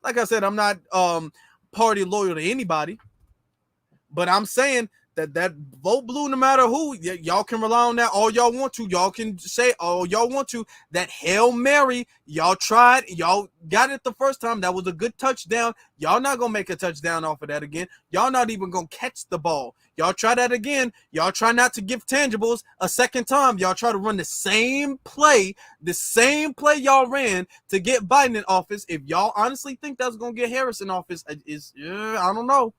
Like I said, I'm not party loyal to anybody, but I'm saying that vote blue no matter who. Y'all can rely on that all y'all want to. Y'all can say all y'all want to. That Hail Mary, y'all tried. Y'all got it the first time. That was a good touchdown. Y'all not going to make a touchdown off of that again. Y'all not even going to catch the ball. Y'all try that again. Y'all try not to give tangibles a second time. Y'all try to run the same play y'all ran to get Biden in office. If y'all honestly think that's going to get Harris in office, I don't know.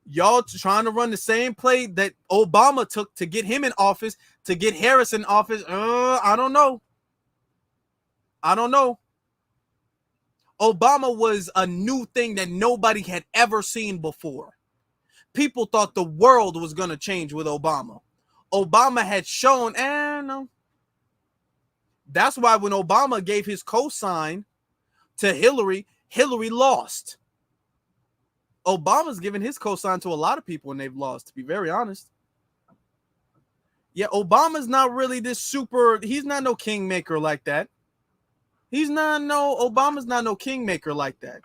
Y'all trying to run the same play that Obama took to get him in office, to get Harris in office. I don't know. Obama was a new thing that nobody had ever seen before. People thought the world was going to change with Obama. Obama had shown, no. That's why when Obama gave his cosign to Hillary, Hillary lost. Obama's given his cosign to a lot of people and they've lost, to be very honest. Yeah, Obama's not really this super, he's not no kingmaker like that. Obama's not no kingmaker like that.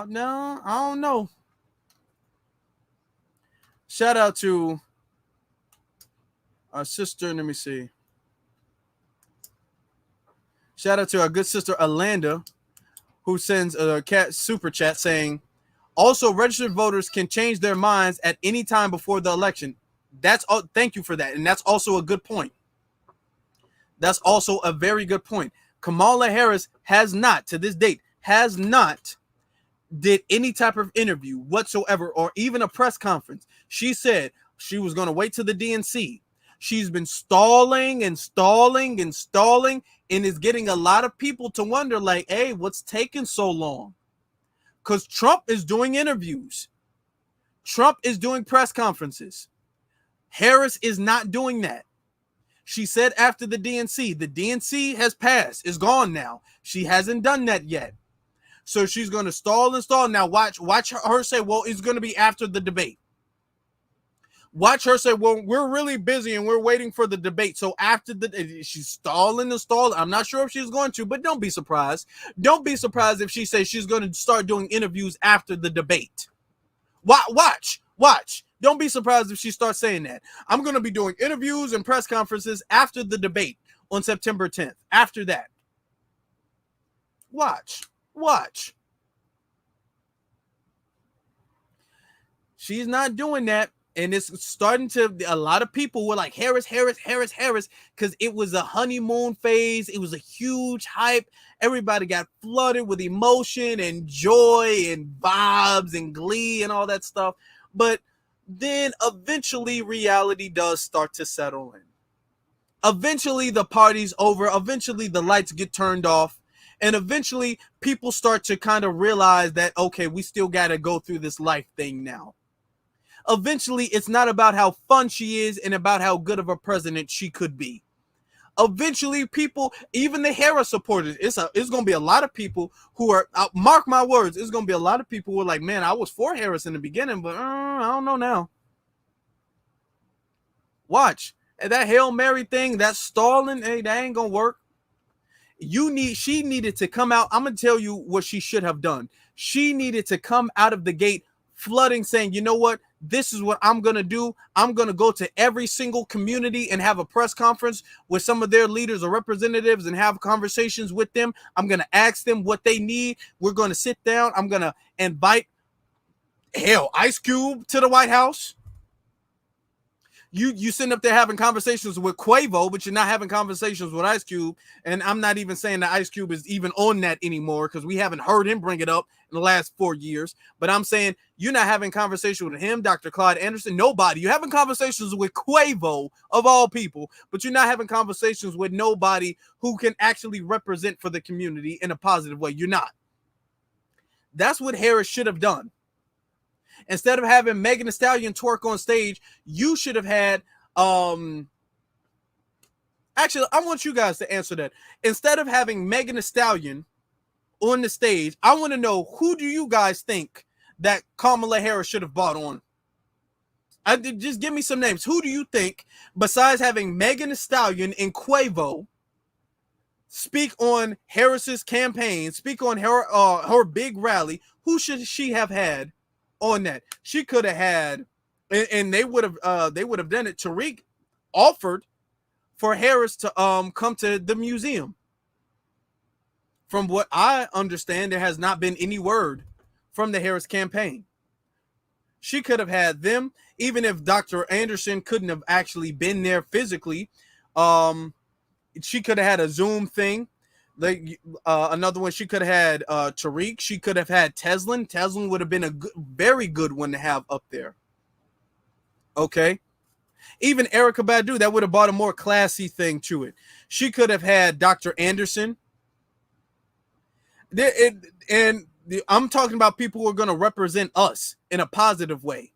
No, I don't know. Shout out to our sister, let me see. Shout out to our good sister, Alanda, who sends a super chat saying, also registered voters can change their minds at any time before the election. Thank you for that. And that's also a good point. That's also a very good point. Kamala Harris has not, to this date, did any type of interview whatsoever or even a press conference. She said she was going to wait to the DNC. She's been stalling and is getting a lot of people to wonder, like, hey, what's taking so long? Because Trump is doing interviews. Trump is doing press conferences. Harris is not doing that. She said after the DNC has passed. It's gone now. She hasn't done that yet. So she's going to stall. Now watch her say, well, it's going to be after the debate. Watch her say, well, we're really busy and we're waiting for the debate. So after she's stalling. I'm not sure if she's going to, but don't be surprised. Don't be surprised if she says she's going to start doing interviews after the debate. Watch. Don't be surprised if she starts saying that. I'm going to be doing interviews and press conferences after the debate on September 10th. After that. Watch. She's not doing that. And it's starting to, a lot of people were like, Harris, because it was a honeymoon phase. It was a huge hype. Everybody got flooded with emotion and joy and vibes and glee and all that stuff. But then eventually reality does start to settle in. Eventually the party's over. Eventually the lights get turned off. And eventually people start to kind of realize that, okay, we still got to go through this life thing now. Eventually, it's not about how fun she is and about how good of a president she could be. Eventually, people, even the Harris supporters, it's going to be a lot of people who are, mark my words, it's going to be a lot of people who are like, man, I was for Harris in the beginning, but I don't know now. Watch. And that Hail Mary thing, that stalling, hey, that ain't going to work. She needed to come out. I'm going to tell you what she should have done. She needed to come out of the gate flooding, saying, you know what? This is what I'm going to do. I'm going to go to every single community and have a press conference with some of their leaders or representatives and have conversations with them. I'm going to ask them what they need. We're going to sit down. I'm going to invite, Ice Cube to the White House. You sitting up there having conversations with Quavo, but you're not having conversations with Ice Cube. And I'm not even saying that Ice Cube is even on that anymore because we haven't heard him bring it up in the last 4 years. But I'm saying you're not having conversations with him, Dr. Claude Anderson, nobody. You're having conversations with Quavo, of all people, but you're not having conversations with nobody who can actually represent for the community in a positive way. You're not. That's what Harris should have done. Instead of having Megan Thee Stallion twerk on stage, you should have had, actually, I want you guys to answer that. Instead of having Megan Thee Stallion on the stage, I want to know, who do you guys think that Kamala Harris should have brought on? Just give me some names. Who do you think, besides having Megan Thee Stallion and Quavo speak on Harris's campaign, speak on her big rally, who should she have had on that. She could have had, and they would have done it. Tariq offered for Harris to come to the museum. From what I understand, there has not been any word from the Harris campaign. She could have had them, even if Dr. Anderson couldn't have actually been there physically. She could have had a Zoom thing. Like another one, she could have had Tariq. She could have had Teslin. Teslin would have been a very good one to have up there. Okay. Even Erykah Badu, that would have brought a more classy thing to it. She could have had Dr. Anderson. I'm talking about people who are going to represent us in a positive way.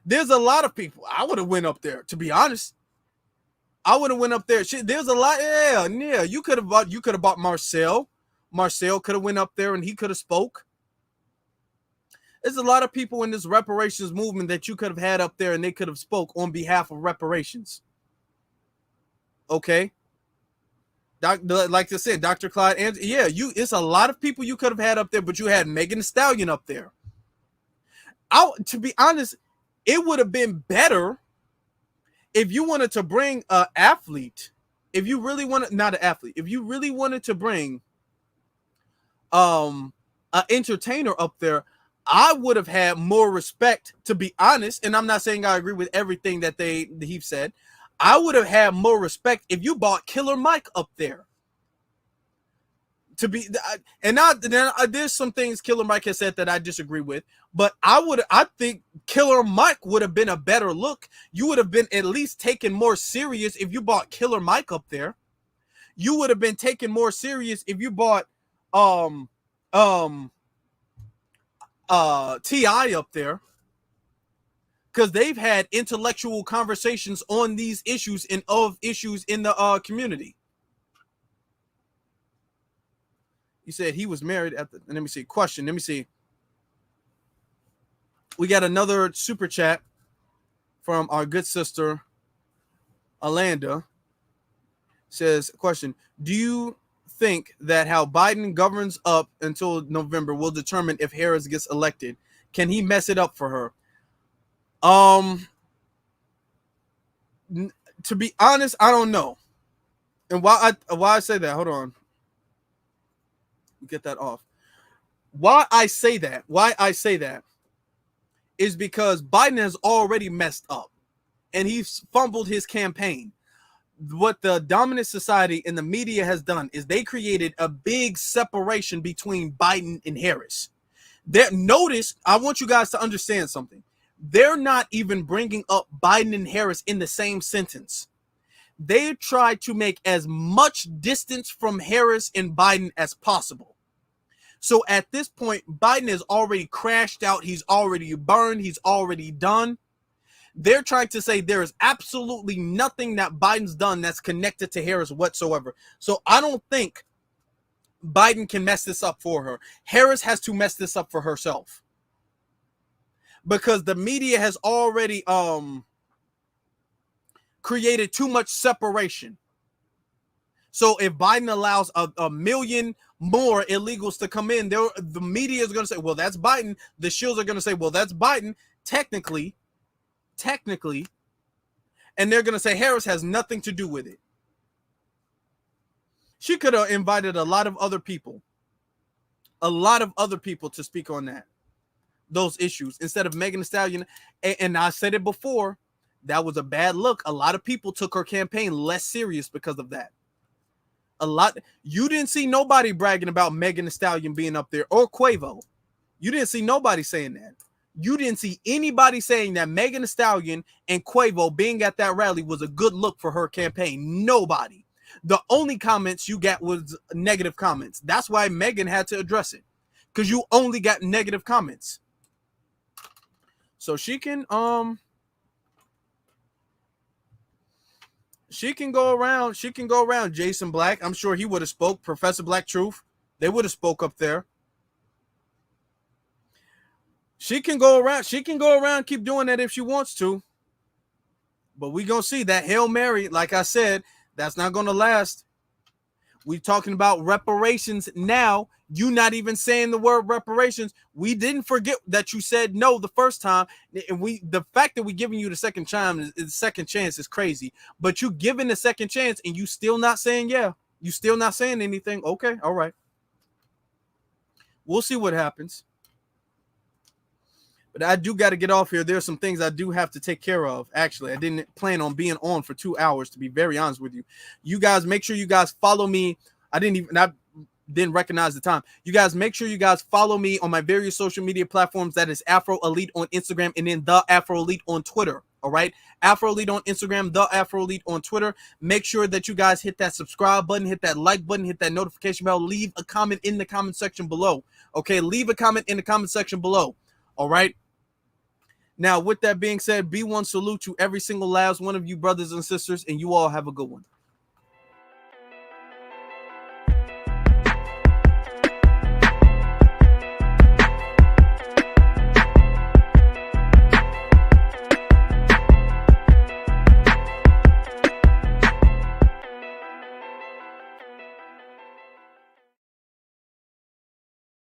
There's a lot of people. I would have went up there, to be honest. I would have went up there. There's a lot. Yeah. You could have bought Marcel. Marcel could have went up there and he could have spoke. There's a lot of people in this reparations movement that you could have had up there and they could have spoke on behalf of reparations. Okay. Like I said, Dr. Clyde, and yeah, it's a lot of people you could have had up there, but you had Megan Thee Stallion up there. To be honest, it would have been better if you wanted to bring an athlete. If you really wanted, not an athlete, if you really wanted to bring an entertainer up there, I would have had more respect, to be honest. And I'm not saying I agree with everything that he said. I would have had more respect if you bought Killer Mike up there. There's some things Killer Mike has said that I disagree with, but I think Killer Mike would have been a better look. You would have been at least taken more serious if you bought Killer Mike up there. You would have been taken more serious if you bought T.I. up there. Because they've had intellectual conversations on these issues and of issues in the community. You said he was married at the. Let me see. Question. Let me see. We got another super chat from our good sister, Alanda. Says, question. Do you think that how Biden governs up until November will determine if Harris gets elected? Can he mess it up for her? To be honest, I don't know. And why I say that, hold on. Get that off. Why I say that is because Biden has already messed up and he's fumbled his campaign. What the dominant society and the media has done is they created a big separation between Biden and Harris. Notice, I want you guys to understand something. They're not even bringing up Biden and Harris in the same sentence. They try to make as much distance from Harris and Biden as possible. So at this point, Biden has already crashed out. He's already burned. He's already done. They're trying to say there is absolutely nothing that Biden's done that's connected to Harris whatsoever. So I don't think Biden can mess this up for her. Harris has to mess this up for herself. Because the media has already created too much separation. So if Biden allows a million more illegals to come in, the media is going to say, well, that's Biden. The shills are going to say, well, that's Biden. Technically. And they're going to say Harris has nothing to do with it. She could have invited a lot of other people to speak on those issues instead of Megan Thee Stallion. And I said it before, that was a bad look. A lot of people took her campaign less serious because of that. You didn't see nobody bragging about Megan Thee Stallion being up there or Quavo. You didn't see nobody saying that. You didn't see anybody saying that Megan Thee Stallion and Quavo being at that rally was a good look for her campaign. Nobody. The only comments you got was negative comments. That's why Megan had to address it, because you only got negative comments. So she can go around. She can go around Jason Black. I'm sure he would have spoke. Professor Black Truth. They would have spoke up there. She can go around. She can go around, keep doing that if she wants to. But we gonna see that Hail Mary, like I said, that's not gonna last. We're talking about reparations now. You not even saying the word reparations. We didn't forget that you said no the first time, and the fact that we're giving you the second chance is crazy. But you giving the second chance, and you still not saying yeah. You still not saying anything. Okay, all right. We'll see what happens. But I do got to get off here. There's some things I do have to take care of. Actually, I didn't plan on being on for 2 hours, to be very honest with you. You guys, make sure you guys follow me. I didn't recognize the time. You guys, make sure you guys follow me on my various social media platforms. That is Afro Elite on Instagram, and then The Afro Elite on Twitter. All right, Afro Elite on Instagram, The Afro Elite on Twitter. Make sure that you guys hit that subscribe button, hit that like button, hit that notification bell. Leave a comment in the comment section below. Okay, leave a comment in the comment section below. All right. Now, with that being said, B1 salute to every single last one of you brothers and sisters, and you all have a good one.